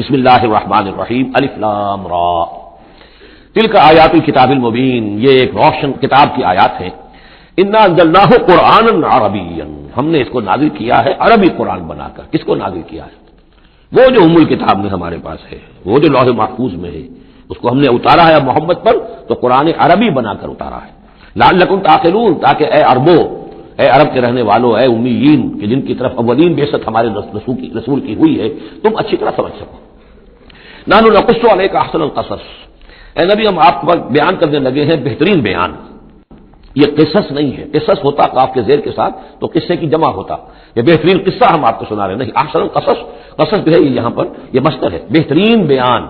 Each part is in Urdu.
بسم اللہ الرحمن الرحیم الف لام را تلک آیات الکتاب المبین، یہ ایک روشن کتاب کی آیات ہیں۔ انا انزلناہ قرآنا عربیا، ہم نے اس کو نازل کیا ہے عربی قرآن بنا کر۔ کس کو نازل کیا ہے؟ وہ جو ام الکتاب میں ہمارے پاس ہے، وہ جو لوح محفوظ میں ہے، اس کو ہم نے اتارا ہے محمد پر، تو قرآن عربی بنا کر اتارا ہے۔ لعلکم تعقلون، تاکہ اے عربو، اے عرب کے رہنے والوں، اے امیین کہ جن کی طرف اولین بعثت ہمارے رسول کی ہوئی ہے، تم اچھی طرح سمجھ سکو۔ نحن نقص علیک احسن القصص، اے نبی ہم آپ پر بیان کرنے لگے ہیں بہترین بیان۔ یہ قصص نہیں ہے، قصص ہوتا قاف کے زیر کے ساتھ تو قصے کی جمع ہوتا، یہ بہترین قصہ ہم آپ کو سنا رہے ہیں، نہیں احسن القصص، قصص جو ہے یہ یہاں پر یہ مصدر ہے، بہترین بیان۔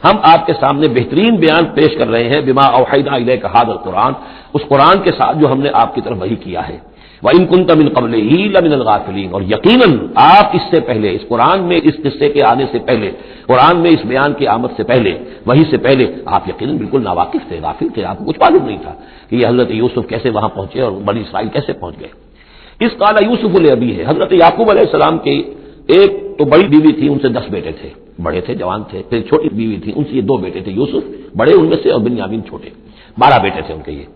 ہم آپ کے سامنے بہترین بیان پیش کر رہے ہیں، بما اوحینا الیک ھذا القرآن، اس قرآن کے ساتھ جو ہم نے آپ کی طرف وحی کیا ہے۔ وَإِن كُنتَ مِن قَبْلِهِ لَمِنَ الْغَافِلِينَ، اور یقیناً آپ اس سے پہلے، اس قرآن میں اس قصے کے آنے سے پہلے، قرآن میں اس بیان کی آمد سے پہلے، وحی سے پہلے آپ یقیناً بالکل ناواقف تھے، غافل تھے، آپ کو کچھ معلوم نہیں تھا کہ یہ حضرت یوسف کیسے وہاں پہنچے اور بنی اسرائیل کیسے پہنچ گئے۔ اس قال یوسف لابیہ ہے، حضرت یعقوب علیہ السلام کی ایک تو بڑی بیوی تھی، ان سے 10 بیٹے تھے، بڑے تھے جوان تھے، پھر چھوٹی بیوی تھی، ان سے یہ 2 بیٹے تھے، یوسف بڑے ان میں سے اور بنیامین چھوٹے، 12 بیٹے تھے ان کے۔ یہ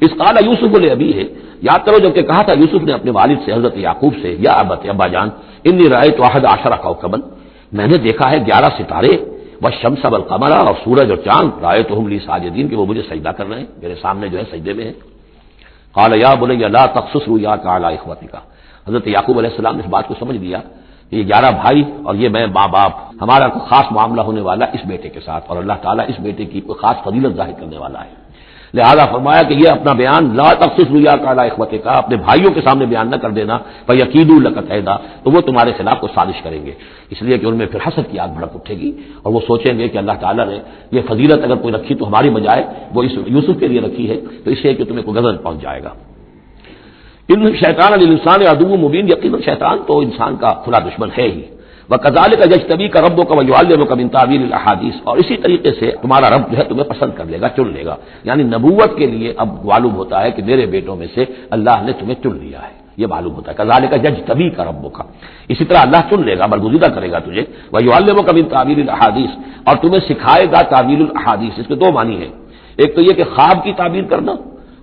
اس قال یوسف لابیہ ہے، یاد کرو جب کہ کہا تھا یوسف نے اپنے والد سے، حضرت یعقوب سے، یا ابت، ابا جان، انی رأیت 11 کوكبا، میں نے دیکھا ہے 11 ستارے، والشمس والقمر، اور سورج اور چاند، رأیتهم لی ساجدین، کہ وہ مجھے سجدہ کر رہے ہیں، میرے سامنے جو ہے سجدے میں ہیں۔ قال یا بنی لا تقصص رؤیاک علی اخوتک، حضرت یعقوب علیہ السلام نے اس بات کو سمجھ لیا، یہ 11 بھائی اور یہ میں ماں باپ، ہمارا کوئی خاص معاملہ ہونے والا اس بیٹے کے ساتھ، اور اللہ تعالیٰ اس بیٹے کی کوئی خاص فضیلت ظاہر کرنے والا ہے، لہذا فرمایا کہ یہ اپنا بیان لا تقصص رؤیاک علی اخوتک، اپنے بھائیوں کے سامنے بیان نہ کر دینا، فیکیدوا لک کیدا، تو وہ تمہارے خلاف کوئی سازش کریں گے، اس لیے کہ ان میں پھر حسد کی آگ بھڑک اٹھے گی، اور وہ سوچیں گے کہ اللہ تعالیٰ نے یہ فضیلت اگر کوئی رکھی تو ہماری بجائے وہ اس یوسف کے لیے رکھی ہے، تو اس لیے کہ تمہیں کوئی غضب پہنچ جائے گا۔ ان شیطان للانسان عدو مبین، یقیناً شیطان تو انسان کا کھلا دشمن ہے ہی۔ وَكَذَلِكَ يَجْتَبِيكَ رَبُّكَ وَيُعَلِّمُكَ مِن تَأْوِيلِ الْأَحَادِيث، اور اسی طریقے سے تمہارا رب جو ہے تمہیں پسند کر لے گا، چن لے گا، یعنی نبوت کے لیے اب معلوم ہوتا ہے کہ میرے بیٹوں میں سے اللہ نے تمہیں چن لیا ہے، یہ معلوم ہوتا ہے۔ كَذَلِكَ يَجْتَبِيكَ رَبُّكَ، اسی طرح اللہ چن لے گا، برگزیدہ کرے گا تجھے۔ وَيُعَلِّمُكَ مِن تَأْوِيلِ الْأَحَادِيث، اور تمہیں سکھائے گا تعویل الاحادیث، اس کے 2 معنی ہیں، ایک تو یہ کہ خواب کی تعبیر کرنا،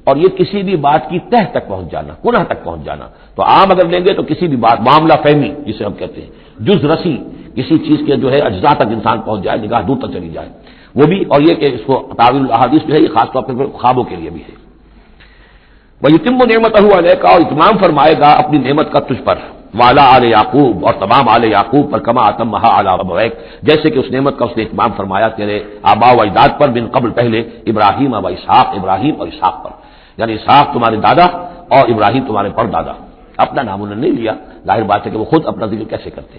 اور یہ کسی بھی بات کی تہ تک پہنچ جانا، کنہ تک پہنچ جانا۔ تو عام اگر لیں گے تو کسی بھی بات، معاملہ فہمی جسے ہم کہتے ہیں، جز رسی، کسی چیز کے جو ہے اجزاء تک انسان پہنچ جائے، نگاہ دور تک چلی جائے، وہ بھی، اور یہ کہ اس کو تعویل الاحادیث جو ہے یہ خاص طور پر خوابوں کے لیے بھی ہے۔ وَيُتِمُّ نِعْمَتَهُ عَلَيْكَ، اور اتمام فرمائے گا اپنی نعمت کا تجھ پر، وَعَلَىٰ آلِ یعقوب، اور تمام آل یعقوب پر، کما اتمھا علی ابویک، جیسے کہ اس نعمت کا اس نے اتمام فرمایا تیرے آباء و اجداد پر، من قبل پہلے، ابراہیم و اسحاق، ابراہیم اور اسحاق پر، یعنی اسحاق تمہارے دادا اور ابراہیم تمہارے پردادا، اپنا نام انہوں نے نہیں لیا، ظاہر بات ہے کہ وہ خود اپنا ذکر کیسے کرتے۔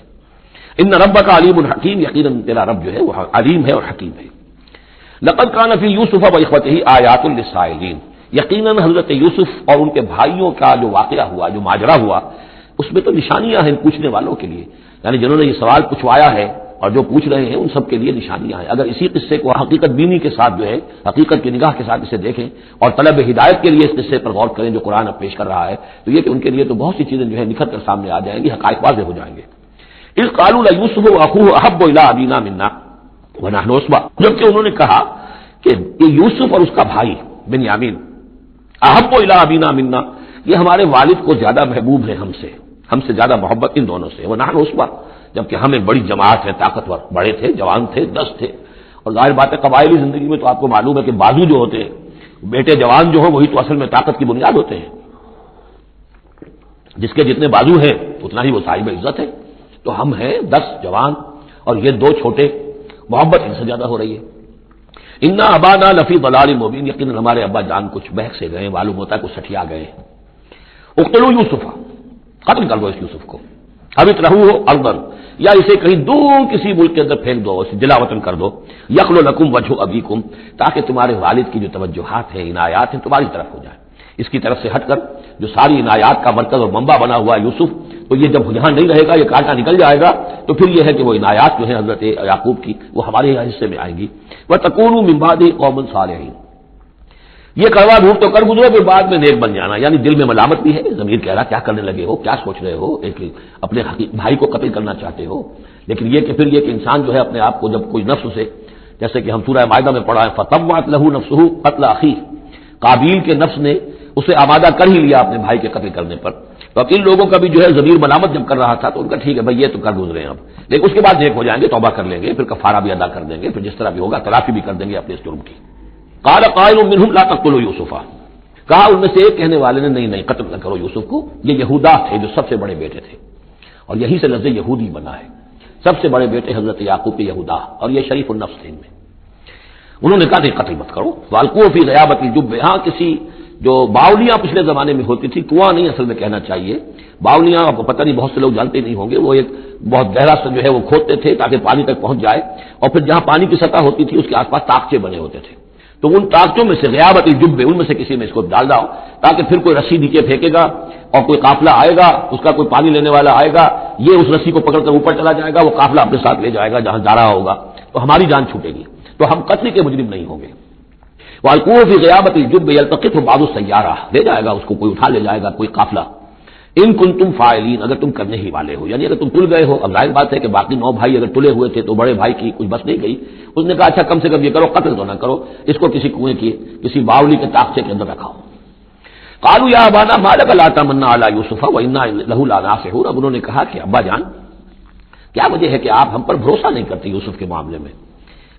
ان ربک علیم حکیم، یقیناً تیرا رب جو ہے وہ علیم ہے اور حکیم ہے۔ لقد کان فی یوسف و اخوتہ آیات للسائلین، یقیناً حضرت یوسف اور ان کے بھائیوں کا جو واقعہ ہوا، جو ماجرا ہوا، اس میں تو نشانیاں ہیں پوچھنے والوں کے لیے، یعنی جنہوں نے یہ سوال پوچھوایا ہے اور جو پوچھ رہے ہیں ان سب کے لیے نشانیاں ہیں۔ اگر اسی قصے کو حقیقت بینی کے ساتھ جو ہے، حقیقت کی نگاہ کے ساتھ اسے دیکھیں اور طلب ہدایت کے لیے اس قصے پر غور کریں جو قرآن اب پیش کر رہا ہے، تو یہ کہ ان کے لیے تو بہت سی چیزیں جو ہے نکھر کر سامنے آ جائیں گی، حقائق واضح ہو جائیں گے۔ اذ قالوا لیوسف واخوہ احب الی ابینا منا ونحن عصبہ، جبکہ انہوں نے کہا کہ یہ یوسف اور اس کا بھائی بنیامین، احب الی ابینا منا، یہ ہمارے والد کو زیادہ محبوب ہے ہم سے زیادہ محبت ان دونوں سے، ونحن عصبہ، جبکہ ہمیں بڑی جماعت ہے، طاقتور، بڑے تھے، جوان تھے، 10 تھے، اور ظاہر بات ہے قبائلی زندگی میں تو آپ کو معلوم ہے کہ بازو جو ہوتے ہیں، بیٹے جوان جو ہوں وہی تو اصل میں طاقت کی بنیاد ہوتے ہیں، جس کے جتنے بازو ہیں اتنا ہی وہ صاحب عزت ہے، تو ہم ہیں 10 جوان اور یہ 2 چھوٹے، محبت ان سے زیادہ ہو رہی ہے۔ انا ابانا لفی ضلال مبین، یقیناً ہمارے ابا جان کچھ بہک سے گئے، معلوم ہوتا ہے کچھ سٹھیا گئے۔ اقتلوا یوسف، قتل کر دو اس یوسف کو، اب اترہوہ ارضا، یا اسے کہیں دور کسی ملک کے اندر پھینک دو، اسے جلا وطن کر دو، یخل لکم وجہ ابیکم، تاکہ تمہارے والد کی جو توجہات ہیں، عنایات ہیں، تمہاری طرف ہو جائیں، اس کی طرف سے ہٹ کر جو ساری عنایات کا مرکز اور منبع بنا ہوا ہے یوسف، تو یہ جب یہاں نہیں رہے گا، یہ کانٹا نکل جائے گا، تو پھر یہ ہے کہ وہ عنایات جو ہیں حضرت یعقوب کی وہ ہمارے حصے میں آئیں گی۔ وَتَكُونُوا مِن بَعْدِهِ قَوْمًا صَالِحِينَ، یہ کڑوا دھوپ تو کر گزرو، پھر بعد میں نیک بن جانا، یعنی دل میں ملامت بھی ہے، ضمیر کہہ رہا کیا کرنے لگے ہو، کیا سوچ رہے ہو، ایک اپنے بھائی کو قتل کرنا چاہتے ہو، لیکن یہ کہ پھر یہ کہ انسان جو ہے اپنے آپ کو جب کوئی نفس سے، جیسے کہ ہم سورہ مائدہ میں پڑھا ہے فطوعت لہ نفسہ قتل اخیہ، قابیل کے نفس نے اسے آمادہ کر ہی لیا اپنے بھائی کے قتل کرنے پر. تو اب ان لوگوں کا بھی جو ہے ضمیر ملامت جب کر رہا تھا تو ان کا ٹھیک ہے بھائی یہ تو کر گزرے ہیں اب، لیکن اس کے بعد ایک ہو جائیں گے، توبہ کر لیں گے، پھر کفارہ بھی ادا کر دیں گے، پھر جس طرح بھی ہوگا تلافی بھی کر دیں گے اپنے اس جرم کی. قال قائل منهم لا تقتلوا یوسف، کہا ان میں سے ایک کہنے والے نے نہیں قتل نہ کرو یوسف کو. یہ یہودا تھے جو سب سے بڑے بیٹے تھے، اور یہی سے لفظ یہودی بنا ہے. سب سے بڑے بیٹے حضرت یعقوب کے یہودا، اور یہ شریف النفس تھے. ان میں انہوں نے کہا نہیں قتل مت کرو. والقوا فی غیابۃ الجب، ہاں کسی جو باولیاں پچھلے زمانے میں ہوتی تھی، کنواں نہیں اصل میں کہنا چاہیے، باولیاں آپ کو پتہ نہیں بہت سے لوگ جانتے نہیں ہوں گے، وہ ایک بہت گہرا سا جو ہے وہ کھودتے تھے تاکہ پانی تک پہنچ جائے، اور پھر جہاں پانی کی سطح ہوتی تھی اس کے آس پاس تاکچے بنے ہوتے تھے. تو ان تاکچوں میں سے غیابۃ الجب، ان میں سے کسی میں اس کو ڈال داؤ تاکہ پھر کوئی رسی نیچے پھینکے گا اور کوئی قافلہ آئے گا، اس کا کوئی پانی لینے والا آئے گا، یہ اس رسی کو پکڑ کر اوپر چلا جائے گا، وہ قافلہ اپنے ساتھ لے جائے گا جہاں جا رہا ہوگا، تو ہماری جان چھوٹے گی، تو ہم قتل کے مجرم نہیں ہوں گے. والقوا فی غیابۃ الجب یلتقطہ بعض السیارہ، لے جائے گا اس کو کوئی، اٹھا لے جائے گا کوئی قافلہ. ان کنتم فاعلین، اگر تم کرنے ہی والے ہو، یعنی اگر تم تل گئے ہو. اب ظاہر بات ہے کہ باقی 9 بھائی اگر تلے ہوئے تھے تو بڑے بھائی کی کچھ بس نہیں گئی. اس نے کہا اچھا کم سے کم یہ کرو قتل تو نہ کرو، اس کو کسی کنویں کی کسی باولی کے تاکچے کے اندر رکھاؤ. قالوا یا ابانا ما لک لا تمنا علی یوسف وانا له لناصحون. اب انہوں نے کہا کہ ابا جان کیا وجہ ہے کہ آپ ہم پر بھروسہ نہیں کرتے یوسف کے معاملے میں،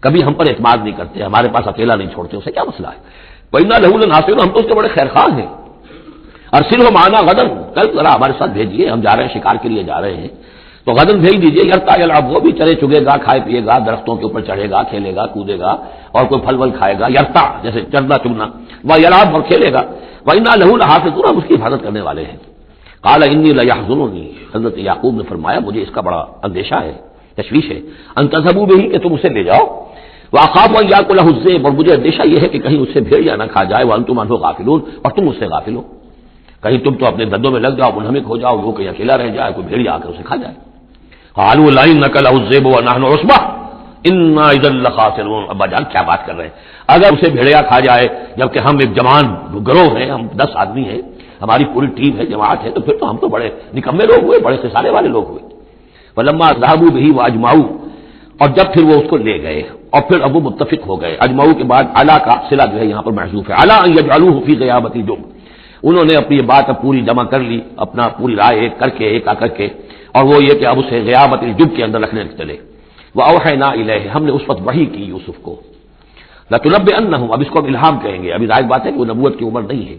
کبھی ہم پر اعتماد نہیں کرتے، ہمارے پاس اکیلا نہیں چھوڑتے، اسے کیا مسئلہ ہے؟ وانا له لناصحون، ہم تو اس کے بڑے خیر خواہ ہیں. ارسلہ معنا غدا، کل ذرا ہمارے ساتھ بھیجیے، ہم جا رہے ہیں شکار کے لیے جا رہے ہیں، تو غدن بھیج دیجیے. یرتا یلعب، وہ بھی چلے چگے گا، کھائے پیے گا، درختوں کے اوپر چڑھے گا، کھیلے گا کودے گا، اور کوئی پھل ول کھائے گا. یرتا جیسے چڑھنا چگنا، وہ یلعب اور کھیلے گا. وانا لہ لحافظون، ہم اس کی حفاظت کرنے والے ہیں. قال انی لیحزننی، حضرت یعقوب نے فرمایا مجھے اس کا بڑا اندیشہ ہے، تشویش ہے، ان تذهبوا به، کہ تم اسے لے جاؤ. واخاف ان یاکلہ الذئب، اور مجھے اندیشہ یہ ہے کہ کہیں اسے بھیڑیا نہ کھا جائے. وانتم عنہ غافلون، اور تم اس سے غافل ہو، کہیں تم تو اپنے دندوں میں لگ جاؤ، منہمک ہو جاؤ، وہ کہیں اکیلا رہ جائے، کوئی بھیڑیا آ کر اسے کھا جائے. قالوا لا نکلہ الذئب ونحن عصبہ انا اذا لخاسرون. ابا جان کیا بات کر رہے ہیں، اگر اسے بھیڑیا کھا جائے جبکہ ہم ایک جوان گروہ ہیں، ہم 10 آدمی ہیں، ہماری پوری ٹیم ہے، جماعت ہے، تو پھر تو ہم تو بڑے نکمے لوگ ہوئے، بڑے خسارے والے لوگ ہوئے. فلما ذهبوا به واجمعوا، اور جب پھر وہ اس کو لے گئے اور پھر اب وہ متفق ہو گئے. اجمعوا کے بعد علی کا صلہ جو ہے یہاں پر محذوف ہے، علی ان یجعلوه فی غیابۃ الجب، انہوں نے اپنی یہ بات اب پوری جمع کر لی، اپنا پوری رائے ایک کر کے ایک آ کر کے، اور وہ یہ کہ اب اسے غیابۃ الجب کے اندر رکھنے چلے. واوحینا الیہ، ہم نے اس وقت وحی کی یوسف کو. لتنبئنہم، اب اس کو اب الہام کہیں گے، ابھی ظاہر بات ہے کہ وہ نبوت کی عمر نہیں ہے.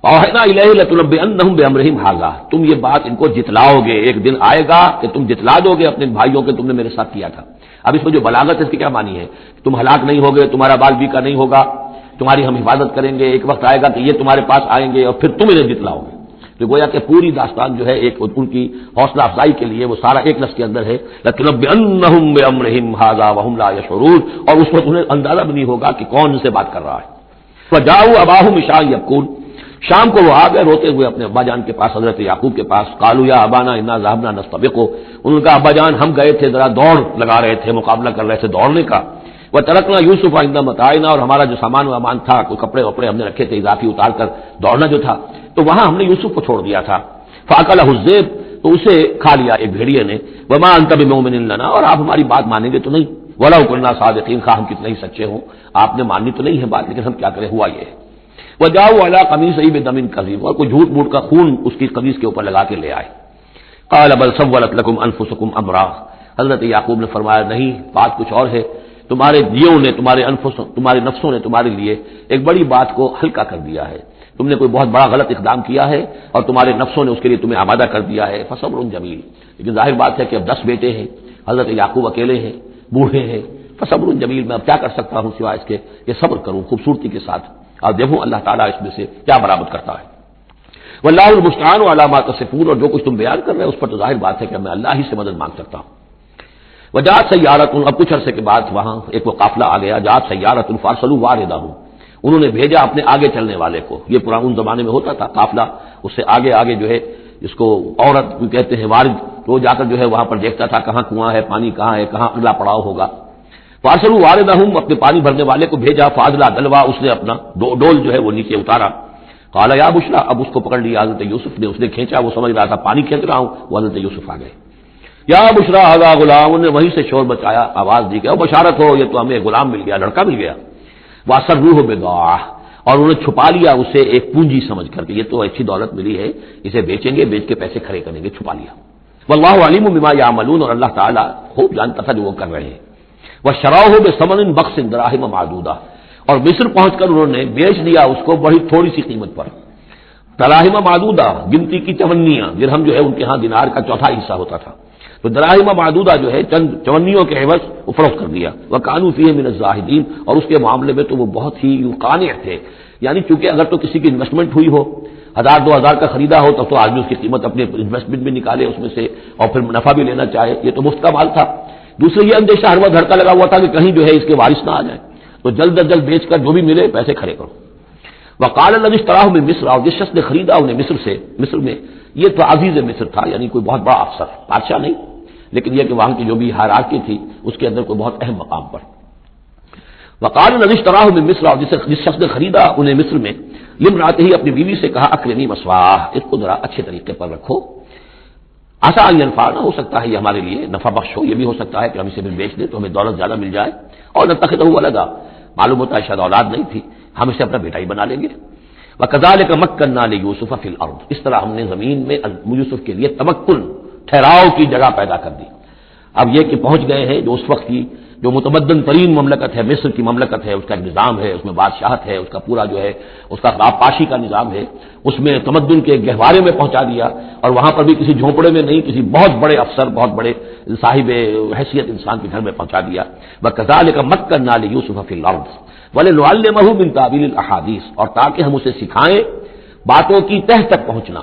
اوحینا الیہ لتنبئنہم بامرہم ھذا، تم یہ بات ان کو جتلاؤ گے، ایک دن آئے گا کہ تم جتلا دو گے اپنے بھائیوں کے تم نے میرے ساتھ کیا تھا. اب اس میں جو بلاغت ہے اس کی کیا معنی ہے؟ تم ہلاک نہیں ہوگے، تمہارا بال بیکا نہیں ہوگا، تمہاری ہم حفاظت کریں گے، ایک وقت آئے گا کہ یہ تمہارے پاس آئیں گے اور پھر تم انہیں جتلاؤ گے. تو گویا کہ پوری داستان جو ہے ایک ان کی حوصلہ افزائی کے لیے وہ سارا ایک لفظ کے اندر ہے، لتنبئنہم بامرہم ھذا وہم لا یشعرون، اور اس وقت انہیں اندازہ بھی نہیں ہوگا کہ کون ان سے بات کر رہا ہے. فجاؤوا اباہم عشاء یبکون، شام کو وہ آ گئے روتے ہوئے اپنے ابا جان کے پاس، حضرت یعقوب کے پاس. قالوا یا ابانا انا ذهبنا نستبق، انہوں نے کہا ابا جان ہم گئے تھے ذرا دوڑ لگا رہے تھے، مقابلہ کر رہے تھے دوڑنے کا. وترکنا یوسف عند متاعنا، اور ہمارا جو سامان وامان تھا، کوئی کپڑے وپڑے ہم نے رکھے تھے اضافی اتار کر دوڑنا جو تھا، تو وہاں ہم نے یوسف کو چھوڑ دیا تھا. فاکلہ الذئب، تو اسے کھا لیا ایک بھیڑیے نے. وما انت بمؤمن لنا، اور آپ ہماری بات مانیں گے تو نہیں. ولو كنا صادقین، خواہ ہم کتنے ہی سچے ہوں، آپ نے ماننی تو نہیں ہے بات، لیکن ہم کیا کریں، ہوا یہ ہے. وجاؤوا علی قمیصہ بدم کذب، اور کوئی جھوٹ موٹ کا خون اس کی قمیص کے اوپر لگا کے لے آئے. قال بل سولت لكم انفسكم امرا، حضرت یعقوب نے فرمایا نہیں، بات کچھ اور ہے، تمہارے دیوں نے، تمہارے نفسوں نے تمہارے لیے ایک بڑی بات کو ہلکا کر دیا ہے. تم نے کوئی بہت بڑا غلط اقدام کیا ہے اور تمہارے نفسوں نے اس کے لیے تمہیں آمادہ کر دیا ہے. فصبر جمیل، لیکن ظاہر بات ہے کہ اب 10 بیٹے ہیں، حضرت یعقوب اکیلے ہیں، بوڑھے ہیں. فصبر جمیل، میں اب کیا کر سکتا ہوں سوائے اس کے کہ صبر کروں خوبصورتی کے ساتھ، اور دیکھوں اللہ تعالیٰ اس میں سے کیا برآمد کرتا ہے. واللہ المستعان علی ما تصفون، اور جو کچھ تم بیان کر رہے ہیں اس پر تو ظاہر بات ہے کہ میں اللہ ہی سے مدد مانگ سکتا ہوں. وجاءت سیارۃ، اب کچھ عرصے کے بعد وہاں ایک وہ قافلہ آ گیا. جاءت سیارۃ فارسلوا واردہم، انہوں نے بھیجا اپنے آگے چلنے والے کو. یہ پرانے زمانے میں ہوتا تھا قافلہ، اس سے آگے آگے جو ہے اس کو عورت کہتے ہیں وارد، تو جا کر جو ہے وہاں پر دیکھتا تھا کہاں کنواں ہے، پانی کہاں ہے، کہاں اگلا پڑاؤ ہوگا. فارسلوا واردہم، اپنے پانی بھرنے والے کو بھیجا. فاضلا دلوا، اس نے اپنا ڈول جو ہے وہ نیچے اتارا. قال یا بشرا، اب اس کو پکڑ لیا حضرت یوسف نے، اس نے کھینچا، وہ سمجھ رہا تھا پانی کھینچ رہا ہوں، وہ حضرت یوسف آ گئے. یا بشرا ہذا غلام، انہوں نے وہیں سے شور بچایا، آواز دی کہ بشارت ہو، یہ تو ہمیں غلام مل گیا، لڑکا مل گیا۔ واسروہ بضاعہ، اور انہوں نے چھپا لیا اسے ایک پونجی سمجھ کر کے، یہ تو اچھی دولت ملی ہے، اسے بیچیں گے، بیچ کے پیسے کھڑے کریں گے، چھپا لیا۔ واللہ علیم بما یعملون، اور اللہ تعالیٰ خوب جانتا تھا جو وہ کر رہے ہیں۔ وشراہ بثمن بخس دراہم معدودہ، اور مصر پہنچ کر انہوں نے بیچ دیا اس کو بڑی تھوڑی سی قیمت پر، دراہم معدودہ، گنتی کی چونیاں، درہم جو ہے ان کے ہاں دینار کا چوتھا حصہ ہوتا تھا، تو دراہم معدودہ جو ہے چند چونیوں کے عوض وہ فروخت کر دیا۔ وکانوا فیہ من الزاہدین، اور اس کے معاملے میں تو وہ بہت ہی قانع تھے، یعنی چونکہ اگر تو کسی کی انویسٹمنٹ ہوئی ہو، 1000-2000 کا خریدا ہو، تب تو آدمی اس کی قیمت اپنے انویسٹمنٹ بھی نکالے اس میں سے اور پھر منافع بھی لینا چاہے، یہ تو مفت کا مال تھا۔ دوسرے یہ اندیشہ ہر وقت دھڑکا لگا ہوا تھا کہ کہیں جو ہے اس کے وارث نہ آ جائیں، تو جلد از جلد بیچ کر جو بھی ملے پیسے کھڑے کرو۔ وقال الذی اشتراه من مصر، اور جس شخص نے خریدا انہیں مصر سے، مصر میں یہ تو عزیز مصر تھا، یعنی کوئی بہت بڑا افسر، بادشاہ نہیں، لیکن یہ کہ وہاں کی جو بھی ہائرارکی تھی اس کے اندر کوئی بہت اہم مقام پر۔ وقال الذی اشتراه من مصر، اور جس شخص نے خریدا انہیں مصر میں، لامرأته ہی اپنی بیوی سے کہا اکرمی مثواہ، اس کو ذرا اچھے طریقے پر رکھو، آسا ان ينفعنا، ہو سکتا ہے یہ ہمارے لیے نفع بخش ہو، یہ بھی ہو سکتا ہے کہ ہم اسے بھی بیچ دیں تو ہمیں دولت زیادہ مل جائے، اور نتخذہ ولدا، معلوم ہوتا ہے شاید اولاد نہیں تھی، ہم اسے اپنا بیٹا ہی بنا لیں گے۔ وَكَذَلِكَ مَكَّنَّا لِيُوسُفَ فِي الْأَرْضِ، اس طرح ہم نے زمین میں یوسف کے لیے تمکن، ٹھہراؤ کی جگہ پیدا کر دی۔ اب یہ کہ پہنچ گئے ہیں جو اس وقت کی جو متمدن ترین مملکت ہے، مصر کی مملکت ہے، اس کا ایک نظام ہے، اس میں بادشاہت ہے، اس کا پورا جو ہے اس کا آبپاشی کا نظام ہے، اس میں تمدن کے گہوارے میں پہنچا دیا، اور وہاں پر بھی کسی جھونپڑے میں نہیں، کسی بہت بڑے افسر، بہت بڑے صاحب حیثیت انسان کے گھر میں پہنچا دیا۔ وَكَذَلِكَ مَكَّنَّا لِيُوسُفَ فِي الْأَرْضِ وَلِنُعَلِّمَهُ مِن تَأْوِيلِ الْأَحَادِيثِ، اور تاکہ ہم اسے سکھائیں باتوں کی تہ تک پہنچنا،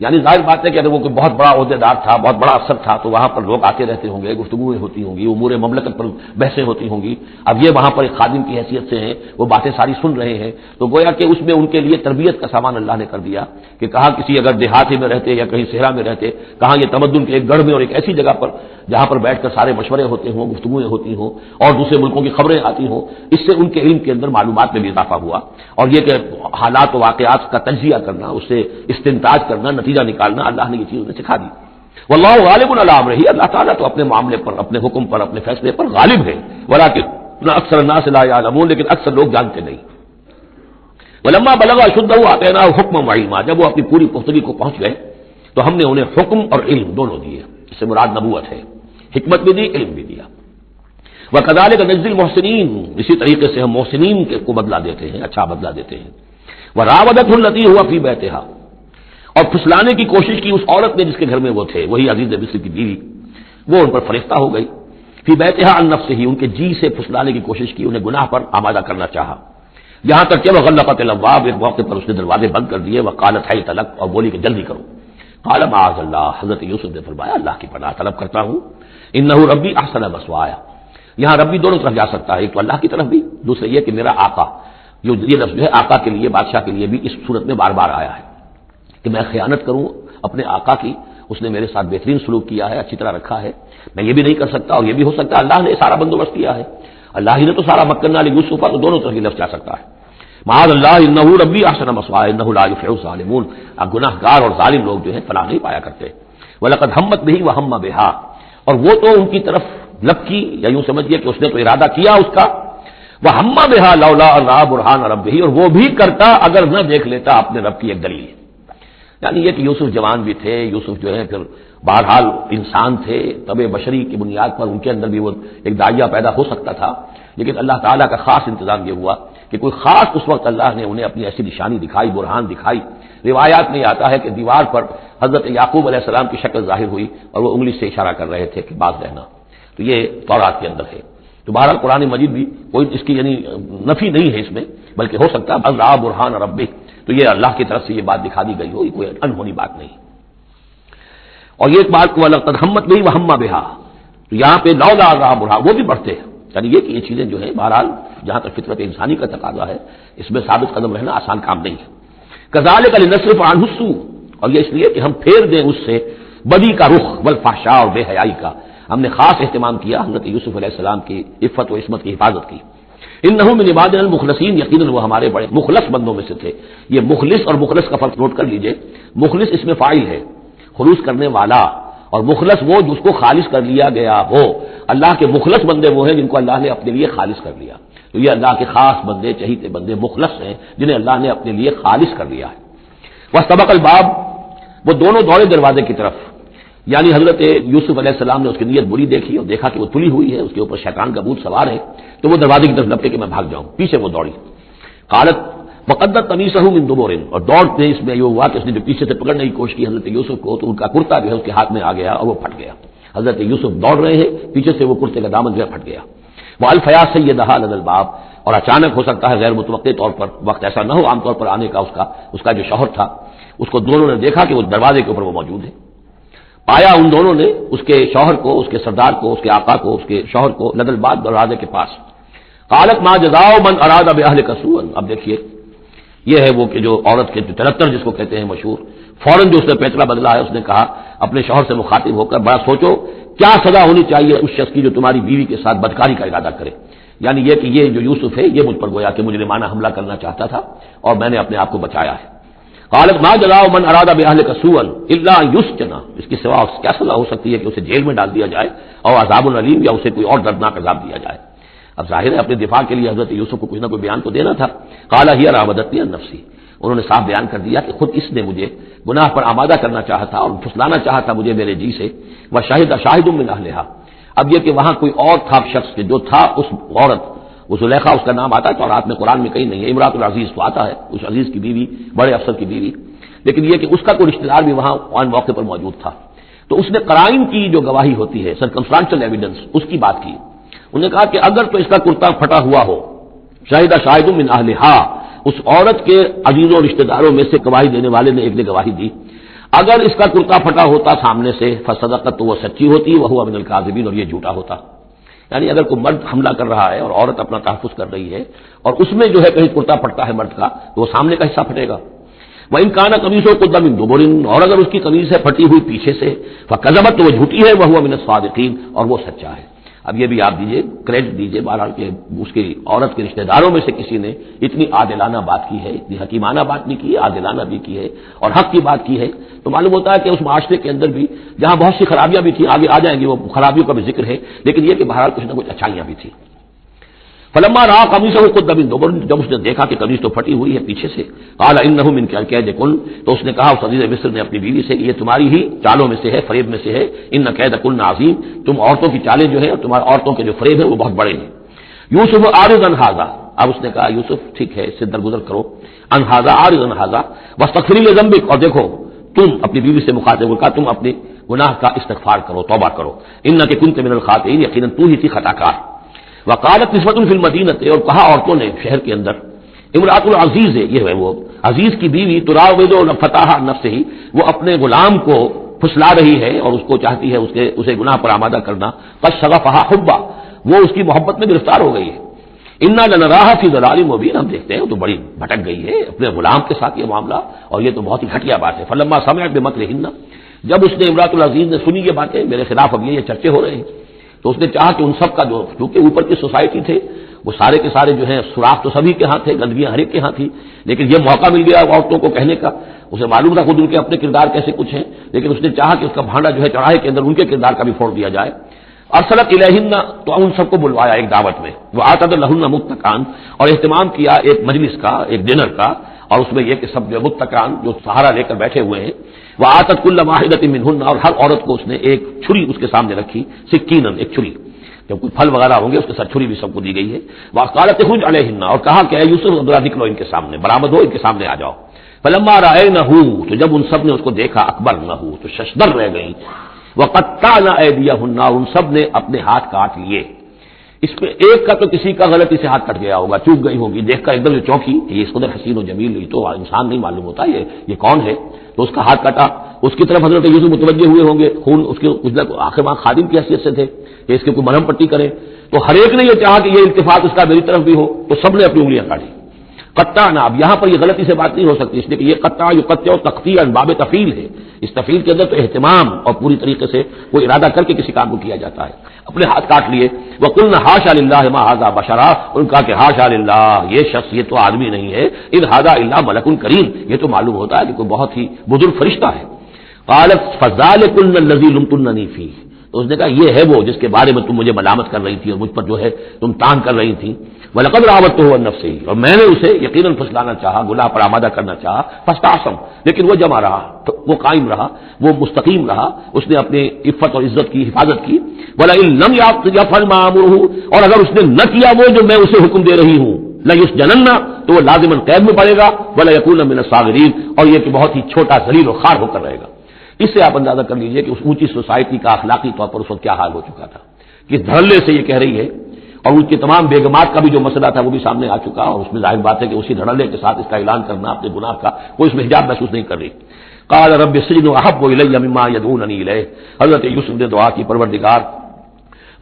یعنی ظاہر بات ہے کہ اگر وہ کوئی بہت بڑا عہدیدار تھا، بہت بڑا افسر تھا، تو وہاں پر لوگ آتے رہتے ہوں گے، گفتگویں ہوتی ہوں گی، امور مملکت پر بحثیں ہوتی ہوں گی۔ اب یہ وہاں پر ایک خادم کی حیثیت سے ہیں، وہ باتیں ساری سن رہے ہیں، تو گویا کہ اس میں ان کے لیے تربیت کا سامان اللہ نے کر دیا کہ کہاں کسی اگر دیہاتی میں رہتے یا کہیں صحرا میں رہتے، کہاں یہ تمدن کے ایک گڑھ میں اور ایک ایسی جگہ پر جہاں پر بیٹھ کر سارے مشورے ہوتے ہوں، گفتگویں ہوتی ہوں اور دوسرے ملکوں کی خبریں آتی ہوں، اس سے ان کے علم کے اندر معلومات میں بھی اضافہ ہوا، اور یہ کہ حالات و واقعات کا تجزیہ کرنا، اس سے استنتاج کرنا، نتیجہ نکالنا، اللہ نے یہ چیز انہیں سکھا دی۔ واللہ غالب علی امرہ، اللہ تعالیٰ تو اپنے معاملے پر، اپنے حکم پر، اپنے فیصلے پر غالب ہے، ولکن اکثر الناس لا یعلمون، لیکن اکثر لوگ جانتے نہیں۔ ولما بلغ اشدہ آتیناہ حکما وعلما، جب وہ اپنی پوری پختگی کو پہنچ گئے تو ہم نے انہیں حکم اور علم دونوں دیے، اس سے مراد نبوت ہے، حکمت بھی دی، علم بھی دیا۔ وکذالک نجزی المحسنین، اسی طریقے سے ہم محسنین کو بدلہ دیتے ہیں، اچھا بدلہ دیتے ہیں۔ وراودته التي هو في بيتها، اور پھسلانے کی کوشش کی اس عورت نے جس کے گھر میں وہ تھے، وہی عزیز مصر کی بیوی، وہ ان پر فرشتہ ہو گئی، فی بیتها عن نفسه، ان کے جی سے پھسلانے کی کوشش کی، انہیں گناہ پر آمادہ کرنا چاہا، یہاں تک کہ وغلقت الابواب، ایک موقع پر اس نے دروازے بند کر دیے، وقالت حیت لک، اور بولی کہ جلدی کرو، قال معاذ اللہ، حضرت یوسف نے فرمایا اللہ کی پناہ طلب کرتا ہوں، انہ ربی احسن مثوایا، یہاں ربی دونوں طرف جا سکتا ہے، ایک تو اللہ کی طرف بھی، دوسرے یہ کہ میرا آقا، جو یہ لفظ جو ہے آقا کے لیے، بادشاہ کے لیے بھی اس صورت میں بار بار آیا ہے کہ میں خیانت کروں اپنے آقا کی، اس نے میرے ساتھ بہترین سلوک کیا ہے، اچھی طرح رکھا ہے، میں یہ بھی نہیں کر سکتا، اور یہ بھی ہو سکتا ہے اللہ نے سارا بندوبست کیا ہے، اللہ ہی نے تو سارا مکنہ لیوسف، تو دونوں طرف یہ لفظ جا سکتا ہے۔ معاذ اللہ انہ ربی احسن مثوایا انہ لا یفلح الظالمون، گناہ گار اور ظالم لوگ جو ہیں فلاح نہیں پایا کرتے۔ ولقد ہمت بہ وہم بہا، اور وہ تو ان کی طرف لپکی، یا یوں سمجھیے کہ اس نے تو ارادہ کیا اس کا، وہم بہا لولا ان رأى برہان ربہ، اور وہ بھی کرتا اگر نہ دیکھ لیتا اپنے رب کی ایک دلیل، یعنی یہ کہ یوسف جوان بھی تھے، یوسف جو ہے پھر بہرحال انسان تھے، طبع بشری کی بنیاد پر ان کے اندر بھی وہ ایک داعیہ پیدا ہو سکتا تھا، لیکن اللہ تعالیٰ کا خاص انتظام یہ ہوا کہ کوئی خاص اس وقت اللہ نے انہیں اپنی ایسی نشانی دکھائی، برہان دکھائی۔ روایات میں آتا ہے کہ دیوار پر حضرت یعقوب علیہ السلام کی شکل ظاہر ہوئی اور وہ انگلی سے اشارہ کر رہے تھے کہ باز رہنا، تو یہ تورات کے اندر ہے۔ تو بہرحال قرآن مجید بھی کوئی اس کی یعنی نفی نہیں ہے اس میں، بلکہ ہو سکتا ہے اللہ برہان ربہ، تو یہ اللہ کی طرف سے یہ بات دکھا دی گئی ہو، یہ کوئی انہونی بات نہیں۔ اور یہ ایک بات کو لقد ہمت بہ وہم بہا، تو یہاں پہ لولا اللہ برہان، وہ بھی بڑھتے ہیں، یعنی یہ کہ یہ چیزیں جو ہیں بہرحال جہاں تک فطرت انسانی کا تقاضا ہے، اس میں ثابت قدم رہنا آسان کام نہیں ہے۔ کذالک لنصرف عنہ السوء، اور یہ اس لیے کہ ہم پھیر دیں اس سے بدی کا رخ، والفحشاء، اور بے حیائی کا، ہم نے خاص اہتمام کیا حضرت یوسف علیہ السلام کی عفت و عصمت کی حفاظت کی۔ انہ من عبادنا المخلصین، یقیناً وہ ہمارے بڑے مخلص بندوں میں سے تھے۔ یہ مخلص اور مخلص کا فرق نوٹ کر لیجئے، مخلص اس میں فاعل ہے، خلوص کرنے والا، اور مخلص وہ جس کو خالص کر لیا گیا ہو. اللہ کے مخلص بندے وہ ہیں جن کو اللہ نے اپنے لیے خالص کر لیا. تو یہ اللہ کے خاص بندے، چہیتے بندے مخلص ہیں جنہیں اللہ نے اپنے لیے خالص کر لیا ہے. وَاسْتَبَقَ الْبَابَ، وہ دونوں دوڑے دروازے کی طرف. یعنی حضرت یوسف علیہ السلام نے اس کی نیت بری دیکھی اور دیکھا کہ وہ تلی ہوئی ہے، اس کے اوپر شیطان کا بھوت سوار ہے، تو وہ دروازے کی طرف لپٹے کہ میں بھاگ جاؤں. پیچھے وہ دوڑی. قالت وقدت قمیصہ من دبر، اور دوڑتے اس میں یہ ہوا کہ اس نے جو پیچھے سے پکڑنے کی کوشش کی حضرت یوسف کو، تو ان کا کرتا جو ہے اس کے ہاتھ میں آ گیا اور وہ پھٹ گیا. حضرت یوسف دوڑ رہے ہیں، پیچھے سے وہ کرتے کا دامن جو ہے پھٹ گیا. والفیا سیدہا لدى الباب، اور اچانک ہو سکتا ہے غیر متوقع طور پر، وقت ایسا نہ ہو عام طور پر آنے کا اس کا جو شوہر تھا، اس کو دونوں نے دیکھا کہ وہ دروازے کے اوپر وہ موجود ہے. پایا ان دونوں نے اس کے شوہر کو، اس کے سردار کو، اس کے آقا کو، اس کے شوہر کو لدى الباب، دروازے کے پاس. قالت ما جزاء من اراد باهلك سوءا، اب دیکھیے یہ ہے وہ کہ جو عورت کے جو تلتر جس کو کہتے ہیں مشہور، فوراً جو اس نے پیتلا بدلا ہے، اس نے کہا اپنے شوہر سے مخاطب ہو کر، بڑا سوچو کیا سزا ہونی چاہیے اس شخص کی جو تمہاری بیوی کے ساتھ بدکاری کا ارادہ کرے. یعنی یہ کہ یہ جو یوسف ہے یہ مجھ پر گویا کہ مجرمانہ حملہ کرنا چاہتا تھا اور میں نے اپنے آپ کو بچایا ہے. قالت ما جزاء من اراد باهلك سوءا الا يسجن، اس کی سوا کیا سزا ہو سکتی ہے کہ اسے جیل میں ڈال دیا جائے، اور عذاب العلیم، یا اسے کوئی اور دردناک عذاب دیا جائے. اب ظاہر ہے اپنے دفاع کے لیے حضرت یوسف کو کچھ نہ کوئی بیان تو دینا تھا. قال هي راودتني عن نفسي، انہوں نے صاف بیان کر دیا کہ خود اس نے مجھے گناہ پر آمادہ کرنا چاہا تھا اور پھسلانا چاہا تھا مجھے میرے جی سے. وشاہد من اہلہا، اب یہ کہ وہاں کوئی اور تھا شخص کے جو تھا اس عورت، وہ زلیخا اس کا نام آتا ہے تو رات میں قرآن میں کہیں نہیں ہے، امراۃ العزیز تو آتا ہے، اس عزیز کی بیوی، بڑے افسر کی بیوی، لیکن یہ کہ اس کا کوئی رشتہ دار بھی وہاں آن موقع پر موجود تھا. تو اس نے قرائن کی جو گواہی ہوتی ہے، سرکمسٹانشل ایویڈنس، اس کی بات کی. انہوں نے کہا کہ اگر تو اس کا کرتا پھٹا ہوا ہو، شاہد من اہلہا، اس عورت کے عزیزوں اور رشتہ داروں میں سے گواہی دینے والے نے ایک نے گواہی دی، اگر اس کا کرتا پھٹا ہوتا سامنے سے، فصدقت، تو وہ سچی ہوتی، وہو من الکاذبین، اور یہ جھوٹا ہوتا. یعنی اگر کوئی مرد حملہ کر رہا ہے اور عورت اپنا تحفظ کر رہی ہے اور اس میں جو ہے کہیں کرتا پھٹتا ہے مرد کا، تو وہ سامنے کا حصہ پھٹے گا. وَإِنْ كَانَ قَمِيصُهُ قُدَّ مِن دُبُرٍ، اور اگر اس کی قمیص ہے پھٹی ہوئی پیچھے سے، فَكَذَبَتْ، تو وہ جھوٹی ہے، وَهُوَ مِنَ الصَّادِقِينَ، اور وہ سچا ہے. اب یہ بھی آپ دیجئے، کریڈٹ دیجئے بہرحال کہ اس کی عورت کے رشتہ داروں میں سے کسی نے اتنی عادلانہ بات کی ہے، اتنی حکیمانہ بات بھی کی ہے، عادلانہ بھی کی ہے اور حق کی بات کی ہے. تو معلوم ہوتا ہے کہ اس معاشرے کے اندر بھی جہاں بہت سی خرابیاں بھی تھیں، آگے آ جائیں گی وہ خرابیوں کا بھی ذکر ہے، لیکن یہ کہ بہرحال کچھ نہ کچھ اچھائیاں بھی تھیں. فلما رأى قميصه قد من دبر، جب اس نے دیکھا کہ قمیص تو پھٹی ہوئی ہے پیچھے سے، قال انه من كيد كن، تو اس نے کہا اس عزیز مصر نے اپنی بیوی سے، یہ تمہاری ہی چالوں میں سے ہے، فریب میں سے ہے. ان كيدكن عظیم، تم عورتوں کی چالیں جو ہیں اور تمہارے عورتوں کے جو فریب ہیں وہ بہت بڑے ہیں. یوسف اعرض عن هذا، اب اس نے کہا یوسف ٹھیک ہے، اس سے درگزر کرو. عن هذا، اعرض عن هذا واستغفري لذنبك، اور دیکھو تم اپنی بیوی سے مخاطب ہو کہا تم اپنے گناہ کا استغفار کرو، توبہ کرو. انك كنت من الخاطئين، یقینا تو ہی تھی خطا کار. وقالت نسوۃ فی المدینہ، اور کہا عورتوں نے شہر کے اندر، امراۃ العزیز ہے، یہ ہے وہ عزیز کی بیوی، تراود فتح نفسہ ہی، وہ اپنے غلام کو پھسلا رہی ہے اور اس کو چاہتی ہے اسے گناہ پر آمادہ کرنا. قد شغفها حبا، وہ اس کی محبت میں گرفتار ہو گئی ہے. انا لنراها فی ضلال مبین، ہم دیکھتے ہیں وہ تو بڑی بھٹک گئی ہے اپنے غلام کے ساتھ یہ معاملہ، اور یہ تو بہت ہی گھٹیا بات ہے. فلما سمعت بمکرہن، جب اس نے امراۃ العزیز نے سنی یہ باتیں، میرے خلاف اب یہ چرچے ہو رہے ہیں، تو اس نے چاہا کہ ان سب کا جو کیونکہ اوپر کی سوسائٹی تھے وہ سارے کے سارے جو ہیں سوراخ تو سبھی کے ہاں تھے، گندگیاں ہر ایک کے ہاں تھی، لیکن یہ موقع مل گیا عورتوں کو کہنے کا. اسے معلوم تھا خود ان کے اپنے کردار کیسے کچھ ہیں، لیکن اس نے چاہا کہ اس کا بھانڈا جو ہے چڑھائے کے اندر ان کے کردار کا بھی پھوڑ دیا جائے. ارسلت الیہن، تو ان سب کو بلوایا ایک دعوت میں. وہ آتت لہن متکئان، اور اہتمام کیا ایک مجلس کا، ایک ڈنر کا، اور اس میں یہ کہ سب جو متکئان جو سہارا لے کر بیٹھے ہوئے ہیں. وہ آتت کل واحدۃ منہن، اور ہر عورت کو اس نے ایک چھری اس کے سامنے رکھی، سکینن، ایک چھری، جب کوئی پھل وغیرہ ہوں گے اس کے ساتھ چھری بھی سب کو دی گئی ہے. وقالت اخرج علیہن، اور کہا کہ اے یوسف ذرا نکلو ان کے سامنے، برآمد ہو، ان کے سامنے آ جاؤ. فلما رأینہ، تو جب ان سب نے اس کو دیکھا، اکبرنہ، تو ششدر رہ گئی. وقطعن ایدیہن، ان سب نے اپنے ہاتھ کاٹ لیے. اس میں ایک کا تو کسی کا غلطی سے ہاتھ کٹ گیا ہوگا، چوک گئی ہوگی، دیکھ کر ایک دم جو چونکی کہ یہ اس قدر حسین و جمیل، یہ تو انسان نہیں معلوم ہوتا یہ کون ہے، تو اس کا ہاتھ کٹا. اس کی طرف حضرت یوسف متوجہ ہوئے ہوں گے، خون اس کے آخر وہاں خادم کی حیثیت سے تھے کہ اس کے کوئی مرہم پٹی کرے، تو ہر ایک نے یہ چاہا کہ یہ التفات اس کا میری طرف بھی ہو، تو سب نے اپنی انگلیاں کاٹی. قطعنا، اب یہاں پر یہ غلطی سے بات نہیں ہو سکتی، اس لیے کہ یہ قطع یقطع تقطیعا باب تفعیل ہے. اس تفعیل کے اندر تو اہتمام اور پوری طریقے سے کوئی ارادہ کر کے کسی کام کو کیا جاتا ہے. اپنے ہاتھ کاٹ لیے. وقلنا حاشا للہ ما ھذا بشرا، ان کا کہ حاشا للہ، یہ شخص یہ تو آدمی نہیں ہے، ان ھذا الا ملک کریم، یہ تو معلوم ہوتا ہے کہ کوئی بہت ہی بزرگ فرشتہ ہے. قالت فذلکن الذی لمتننی فیہ، تو اس نے کہا یہ ہے وہ جس کے بارے میں تم مجھے ملامت کر رہی تھی اور مجھ پر جو ہے تم تان کر رہی تھی. وَلَقَدْ رَاوَدتُّهُ عَن نَفْسِهِ، اور میں نے اسے یقیناً پھسلانا چاہا، گناہ پر آمادہ کرنا چاہا، فاستعصم، لیکن وہ جمع رہا، وہ قائم رہا، وہ مستقیم رہا، اس نے اپنی عفت اور عزت کی حفاظت کی. وَلَئِن لَّمْ يَفْعَلْ مَا آمُرُهُ، اور اگر اس نے نہ کیا وہ جو میں اسے حکم دے رہی ہوں، لَيُسْجَنَنَّ، تو وہ لازماً قید میں پڑے گا، وَلَيَكُونَ مِنَ الصَّاغِرِينَ، اور یہ کہ بہت ہی چھوٹا ذلیل و خوار ہو کر رہے گا. اس سے آپ اندازہ کر لیجئے کہ اس اونچی سوسائٹی کا اخلاقی طور پر اس وقت کیا حال ہو چکا تھا کہ دھڑلے سے یہ کہہ رہی ہے، اور ان کی تمام بیگمات کا بھی جو مسئلہ تھا وہ بھی سامنے آ چکا، اور اس میں ظاہر بات ہے کہ اسی دھڑلے کے ساتھ اس کا اعلان کرنا اپنے گناہ کا، وہ اس میں حجاب محسوس نہیں کر رہی. قال رب السجن احب الی مما یدعوننی الیہ، حضرت یوسف نے دعا کی، پروردگار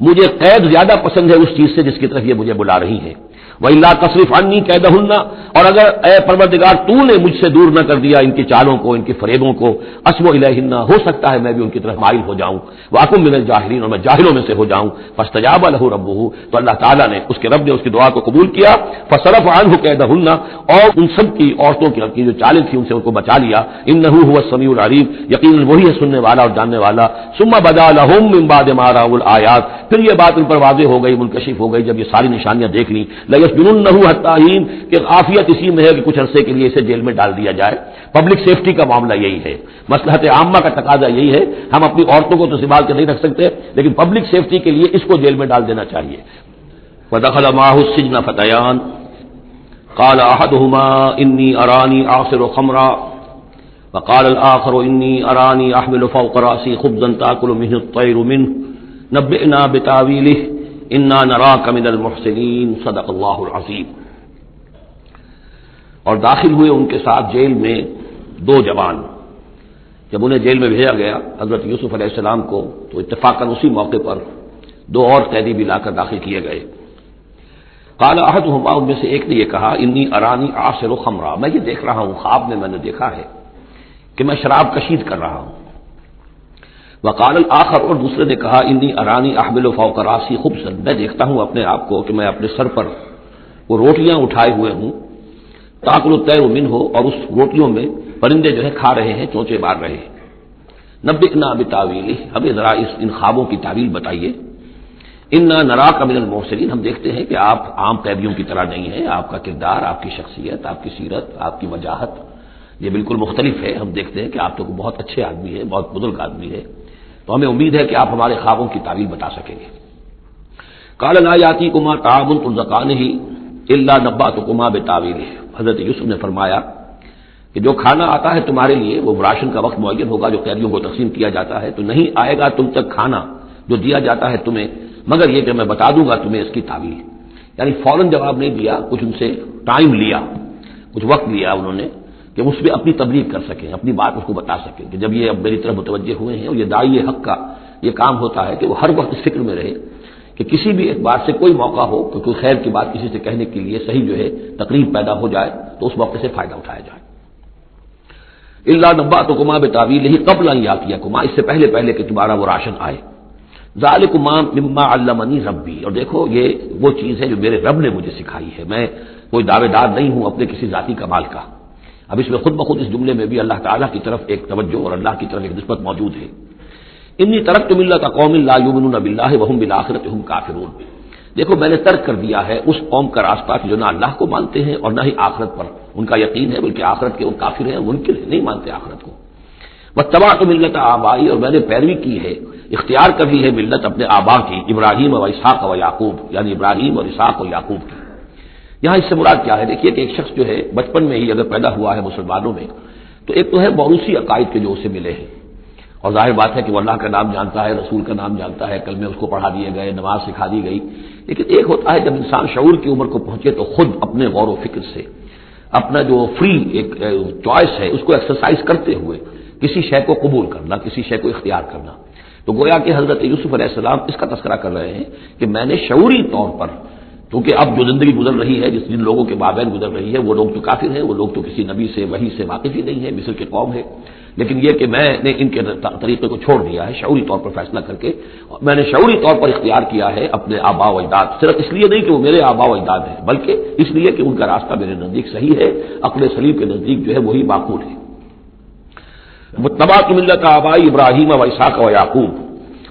مجھے قید زیادہ پسند ہے اس چیز سے جس کی طرف یہ مجھے بلا رہی ہے. وَإِلَّا تَصْرِفْ عَنِّي كَيْدَهُنَّ، اور اگر اے پروردگار تو نے مجھ سے دور نہ کر دیا ان کی چالوں کو، ان کی فریبوں کو، أَصْبُ إِلَيْهِنَّ، ہو سکتا ہے میں بھی ان کی طرف مائل ہو جاؤں، وَأَكُن مِّنَ الْجَاهِلِينَ، اور میں جاہلوں میں سے ہو جاؤں. فَاسْتَجَابَ لَهُ رَبُّهُ، تو اللہ تعالیٰ نے اس کے رب نے اس کی دعا کو قبول کیا. فَصَرَفَ عَنْهُ كَيْدَهُنَّ، اور ان سب کی عورتوں کی جو چالیں تھیں ان سے ان کو بچا لیا. إِنَّهُ هُوَ السَّمِيعُ الْعَلِيمُ، یقیناً وہی ہے سننے والا اور جاننے والا. ثُمَّ بَدَا لَهُم مِّن بَعْدِ مَا رَأَوُا الْآيَاتِ، پھر یہ بات ان پر واضح ہو گئی، منکشف ہو گئی جب یہ ساری نشانیاں دیکھ لی. لَيَسْجُنُنَّهُ حَتَّىٰ حِينٍ، کہ عافیت اسی میں ہے کہ کچھ عرصے کے لیے اسے جیل میں ڈال دیا جائے. پبلک سیفٹی کا معاملہ یہی ہے، مصلحت عامہ کا تقاضا یہی ہے. ہم اپنی عورتوں کو تو سنبھال کے نہیں رکھ سکتے، لیکن پبلک سیفٹی کے لیے اس کو جیل میں ڈال دینا چاہیے. وَدَخَلَ مَعَهُ السِّجْنَ فَتَيَانِ قَالَ أَحَدُهُمَا إِنِّي أَرَانِي أَعْصِرُ خَمْرًا وَقَالَ الْآخَرُ إِنِّي أَرَانِي أَحْمِلُ فَوْقَ رَأْسِي خُبْزًا تَأْكُلُ مِنْهُ الطَّيْرُ مِنْهُ نَبِّئْنَا بِتَأْوِيلِهِ إِنَّا نَرَاكَ مِنَ الْمُحْسِنِينَ صدق اللہ العظیم. اور داخل ہوئے ان کے ساتھ جیل میں دو جوان. جب انہیں جیل میں بھیجا گیا حضرت یوسف علیہ السلام کو، تو اتفاقاً اسی موقع پر دو اور قیدی بھی لا کر داخل کیے گئے. قال احدهما، ان میں سے ایک نے یہ کہا، انی ارانی اعصر خمرا، میں یہ دیکھ رہا ہوں، خواب میں نے دیکھا ہے کہ میں شراب کشید کر رہا ہوں. وقال الاخر، اور دوسرے نے کہا، انی ارانی احمل فوق راسی خبزا، میں دیکھتا ہوں اپنے آپ کو کہ میں اپنے سر پر وہ روٹیاں اٹھائے ہوئے ہوں، تاکل الطیر منہ، اور اس روٹیوں میں پرندے جو ہے کھا رہے ہیں، چونچے مار رہے ہیں. نبئنا بتاویلہ، ہمیں ذرا ان خوابوں کی تعویل بتائیے. انا نراک من المحسنین، ہم دیکھتے ہیں کہ آپ عام قیدیوں کی طرح نہیں ہیں، آپ کا کردار، آپ کی شخصیت، آپ کی سیرت، آپ کی وجاہت یہ بالکل مختلف ہے. ہم دیکھتے ہیں کہ آپ تو بہت اچھے آدمی ہے، بہت بزرگ آدمی ہے، تو ہمیں امید ہے کہ آپ ہمارے خوابوں کی تعویل بتا سکیں گے. قال لا یاتیکما طعام ترزقانہ الا نبأتکما بتاویلہ، حضرت یوسف نے فرمایا کہ جو کھانا آتا ہے تمہارے لیے، وہ راشن کا وقت معین ہوگا جو قیدیوں کو تقسیم کیا جاتا ہے، تو نہیں آئے گا تم تک کھانا جو دیا جاتا ہے تمہیں، مگر یہ کہ میں بتا دوں گا تمہیں اس کی تعویل. یعنی فوراً جواب نہیں دیا، کچھ ان سے ٹائم لیا، کچھ وقت لیا انہوں نے کہ اس پہ اپنی تبلیغ کر سکیں، اپنی بات اس کو بتا سکیں کہ جب یہ اب میری طرف متوجہ ہوئے ہیں. اور یہ داعی حق کا یہ کام ہوتا ہے کہ وہ ہر وقت اس فکر میں رہے کہ کسی بھی ایک بات سے کوئی موقع ہو کہ کوئی خیر کی بات کسی سے کہنے کے لیے صحیح جو ہے تقریب پیدا ہو جائے تو اس موقع سے فائدہ اٹھایا جائے. الا نبأتکما بتاویلہ قبل ان یاتیکما، اس سے پہلے پہلے کہ تمہارا وہ راشن آئے. ذالکما مما علمنی ربی، اور دیکھو یہ وہ چیز ہے جو میرے رب نے مجھے سکھائی ہے، میں کوئی دعوے دار نہیں ہوں اپنے کسی ذاتی کمال کا. اب اس میں خود بخود اس جملے میں بھی اللہ تعالیٰ کی طرف ایک توجہ اور اللہ کی طرف ایک نسبت موجود ہے. انی ترکت ملۃ قوم لا یؤمنون باللہ وهم بالآخرۃ هم کافرون، دیکھو میں نے ترک کر دیا ہے اس قوم کا راستہ جو نہ اللہ کو مانتے ہیں اور نہ ہی آخرت پر ان کا یقین ہے، بلکہ آخرت کے وہ کافر ہیں، منکر ہیں، نہیں مانتے آخرت کو. واتبعت ملۃ آبائی، اور میں نے پیروی کی ہے، اختیار کر لی ہے ملت اپنے آبا کی، ابراہیم و اسحاق و یعقوب، یعنی ابراہیم اور اسحاق و یعقوب کی. یہاں اس سے مراد کیا ہے؟ دیکھیے کہ ایک شخص جو ہے بچپن میں ہی اگر پیدا ہوا ہے مسلمانوں میں، تو ایک تو ہے موروثی عقائد کے جو اسے ملے ہیں، اور ظاہر بات ہے کہ وہ اللہ کا نام جانتا ہے، رسول کا نام جانتا ہے، کلمے اس کو پڑھا دیے گئے، نماز سکھا دی گئی. لیکن ایک ہوتا ہے جب انسان شعور کی عمر کو پہنچے تو خود اپنے غور و فکر سے اپنا جو فری ایک چوائس ہے اس کو ایکسرسائز کرتے ہوئے کسی شے کو قبول کرنا، کسی شے کو اختیار کرنا. تو گویا کہ حضرت یوسف علیہ السلام اس کا تذکرہ کر رہے ہیں کہ میں نے شعوری طور پر، کیونکہ اب جو زندگی گزر رہی ہے، جن لوگوں کے مابین گزر رہی ہے، وہ لوگ تو کافر ہیں، وہ لوگ تو کسی نبی سے وحی سے واقف ہی نہیں ہے، مصر کی قوم ہے. لیکن یہ کہ میں نے ان کے طریقے کو چھوڑ دیا ہے شعوری طور پر فیصلہ کر کے، میں نے شعوری طور پر اختیار کیا ہے اپنے آبا و اجداد، صرف اس لیے نہیں کہ وہ میرے آبا و اجداد ہیں، بلکہ اس لیے کہ ان کا راستہ میرے نزدیک صحیح ہے، عقل سلیم کے نزدیک جو ہے وہی معقول ہے. متبعت ملت آبائی ابراہیم و اسحاق و یعقوب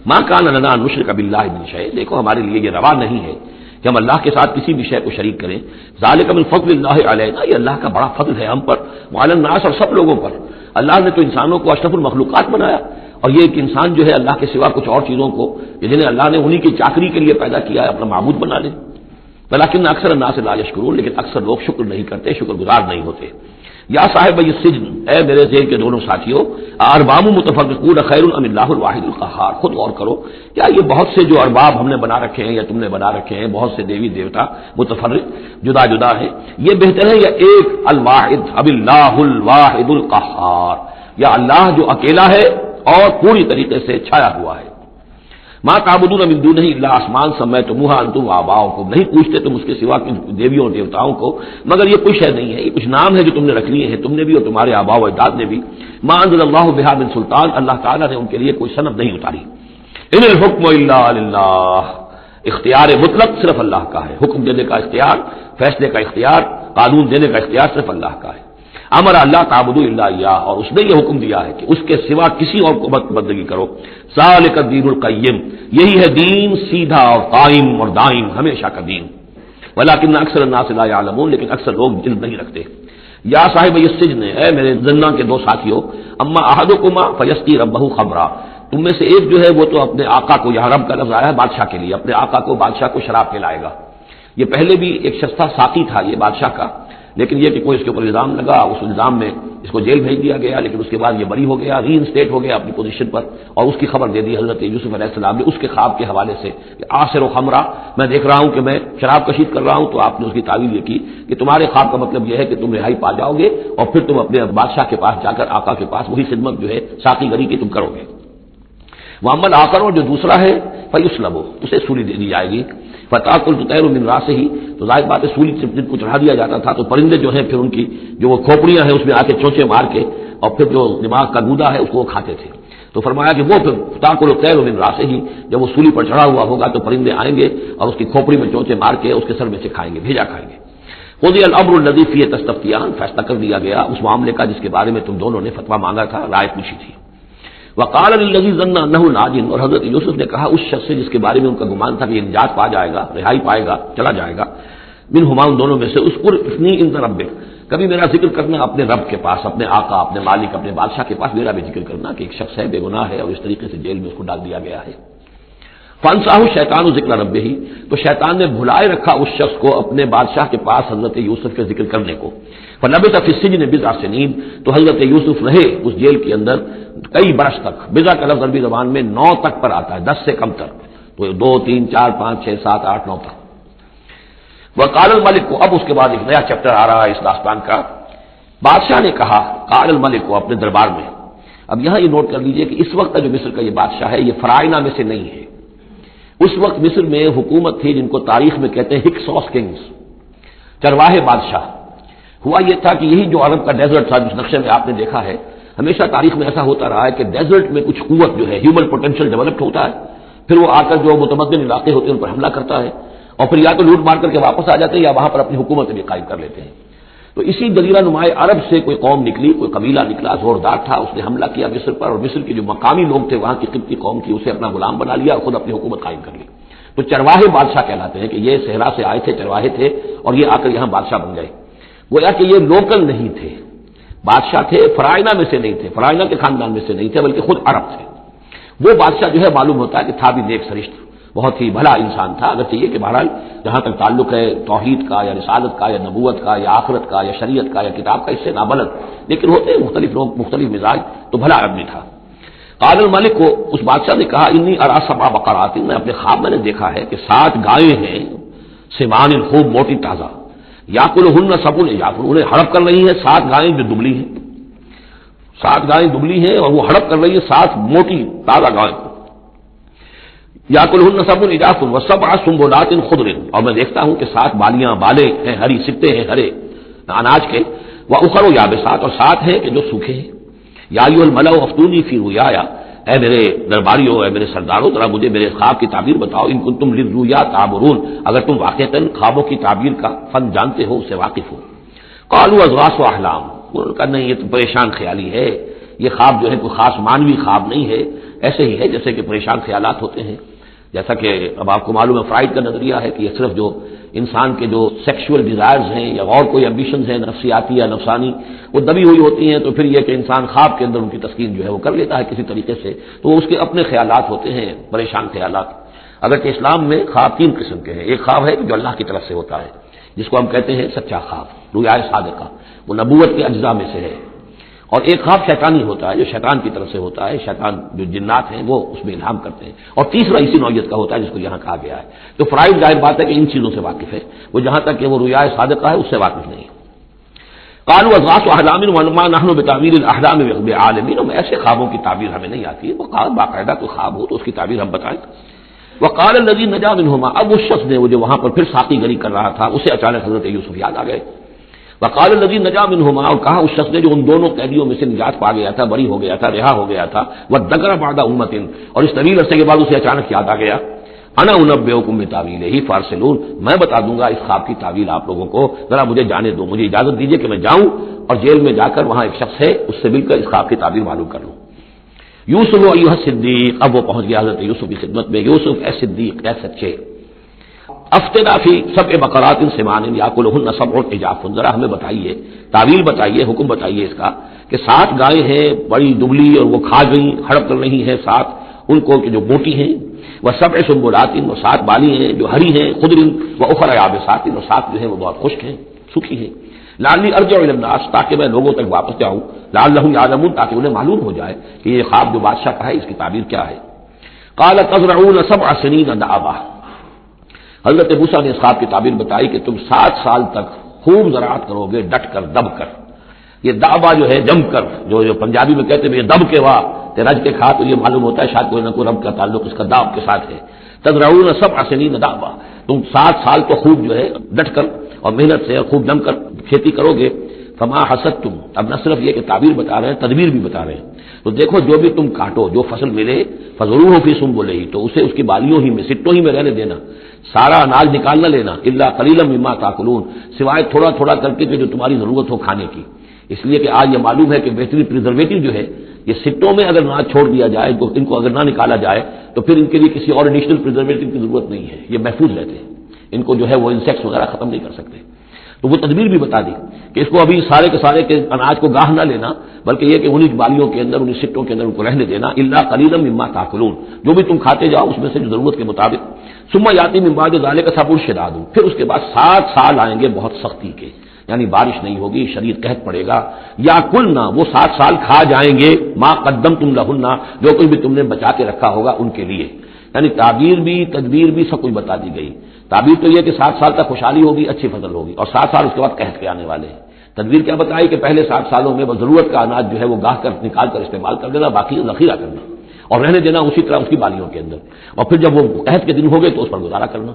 ما کان لنا ان نشرک باللہ من شیء، دیکھو ہمارے لیے یہ روا نہیں ہے کہ ہم اللہ کے ساتھ کسی بھی شے کو شریک کریں، ذالک من فضل اللہ علینا، یہ اللہ کا بڑا فضل ہے ہم پر، وعلی الناس، اور سب لوگوں پر۔ اللہ نے تو انسانوں کو اشرف المخلوقات بنایا، اور یہ کہ انسان جو ہے اللہ کے سوا کچھ اور چیزوں کو جنہیں اللہ نے انہی کی چاکری کے لیے پیدا کیا ہے اپنا معبود بنا لے۔ ولیکن اکثر الناس لا یشکرون، لیکن اکثر لوگ شکر نہیں کرتے، شکر گزار نہیں ہوتے۔ یا صاحب السجن، اے میرے ذیل کے دونوں ساتھیوں، ارباب متفرقون خیر ام اللہ الواحد القہار، خود غور کرو، کیا یہ بہت سے جو ارباب ہم نے بنا رکھے ہیں یا تم نے بنا رکھے ہیں، بہت سے دیوی دیوتا متفرق جدا جدا ہیں، یہ بہتر ہے یا ایک الواحد، اب اللہ الواحد القہار، یا اللہ جو اکیلا ہے اور پوری طریقے سے چھایا ہوا ہے۔ ما تعبدون من دونہ الا اسماء سمیتموها انتم وآباؤکم، نہیں پوچھتے تم اس کے سوا دیویوں اور دیوتاؤں کو مگر یہ کچھ ہے نہیں ہے، یہ کچھ نام ہے جو تم نے رکھ لیے ہیں، تم نے بھی اور تمہارے آباء و اجداد نے بھی۔ ما انزل اللہ بہا من سلطان، اللہ تعالیٰ نے ان کے لیے کوئی سند نہیں اتاری۔ ان الحکم الا للہ، اختیار مطلق صرف اللہ کا ہے، حکم دینے کا اختیار، فیصلے کا اختیار، قانون دینے کا اختیار صرف اللہ کا ہے۔ امر اللہ تعبدوا الا اياه، اور اس نے یہ حکم دیا ہے کہ اس کے سوا کسی اور کو مت بندگی کرو۔ ذالک الدین القیم، یہی ہے دین سیدھا اور قائم اور دائم، ہمیشہ کا دین۔ ولکن اکثر الناس لا يعلمون، لیکن اکثر لوگ علم نہیں رکھتے۔ یا صاحب السجن، اے میرے زندان کے دو ساتھیوں، اما احدکما فیسقی ربہ خمرا، تم میں سے ایک جو ہے وہ تو اپنے آقا کو، یہاں رب کا لفظ آیا ہے بادشاہ کے لیے، اپنے آقا کو، بادشاہ کو شراب پلائے گا۔ یہ پہلے بھی ایک شخص تھا، ساقی تھا یہ بادشاہ کا، لیکن یہ کہ کوئی اس کے اوپر الزام لگا، اس الزام میں اس کو جیل بھیج دیا گیا، لیکن اس کے بعد یہ بری ہو گیا، ری انسٹیٹ ہو گیا اپنی پوزیشن پر، اور اس کی خبر دے دی حضرت یوسف علیہ السلام نے اس کے خواب کے حوالے سے کہ آصر و خمرہ، میں دیکھ رہا ہوں کہ میں شراب کشید کر رہا ہوں، تو آپ نے اس کی تعویل یہ کی کہ تمہارے خواب کا مطلب یہ ہے کہ تم رہائی پا جاؤ گے اور پھر تم اپنے بادشاہ کے پاس جا کر، آقا کے پاس وہی خدمت جو ہے ساقی گری کی تم کرو گے۔ محمد آخر، اور جو دوسرا ہے فیسلب، اسے سولی دے دی جائے گی۔ فتاکل تطیر من راسہ، تو ظاہر بات ہے سولی جن کو چڑھا دیا جاتا تھا تو پرندے جو ہیں پھر ان کی جو وہ کھوپڑیاں ہیں اس میں آ کے چونچے مار کے اور پھر جو دماغ کا گودا ہے اس کو وہ کھاتے تھے۔ تو فرمایا کہ وہ پھر فتاکل تطیر من راسہ، جب وہ سولی پر چڑھا ہوا ہوگا تو پرندے آئیں گے اور اس کی کھوپڑی میں چونچے مار کے اس کے سر میں سے کھائیں گے، بھیجا کھائیں گے۔ قضی الامر الذی فیہ تستفتیان، فیصلہ کر دیا گیا اس معاملے کا جس کے بارے میں تم دونوں نے فتویٰ مانگا تھا، رائے پوچھی تھی۔ وقال للذی ظن انہ ناج، اور حضرت یوسف نے کہا اس شخص سے جس کے بارے میں ان کا گمان تھا کہ یہ نجات پا جائے گا، رہائی پائے گا، چلا جائے گا، منہما، ان دونوں میں سے، اذکر اسمی عند ربک، کبھی میرا ذکر کرنا اپنے رب کے پاس، اپنے آقا، اپنے مالک، اپنے بادشاہ کے پاس میرا بھی ذکر کرنا کہ ایک شخص ہے بے گناہ ہے اور اس طریقے سے جیل میں اس کو ڈال دیا گیا ہے۔ فانساہ شیطان ذکر ربہ، تو شیطان نے بھلائے رکھا اس شخص کو اپنے بادشاہ کے پاس حضرت یوسف کے ذکر کرنے کو۔ فلبث فی السجن بضع سنین، تو حضرت یوسف رہے اس جیل کے اندر کئی برس تک۔ بضع کا لفظ عربی زبان میں 9 تک پر آتا ہے، 10 سے کم تر، تو 2 3 4 5 6 7 8 9 تک۔ وقال الملک کو، اب اس کے بعد ایک نیا چیپٹر آ رہا ہے اس داستان کا۔ بادشاہ نے کہا، قال الملک کو، اپنے دربار میں۔ اب یہاں یہ نوٹ کر لیجئے کہ اس وقت کا جو مصر کا یہ بادشاہ ہے یہ فرائنا میں سے نہیں ہے۔ اس وقت مصر میں حکومت تھی جن کو تاریخ میں کہتے ہیں ہکسوس کنگز، چرواہے بادشاہ۔ ہوا یہ تھا کہ یہی جو عرب کا ڈیزرٹ تھا جس نقشے میں آپ نے دیکھا ہے، ہمیشہ تاریخ میں ایسا ہوتا رہا ہے کہ ڈیزرٹ میں کچھ قوت جو ہے، ہیومن پوٹینشیل ڈیولپڈ ہوتا ہے، پھر وہ آ کر جو متمدن علاقے ہوتے ہیں ان پر حملہ کرتا ہے اور پھر یا تو لوٹ مار کر کے واپس آ جاتے ہیں یا وہاں پر اپنی حکومت بھی قائم کر لیتے ہیں۔ تو اسی جزیرہ نمائے عرب سے کوئی قوم نکلی، کوئی قبیلہ نکلا، زوردار تھا، اس نے حملہ کیا مصر پر، اور مصر کے جو مقامی لوگ تھے وہاں کی قبطی قوم کی، اسے اپنا غلام بنا لیا اور خود اپنی حکومت قائم کر لی۔ تو چرواہے بادشاہ کہلاتے ہیں کہ یہ صحرا سے آئے تھے، چرواہے تھے اور یہ آ کر یہاں بادشاہ بن گئے۔ گویا کہ یہ لوکل نہیں تھے، بادشاہ تھے، فرائنا میں سے نہیں تھے، فرائنا کے خاندان میں سے نہیں تھے، بلکہ خود عرب تھے۔ وہ بادشاہ جو ہے معلوم ہوتا ہے کہ تھا بھی نیک سرشت، بہت ہی بھلا انسان تھا، اگر چاہیے کہ بہرحال جہاں تک تعلق ہے توحید کا یا رسالت کا یا نبوت کا یا آخرت کا یا شریعت کا یا کتاب کا، اس سے نابلد، لیکن ہوتے ہیں مختلف لوگ، مختلف مزاج، تو بھلا آدمی تھا۔ قال الملک کو، اس بادشاہ نے کہا، انی ارا سبع بقرات، میں اپنے خواب میں نے دیکھا ہے کہ 7 گائیں ہیں، سمان خوب موٹی تازہ، یاکلہن سبع یاکل، انہیں ہڑپ کر رہی ہیں 7 گائیں جو دبلی ہیں، 7 گائیں دبلی ہیں اور وہ ہڑپ کر رہی ہے 7 موٹی تازہ گائیں کو۔ یاکلہن سبع یاکل وسبع سنبلات خضر، اور میں دیکھتا ہوں کہ 7 بالیاں، بالے ہیں ہری، سبتے ہیں ہرے اناج کے، واخر یابسات، اور 7 ہیں کہ جو سوکھے ہیں۔ یا ایھا الملأ افتونی فی رؤیایا، اے میرے درباریوں، اے میرے سرداروں، ذرا مجھے میرے خواب کی تعبیر بتاؤ، ان کنتم للرؤیا تعبرون، اگر تم واقعتاً خوابوں کی تعبیر کا فن جانتے ہو، اس سے واقف ہو۔ قالوا اضغاث احلام، انہوں نے کہا نہیں یہ تو پریشان خیالی ہے، یہ خواب جو ہے کوئی خاص مانوی خواب نہیں ہے، ایسے ہی ہے جیسے کہ پریشان خیالات ہوتے ہیں. جیسا کہ اب آپ کو معلوم ہے فرائڈ کا نظریہ ہے کہ یہ صرف جو انسان کے جو سیکشول ڈیزائرز ہیں یا اور کوئی ایمبیشنز ہیں نفسیاتی یا نفسانی، وہ دبی ہوئی ہوتی ہیں، تو پھر یہ کہ انسان خواب کے اندر ان کی تسکین جو ہے وہ کر لیتا ہے کسی طریقے سے، تو اس کے اپنے خیالات ہوتے ہیں پریشان خیالات. اگرچہ اسلام میں خواب تین قسم کے ہیں. ایک خواب ہے جو اللہ کی طرف سے ہوتا ہے جس کو ہم کہتے ہیں سچا خواب، رؤیا صادقہ، وہ نبوت کے اجزاء میں سے ہے. اور ایک خواب شیطانی ہوتا ہے جو شیطان کی طرف سے ہوتا ہے، شیطان جو جنات ہیں وہ اس میں الہام کرتے ہیں. اور تیسرا اسی نوعیت کا ہوتا ہے جس کو یہاں کہا گیا ہے. تو فرائض ظاہر بات ہے کہ ان چیزوں سے واقف ہے، وہ جہاں تک کہ وہ رؤیا صادقہ ہے اس سے واقف نہیں ہے. قالوا اضغاث احلام وما نحن بتاويل الاحلام بعالمين، ہم ایسے خوابوں کی تعبیر ہمیں نہیں آتی ہے. وہ باقاعدہ کوئی خواب ہو تو اس کی تعبیر ہم بتائیں. وقال الذي نجا منهما، اب اس شخص نے وہ جو وہاں پر پھر ساقی گری کر رہا تھا اسے اچانک حضرت یوسف یاد آ گئے. وقال الذي نجا منهما، اور کہا اس شخص نے جو ان دونوں قیدیوں میں سے نجات پا گیا تھا، بری ہو گیا تھا، رہا ہو گیا تھا، وذكر بعد امه، اور اس طویل عرصے کے بعد اسے اچانک یاد آ گیا، انا انبئكم بتاويله فارسلون، میں بتا دوں گا اس خواب کی تعویل آپ لوگوں کو، ذرا مجھے جانے دو، مجھے اجازت دیجیے کہ میں جاؤں اور جیل میں جا کر وہاں ایک شخص ہے اس سے مل کر اس خواب کی تعبیر معلوم کر لوں. یوسف ایھا الصدیق، اب وہ پہنچ گیا حضرت یوسف کی خدمت میں. یوسف اے صدیق، اے سچے، افتنا فی سبع بقرات سمان یاکلہن سبع عجاف، ذرا ہمیں بتائیے، تعویل بتائیے، حکم بتائیے اس کا کہ 7 گائیں ہیں بڑی دبلی اور وہ کھا گئی، ہڑپ کر رہی ہیں 7 ان کو کہ جو موٹی ہیں، وہ سبع سنبلات، وہ 7 بالی ہیں جو ہری ہیں، خضر و اخر یابسات، اور 7 جو ہیں وہ بہت خشک ہیں، سوکھی ہیں. لعلی ارجع الی الناس، تاکہ میں لوگوں تک واپس جاؤں، لعلہم یعلمون، تاکہ انہیں معلوم ہو جائے کہ یہ خواب جو بادشاہ کا ہے اس کی تعبیر کیا ہے. قال تزرعون 7 سنین دابا، حضرت موسیٰ نے اس خواب کی تعبیر بتائی کہ تم 7 سال تک خوب زراعت کرو گے، ڈٹ کر، دب کر. یہ دابا جو ہے جم کر، جو پنجابی میں کہتے ہیں دب کے واہ تے رج کے کھا، تو یہ معلوم ہوتا ہے شاید کوئی نہ کوئی رب کا تعلق اس کا داب کے ساتھ ہے. تزرعون 7 سنین دابا، تم 7 سال تو خوب جو ہے ڈٹ کر اور محنت سے اور خوب جم کر کھیتی کرو گے. فما حصدتم، اب نہ صرف یہ کہ تعبیر بتا رہے ہیں، تدبیر بھی بتا رہے ہیں. تو دیکھو جو بھی تم کاٹو، جو فصل ملے، فضروہ فی سنبلہ، تو اسے اس کی بالیوں ہی میں، سٹوں ہی میں رہنے دینا، سارا اناج نکال نہ لینا. الا قلیلا مما تاکلون، سوائے تھوڑا تھوڑا کر کے جو تمہاری ضرورت ہو کھانے کی. اس لیے کہ آج یہ معلوم ہے کہ بہترین پریزرویٹو جو ہے یہ سٹوں میں اگر نہ چھوڑ دیا جائے، ان کو اگر نہ نکالا جائے تو پھر ان کے لیے کسی اور ایڈیشنل پریزرویٹو کی ضرورت نہیں ہے، یہ محفوظ رہتے ہیں، ان کو جو ہے وہ انسیکٹس وغیرہ ختم نہیں کر سکتے. تو وہ تدبیر بھی بتا دی کہ اس کو ابھی سارے کے سارے کے اناج کو گاہ نہ لینا، بلکہ یہ کہ انہیں بالیوں کے اندر، انہیں سٹوں کے اندر ان کو رہنے دینا. الا قلیلا مما تاکلون، جو بھی تم کھاتے جاؤ اس میں سے جو ضرورت کے مطابق. ثم یاتی من بعد ذلک صبر شداد، پھر اس کے بعد 7 سال آئیں گے بہت سختی کے، یعنی بارش نہیں ہوگی، شدید قحط پڑے گا. یا کلنا، وہ 7 سال کھا جائیں گے، ما قدمتم لہن، جو کچھ بھی تم نے بچا کے رکھا ہوگا ان کے لیے. یعنی تعبیر بھی، تدبیر بھی، سب کچھ بتا دی گئی. تعبیر تو یہ کہ 7 سال تک خوشحالی ہوگی، اچھی فصل ہوگی، اور 7 سال اس کے بعد قحط کے آنے والے ہیں. تدبیر کیا بتائی کہ پہلے 7 سالوں میں ضرورت کا اناج جو ہے وہ گاہ کر نکال کر استعمال کر دینا، باقی ذخیرہ کرنا اور رہنے دینا اسی طرح اس کی بالیوں کے اندر، اور پھر جب وہ قحط کے دن ہو گئے تو اس پر گزارا کرنا.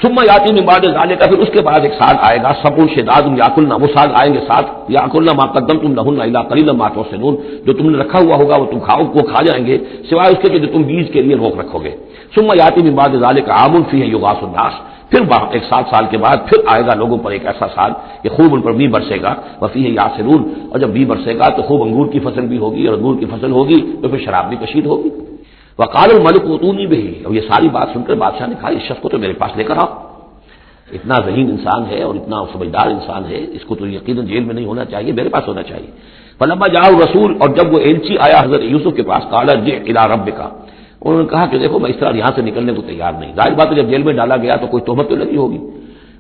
ثم یاتی من بعد ذلک، پھر اس کے بعد ایک سال آئے گا، صبر شداد یاکلنا، وہ سال آئیں گے 7، یاکلنا ما قدمتم لہن الا قلیلا ما تحسنون، جو تم نے رکھا ہوا ہوگا وہ تم کھاؤ، وہ کھا جائیں گے سوائے اس کے کہ جو تم بیج کے لیے روک رکھو گے. ثم یاتی من بعد ذلک عام فیہ یغاث الناس، پھر ایک 7 سال کے بعد پھر آئے گا لوگوں پر ایک ایسا سال کہ خوب ان پر بی برسے گا، وفیہ یعصرون، اور جب بی برسے گا تو خوب انگور کی فصل بھی ہوگی، اور انگور کی فصل ہوگی تو پھر شراب بھی کشید ہوگی. وقال الملک اوتونی بہ، اور یہ ساری بات سن کر بادشاہ نے کہا اس شخص کو تو میرے پاس لے کر آؤ. اتنا ذہین انسان ہے اور اتنا سمجھدار انسان ہے، اس کو تو یقیناً جیل میں نہیں ہونا چاہیے، میرے پاس ہونا چاہیے. فلما جاء الرسول، اور جب وہ ایلچی آیا حضرت یوسف کے پاس، قال ارجع الی ربک، انہوں نے کہا کہ دیکھو میں اس طرح یہاں سے نکلنے کو تیار نہیں. ظاہر بات ہے جب جیل میں ڈالا گیا تو کوئی تہمت تو لگی ہوگی،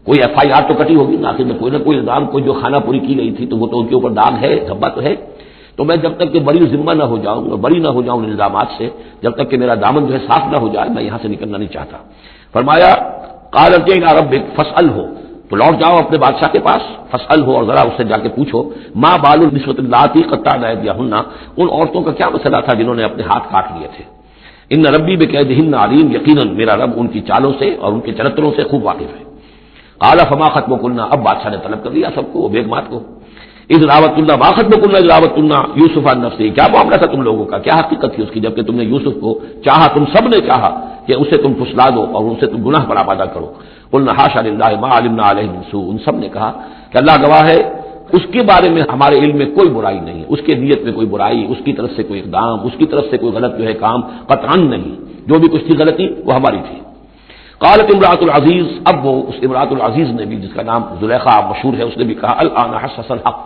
کوئی FIR تو کٹی ہوگی، آخر میں کوئی نہ کوئی الزام، کوئی جو خانہ پوری کی گئی تھی تو وہ تو ان کے اوپر داغ ہے، دھبا تو ہے. تو میں جب تک کہ بری ذمہ نہ ہو جاؤں اور بری نہ ہو جاؤں الزامات سے، جب تک کہ میرا دامن جو ہے صاف نہ ہو جائے، میں یہاں سے نکلنا نہیں چاہتا. فرمایا قال ارجع الی ربک فاسألہ، تو لوٹ جاؤ اپنے بادشاہ کے پاس، فسأل ہو، اور ذرا اس سے جا کے پوچھو، ما بال النسوۃ اللاتی قطعن ایدیہن، ان عورتوں کا کیا مسئلہ تھا جنہوں نے اپنے ہاتھ کاٹ لیے تھے. ان ربی بکیدہن علیم، یقیناً میرا رب ان کی چالوں سے اور ان کے چرتروں سے خوب واقف ہے. قال فما خطبکن، اب بادشاہ نے طلب کر لیا سب کو، بیگمات کو. اذ راوتن، ما خطبکن اذ راوتن یوسف عن نفسہ، کیا معاملہ تھا تم لوگوں کا، کیا حقیقت تھی اس کی جبکہ تم نے یوسف کو چاہا، تم سب نے چاہا کہ اسے تم پھسلا دو اور ان سے تم گناہ برآمدہ کرو. قلنا حاشا للہ ما علمنا علیہ من سوء، ان سب نے کہا کہ اللہ گواہ ہے اس کے بارے میں ہمارے علم میں کوئی برائی نہیں ہے، اس کے نیت میں کوئی برائی، اس کی طرف سے کوئی اقدام، اس کی طرف سے کوئی غلط جو ہے کام قطعاً نہیں، جو بھی کچھ تھی غلطی وہ ہماری تھی۔ قالت امرأۃ العزیز، اب وہ اس امرأۃ العزیز نے بھی، جس کا نام زلیخا مشہور ہے، اس نے بھی کہا الآن حسس الحق،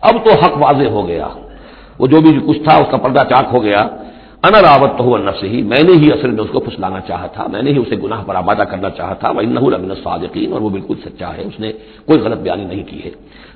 اب تو حق واضح ہو گیا، وہ جو بھی کچھ تھا اس کا پردہ چاک ہو گیا۔ انا راودتہ عن نفسہ، میں نے ہی اصل میں اس کو پھسلانا چاہا تھا، میں نے ہی اسے گناہ پر آمادہ کرنا چاہا تھا، وانہ لمن الصادقین، اور وہ بالکل سچا ہے، اس نے کوئی غلط بیانی نہیں کی ہے۔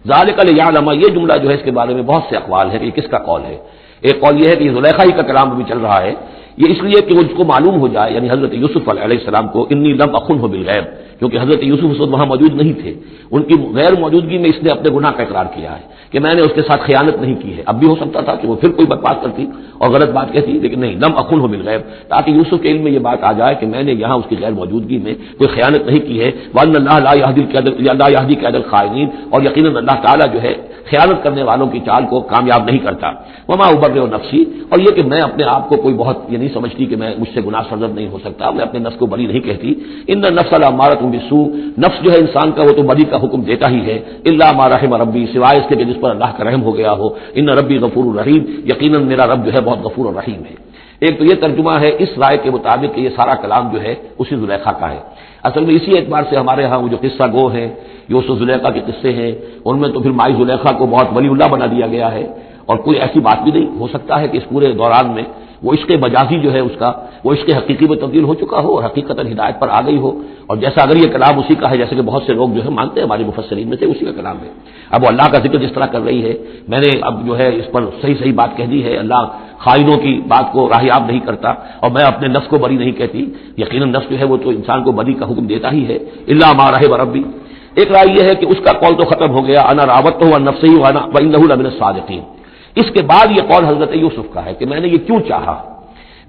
ذالک لیعلم، یہ جملہ جو ہے اس کے بارے میں بہت سے اقوال ہیں کہ یہ کس کا قول ہے۔ ایک قول یہ ہے کہ یہ زلیخا ہی کا کلام بھی چل رہا ہے، یہ اس لیے کہ وہ اس کو معلوم ہو جائے، یعنی حضرت یوسف علیہ السلام کو، انی لم اخنہ بالغیب، کیونکہ حضرت یوسف اس وقت وہاں موجود نہیں تھے، ان کی غیر موجودگی میں اس نے اپنے گناہ کا اقرار کیا ہے کہ میں نے اس کے ساتھ خیانت نہیں کی ہے۔ اب بھی ہو سکتا تھا کہ وہ پھر کوئی بات کرتی اور غلط بات کہتی، لیکن نہیں، لم اخنہ بالغیب، تاکہ یوسف کے علم میں یہ بات آ جائے کہ میں نے یہاں اس کی غیر موجودگی میں کوئی خیانت نہیں کی ہے، وان اللہ لا یہدی کید الخائنین، اور یقیناً اللہ تعالیٰ جو ہے خیانت کرنے والوں کی چال کو کامیاب نہیں کرتا۔ وما ابرئ نفسی، اور یہ کہ میں اپنے آپ کو کوئی بہت یہ نہیں سمجھتی کہ میں مجھ سے گناہ سرزد نہیں ہو سکتا، میں اپنے نفس کو بری نہیں کہتی۔ ان النفس لامارۃ بالسوء، نفس جو ہے انسان کا وہ تو بدی کا حکم دیتا ہی ہے، الا ما رحم ربی، سوائے اس کے کہ جس پر اللہ کا رحم ہو گیا ہو، ان ربی غفور الرحیم، یقیناً میرا رب جو ہے بہت غفور الرحیم ہے۔ ایک تو یہ ترجمہ ہے اس رائے کے مطابق کہ یہ سارا کلام جو ہے اسی زلیخا کا ہے۔ اصل میں اسی اعتبار سے ہمارے ہاں وہ جو قصہ گو ہیں، یوسف زلیخا کے قصے ہیں، ان میں تو پھر مائی زلیخا کو بہت ولی اللہ بنا دیا گیا ہے، اور کوئی ایسی بات بھی نہیں ہو سکتا ہے کہ اس پورے دوران میں وہ عشق مجازی جو ہے اس کا، وہ عشق حقیقی میں تبدیل ہو چکا ہو اور حقیقت ہدایت پر آ گئی ہو، اور جیسا اگر یہ کلام اسی کا ہے، جیسے کہ بہت سے لوگ جو ہے مانتے ہیں ہمارے مفسرین میں سے، اسی کا کلام ہے۔ اب وہ اللہ کا ذکر جس طرح کر رہی ہے، میں نے اب جو ہے اس پر صحیح بات کہہ دی ہے، اللہ خائنوں کی بات کو راہیاب نہیں کرتا، اور میں اپنے نفس کو بری نہیں کہتی، یقیناً نفس جو ہے وہ تو انسان کو بدی کا حکم دیتا ہی ہے، الا ما رحم ربی۔ ایک رائے یہ ہے کہ اس کا قول تو ختم ہو گیا، انا راودتہ عن نفسہ وانہ لمن الصادقین۔ اس کے بعد یہ قول حضرت یوسف کا ہے کہ میں نے یہ کیوں چاہا،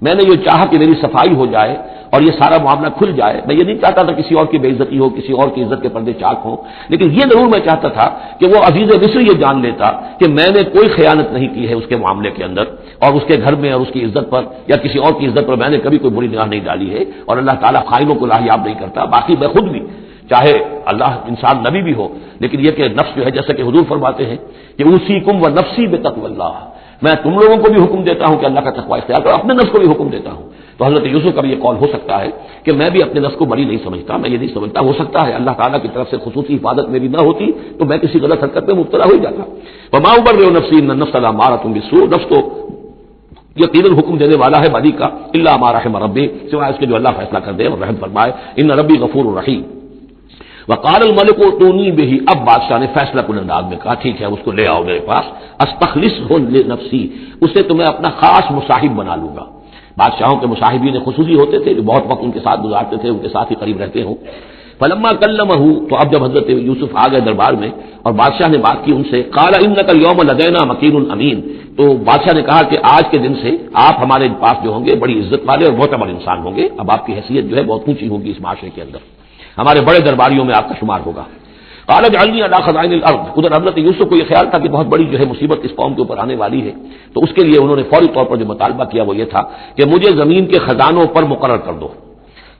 میں نے یہ چاہا کہ میری صفائی ہو جائے اور یہ سارا معاملہ کھل جائے، میں یہ نہیں چاہتا تھا کسی اور کی بے عزتی ہو، کسی اور کی عزت کے پردے چاک ہوں، لیکن یہ ضرور میں چاہتا تھا کہ وہ عزیز مصر یہ جان لیتا کہ میں نے کوئی خیانت نہیں کی ہے اس کے معاملے کے اندر، اور اس کے گھر میں اور اس کی عزت پر یا کسی اور کی عزت پر میں نے کبھی کوئی بری نگاہ نہیں ڈالی ہے، اور اللہ تعالیٰ خائنوں کو لاحیاب نہیں کرتا۔ باقی میں خود بھی، چاہے اللہ انسان نبی بھی ہو، لیکن یہ کہ نفس جو ہے جیسا کہ حضور فرماتے ہیں کہ اوصیکم ونفسی بتقوی اللہ، میں تم لوگوں کو بھی حکم دیتا ہوں کہ اللہ کا تقوی اختیار کرو، اپنے نفس کو بھی حکم دیتا ہوں۔ تو حضرت یوسف کا بھی یہ قول ہو سکتا ہے کہ میں بھی اپنے نفس کو بری نہیں سمجھتا، میں یہ نہیں سمجھتا، ہو سکتا ہے اللہ تعالیٰ کی طرف سے خصوصی حفاظت میری نہ ہوتی تو میں کسی غلط حرکت میں مبتلا ہو جاتا۔ وما ابرئ نفسی ان النفس لامارۃ بالسوء، نفس تو یقیناً حکم دینے والا ہے بدی کا، الا ما رحم ربی، سوائے اس کے جو اللہ فیصلہ کر دے اور رحم فرمائے، ان ربی غفور الرحیم۔ وقال الملک ائتونی بہ، اب بادشاہ نے فیصلہ کن انداز میں کہا ٹھیک ہے اس کو لے آؤ میرے پاس، استخلصہ لنفسی، اسے تو میں اپنا خاص مصاحب بنا لوں گا۔ بادشاہوں کے مصاحبین خصوصی ہوتے تھے جو بہت وقت ان کے ساتھ گزارتے تھے، ان کے ساتھ ہی قریب رہتے ہوں۔ فلما کلمہ، تو اب جب حضرت یوسف آ گئے دربار میں اور بادشاہ نے بات کی ان سے، قال انک اليوم لدینا مکین امین، تو بادشاہ نے کہا کہ آج کے دن سے آپ ہمارے پاس جو ہوں گے بڑی عزت والے اور معتبر انسان ہوں گے، اب آپ کی حیثیت جو ہے بہت اونچی ہوگی اس معاشرے کے اندر، ہمارے بڑے درباریوں میں آپ کا شمار ہوگا۔ قال اجعلنی علی خزائن الارض، ادھر حضرت یوسف کو یہ خیال تھا کہ بہت بڑی جو ہے مصیبت اس قوم کے اوپر آنے والی ہے، تو اس کے لیے انہوں نے فوری طور پر جو مطالبہ کیا وہ یہ تھا کہ مجھے زمین کے خزانوں پر مقرر کر دو،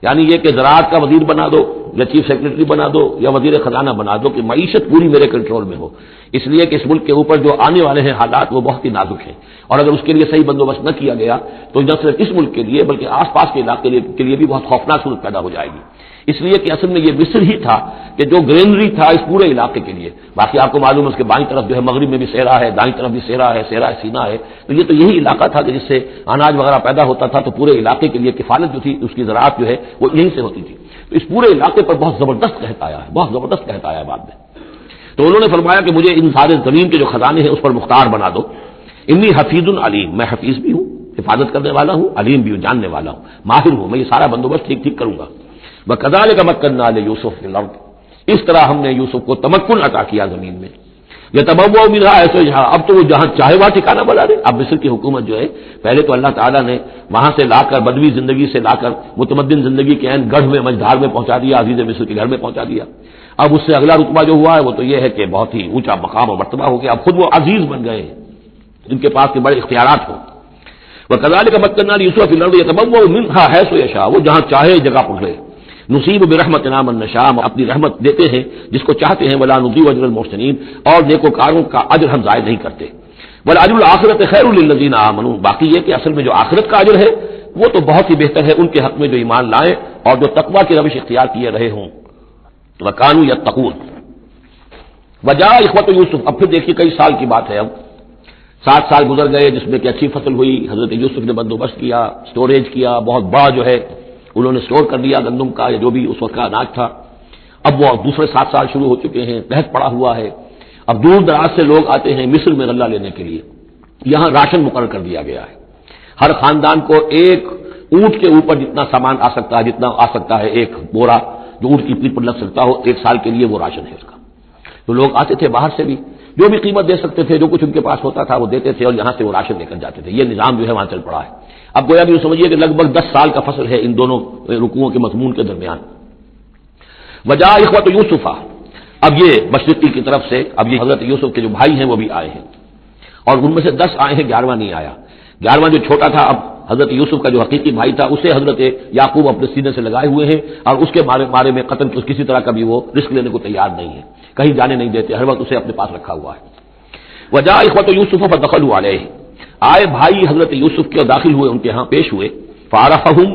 یعنی یہ کہ زراعت کا وزیر بنا دو یا چیف سیکرٹری بنا دو یا وزیر خزانہ بنا دو کہ معیشت پوری میرے کنٹرول میں ہو، اس لیے کہ اس ملک کے اوپر جو آنے والے ہیں حالات وہ بہت ہی نازک ہیں، اور اگر اس کے لیے صحیح بندوبست نہ کیا گیا تو نہ صرف اس ملک کے لیے بلکہ آس پاس کے علاقے کے لیے بھی بہت خوفناک صورت پیدا ہو جائے گی، اس لیے کہ اصل میں یہ مصر ہی تھا کہ جو گرینری تھا اس پورے علاقے کے لیے، باقی آپ کو معلوم ہے اس کے بائیں طرف جو ہے مغرب میں بھی صحرا ہے، دائیں طرف بھی صحرا ہے، صحرا سینا ہے، تو یہ تو یہی علاقہ تھا کہ جس سے اناج وغیرہ پیدا ہوتا تھا، تو پورے علاقے کے لیے کفالت جو تھی اس کی زراعت جو ہے وہ یہیں سے ہوتی تھی، تو اس پورے علاقے پر بہت زبردست قحط آیا ہے، بہت زبردست قحط آیا بعد میں۔ تو انہوں نے فرمایا کہ مجھے ان سارے زمین کے جو خزانے ہیں اس پر مختار بنا دو، انی حفیظ علیم، میں حفیظ بھی ہوں، حفاظت کرنے والا ہوں، علیم بھی ہوں، جاننے والا ہوں، ماہر ہوں، میں یہ سارا بندوبست ٹھیک کروں گا۔ وَكَذَلِكَ مَكَّنَّا لِيُوسُفَ فِي الْأَرْضِ، اس طرح ہم نے یوسف کو تمکن عطا کیا زمین میں، يَتَبَوَّأُ مِنْهَا حَيْثُ يَشَاءُ، اب تو وہ جہاں چاہے وہاں ٹھکانہ بنا دے۔ اب مصر کی حکومت جو ہے پہلے تو اللہ تعالیٰ نے وہاں سے لا کر بدوی زندگی سے لا کر متمدن زندگی کے عین گڑھ میں مجدھار میں پہنچا دیا، عزیز مصر کے گھر میں پہنچا دیا۔ اب اس سے اگلا رتبہ جو ہوا ہے وہ تو یہ ہے کہ بہت ہی اونچا مقام اور مرتبہ ہو گیا، اب خود وہ عزیز بن گئے ہیں جن کے پاس کے بڑے اختیارات ہوں۔ وَكَذَلِكَ مَكَّنَّا لِيُوسُفَ فِي الْأَرْضِ يَتَبَوَّأُ مِنْهَا حَيْثُ يَشَاءُ، وہ جہاں چاہے جگہ پکڑے۔ نصیب برحمتنا من نشاء، ہم اپنی رحمت دیتے ہیں جس کو چاہتے ہیں، ولا نضيع اجر المحسنین، اور نیکوکاروں کا اجر ہم ضائع نہیں کرتے، والاجر الآخرۃ خیر للذین آمنوا، باقی یہ کہ اصل میں جو آخرت کا اجر ہے وہ تو بہت ہی بہتر ہے ان کے حق میں جو ایمان لائیں اور جو تقوی کی روش اختیار کیے رہے ہوں، وکانوا یتقون۔ وجاء اخوۃ یوسف، اب پھر دیکھیے کئی سال کی بات ہے، اب 7 سال گزر گئے جس میں کہ اچھی فصل ہوئی، حضرت یوسف نے بندوبست کیا، سٹوریج کیا، بہت بڑا جو ہے انہوں نے سٹور کر لیا گندم کا یا جو بھی اس وقت کا اناج تھا۔ اب وہ دوسرے 7 سال شروع ہو چکے ہیں، قحط پڑا ہوا ہے، اب دور دراز سے لوگ آتے ہیں مصر میں غلہ لینے کے لیے، یہاں راشن مقرر کر دیا گیا ہے، ہر خاندان کو ایک اونٹ کے اوپر جتنا سامان آ سکتا ہے، جتنا آ سکتا ہے ایک بورا جو اونٹ کی پیٹھ پر لگ سکتا ہو، 1 سال کے لیے وہ راشن ہے اس کا۔ تو لوگ آتے تھے باہر سے بھی، جو بھی قیمت دے سکتے تھے، جو کچھ ان کے پاس ہوتا تھا وہ دیتے تھے اور یہاں سے وہ راشن لے کر جاتے تھے۔ یہ نظام جو ہے وہاں چل پڑا ہے۔ اب گویا بھی سمجھیے کہ لگ بھگ 10 سال کا فصل ہے ان دونوں رکوعوں کے مضمون کے درمیان۔ وجاء اخوۃ یوسف، اب یہ مشرقی کی طرف سے اب یہ حضرت یوسف کے جو بھائی ہیں وہ بھی آئے ہیں، اور ان میں سے 10 آئے ہیں، 11واں نہیں آیا۔ 11واں جو چھوٹا تھا، اب حضرت یوسف کا جو حقیقی بھائی تھا اسے حضرت یعقوب اپنے سینے سے لگائے ہوئے ہیں، اور اس کے بارے میں قطن کسی طرح کا بھی وہ رسک لینے کو تیار نہیں ہے، کہیں جانے نہیں دیتے، ہر وقت اسے اپنے پاس رکھا ہوا ہے۔ وجاء اخوۃ یوسف فدخلوا علیہ، آئے بھائی حضرت یوسف کے اور داخل ہوئے ان کے ہاں، پیش ہوئے، فعرفہم،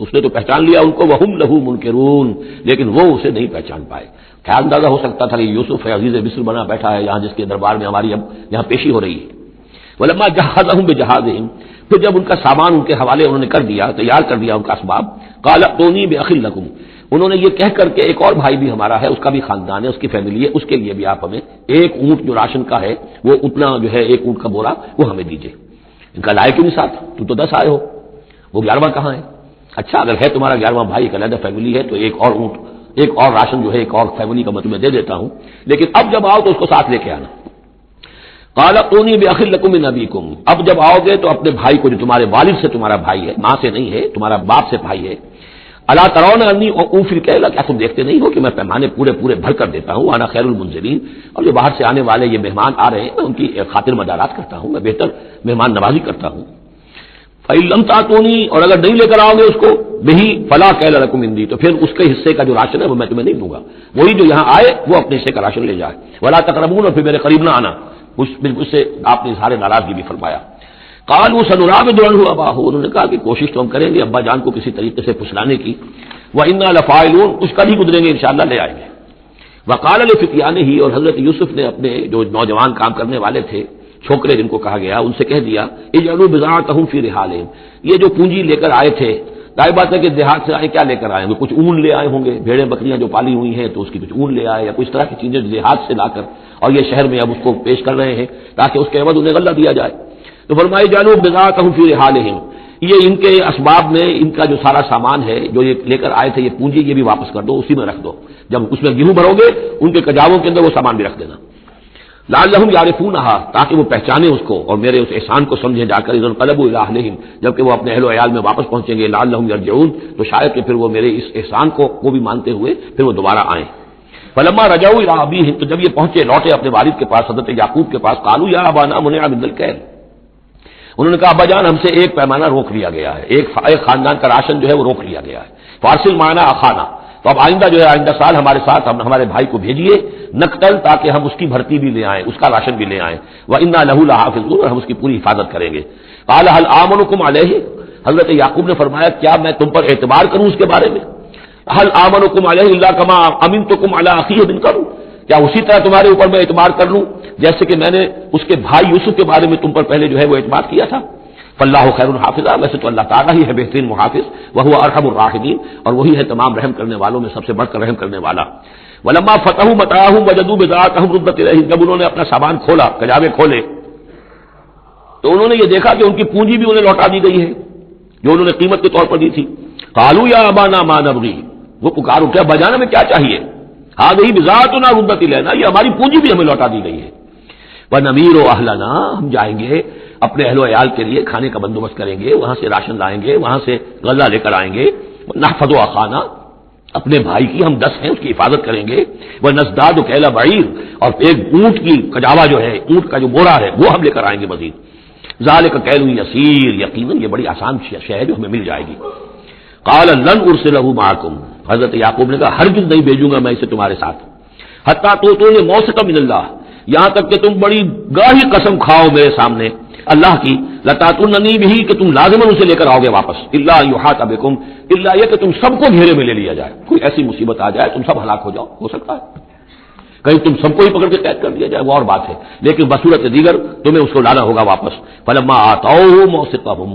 اس نے تو پہچان لیا ان کو، وہم لہ منکرون، لیکن وہ اسے نہیں پہچان پائے۔ خیال اندازہ ہو سکتا تھا کہ یوسف ہے، عزیز مصر بنا بیٹھا ہے یہاں، جس کے دربار میں ہماری اب یہاں پیشی ہو رہی ہے۔ ولما جہزہم بجہازہم، پھر جب ان کا سامان ان کے حوالے انہوں نے کر دیا، تیار کر دیا ان کا اسباب، قال ائتونی باخ لکم، انہوں نے یہ کہہ کر کے ایک اور بھائی بھی ہمارا ہے، اس کا بھی خاندان ہے، اس کی فیملی ہے، اس کے لیے بھی آپ ہمیں ایک اونٹ جو راشن کا ہے وہ اتنا جو ہے ایک اونٹ کا بورا وہ ہمیں دیجیے۔ ان کا لائے کیوں نہیں ساتھ، تم تو 10 آئے ہو، وہ 11واں کہاں ہے؟ اچھا اگر ہے تمہارا 11واں بھائی ایک علیحدہ فیملی ہے تو ایک اور اونٹ، ایک اور راشن جو ہے ایک اور فیملی کا میں تمہیں دے دیتا ہوں، لیکن اب جب آؤ تو اس کو ساتھ لے کے آنا۔ قال ائتونی باخ لکم من ابیکم، اب جب آؤ گے تو اپنے بھائی کو جو تمہارے والد سے تمہارا بھائی ہے، ماں سے نہیں ہے، تمہارا باپ سے بھائی ہے، الا ترون انی اوفی الکیل، کیا تم دیکھتے نہیں ہو کہ میں پیمانے پورے بھر کر دیتا ہوں، انا خیر المنزلین، اور جو باہر سے آنے والے یہ مہمان آ رہے ہیں میں ان کی خاطر مدارات کرتا ہوں، میں بہتر مہمان نوازی کرتا ہوں۔ فإن لم تأتونی، اور اگر نہیں لے کر آؤ گے اس کو، بہی فلا کیل لکم عندی، تو پھر اس کے حصے کا جو راشن ہے وہ میں تمہیں نہیں دوں گا، وہی جو یہاں آئے وہ اپنے حصے کا راشن لے جائے، ولا تقربون، اور پھر میرے قریب نہ آنا، اس سے آپ نے اظہار ناراضگی بھی فرمایا۔ قالوا سنراود عنہ اباہ، انہوں نے کہا کہ کوشش تو ہم کریں گے ابا جان کو کسی طریقے سے پھسلانے کی، وإنا لفاعلون، اس کا بھی گزریں گے انشاءاللہ، لے آئیں گے۔ وقال لفتیانہ، اور حضرت یوسف نے اپنے جو نوجوان کام کرنے والے تھے، چھوکرے جن کو کہا گیا، ان سے کہہ دیا اجعلوا بضاعتهم فی رحالہم، یہ جو پونجی لے کر آئے تھے، ظاہر بات ہے کہ دیہات سے آئے کیا لے کر آئے ہوں گے، کچھ اون لے آئے ہوں گے، بھیڑیں بکریاں جو پالی ہوئی ہیں تو اس کی کچھ اون لے آئے، یا کچھ طرح کی چیزیں دیہات سے لا کر، اور یہ شہر میں اب اس کو پیش کر رہے ہیں تاکہ اس کے عوض انہیں غلہ دیا جائے۔ تو فرمایا اجعلوا بضاعتهم فی رحالہم، یہ ان کے اسباب میں ان کا جو سارا سامان ہے جو یہ لے کر آئے تھے، یہ پونجی یہ بھی واپس کر دو، اسی میں رکھ دو، جب اس میں گیہوں بھرو گے ان کے کجاووں کے اندر وہ سامان بھی رکھ دینا، لعلہم یعرفونہا، تاکہ وہ پہچانے اس کو اور میرے اس احسان کو سمجھے جا کر، اذا انقلبوا الی اہلہم، جبکہ وہ اپنے اہل و عیال میں واپس پہنچیں گے، لعلہم یرجعون، تو شاید کہ پھر وہ میرے اس احسان کو وہ بھی مانتے ہوئے پھر وہ دوبارہ آئیں۔ فلما رجعوا الی ابیہم، تو جب یہ پہنچے لوٹے اپنے والد کے پاس، حضرت یعقوب کے پاس، قالوا یا ابانا منع من الکیل، انہوں نے کہا ابا جان ہم سے ایک پیمانہ روک لیا گیا ہے، ایک خاندان کا راشن جو ہے وہ روک لیا گیا ہے، فارسل معنا اخانا، تو اب آئندہ جو ہے آئندہ سال ہمارے ساتھ ہمارے بھائی کو بھیجیے نقتل، تاکہ ہم اس کی بھرتی بھی لے آئیں، اس کا راشن بھی لے آئیں، وَإِنَّا لَهُ لَحَافِظُونَ، اور ہم اس کی پوری حفاظت کریں گے۔ قَالَ هَلْ آمَنُكُمْ عَلَيْهِ، حضرت یعقوب نے فرمایا کیا میں تم پر اعتبار کروں اس کے بارے میں؟ هَلْ آمَنُكُمْ عَلَيْهِ إِلَّا كَمَا أَمِنْتُكُمْ عَلَى أَخِيهِ مِنْ قَبْلُ، کیا اسی طرح تمہارے اوپر میں اعتبار کر لوں جیسے کہ میں نے اس کے بھائی یوسف کے بارے میں تم پر پہلے جو ہے وہ اعتبار کیا تھا؟ فاللہ خیر الحافظ، ویسے تو اللہ تعالیٰ ہی ہے بہترین محافظ، وہو ارحم الراحمین، اور وہی ہے تمام رحم کرنے والوں میں سب سے بڑھ کر رحم کرنے والا۔ ولما فتحوا متاعهم وجدوا بضاعتهم ردت الیہم، جب انہوں نے اپنا سامان کھولا، کجاوے کھولے، تو انہوں نے یہ دیکھا کہ ان کی پونجی بھی انہیں لوٹا دی گئی ہے جو انہوں نے قیمت کے طور پر دی تھی۔ قالوا یا ابانا ما نبغي، وہ پکارو کیا بجانا میں کیا چاہیے، هذه بضاعتنا ردت الینا، یہ ہماری پونجی بھی ہمیں لوٹا دی گئی ہے۔ وَنَمِيرُ أَهْلَنَا، ہم جائیں گے اپنے اہل و عیال کے لیے کھانے کا بندوبست کریں گے، وہاں سے راشن لائیں گے، وہاں سے غلہ لے کر آئیں گے، نحفظ أَخَانَا، اپنے بھائی کی ہم 10 ہیں اس کی حفاظت کریں گے، وَنَزْدَادُ كَيْلَ بَعِيرٍ، اور ایک اونٹ کی کجاوا جو ہے، اونٹ کا جو بورا ہے وہ ہم لے کر آئیں گے مزید۔ ذَلِكَ كَيْلٌ يَسِيرٌ، یقیناً یہ بڑی آسان شے ہے جو ہمیں مل جائے گی۔ قَالَ لَنْ أُرْسِلَهُ مَعَكُمْ، حضرت یعقوب نے کہا ہرگز نہیں بھیجوں گا میں اسے تمہارے ساتھ، حتیٰ تو نے موثقا من اللہ، یہاں تک کہ تم بڑی گاہی قسم کھاؤ میرے سامنے اللہ کی، لتاتوننی بھی، کہ تم لازماً اسے لے کر آؤ گے واپس، الا یحاط بکم، الا یہ کہ تم سب کو گھیرے میں لے لیا جائے، کوئی ایسی مصیبت آ جائے تم سب ہلاک ہو جاؤ، ہو سکتا ہے کہیں تم سب کو ہی پکڑ کے قید کر دیا جائے، وہ اور بات ہے، لیکن بصورت دیگر تمہیں اس کو لانا ہوگا واپس۔ فلما آتوا موثقهم،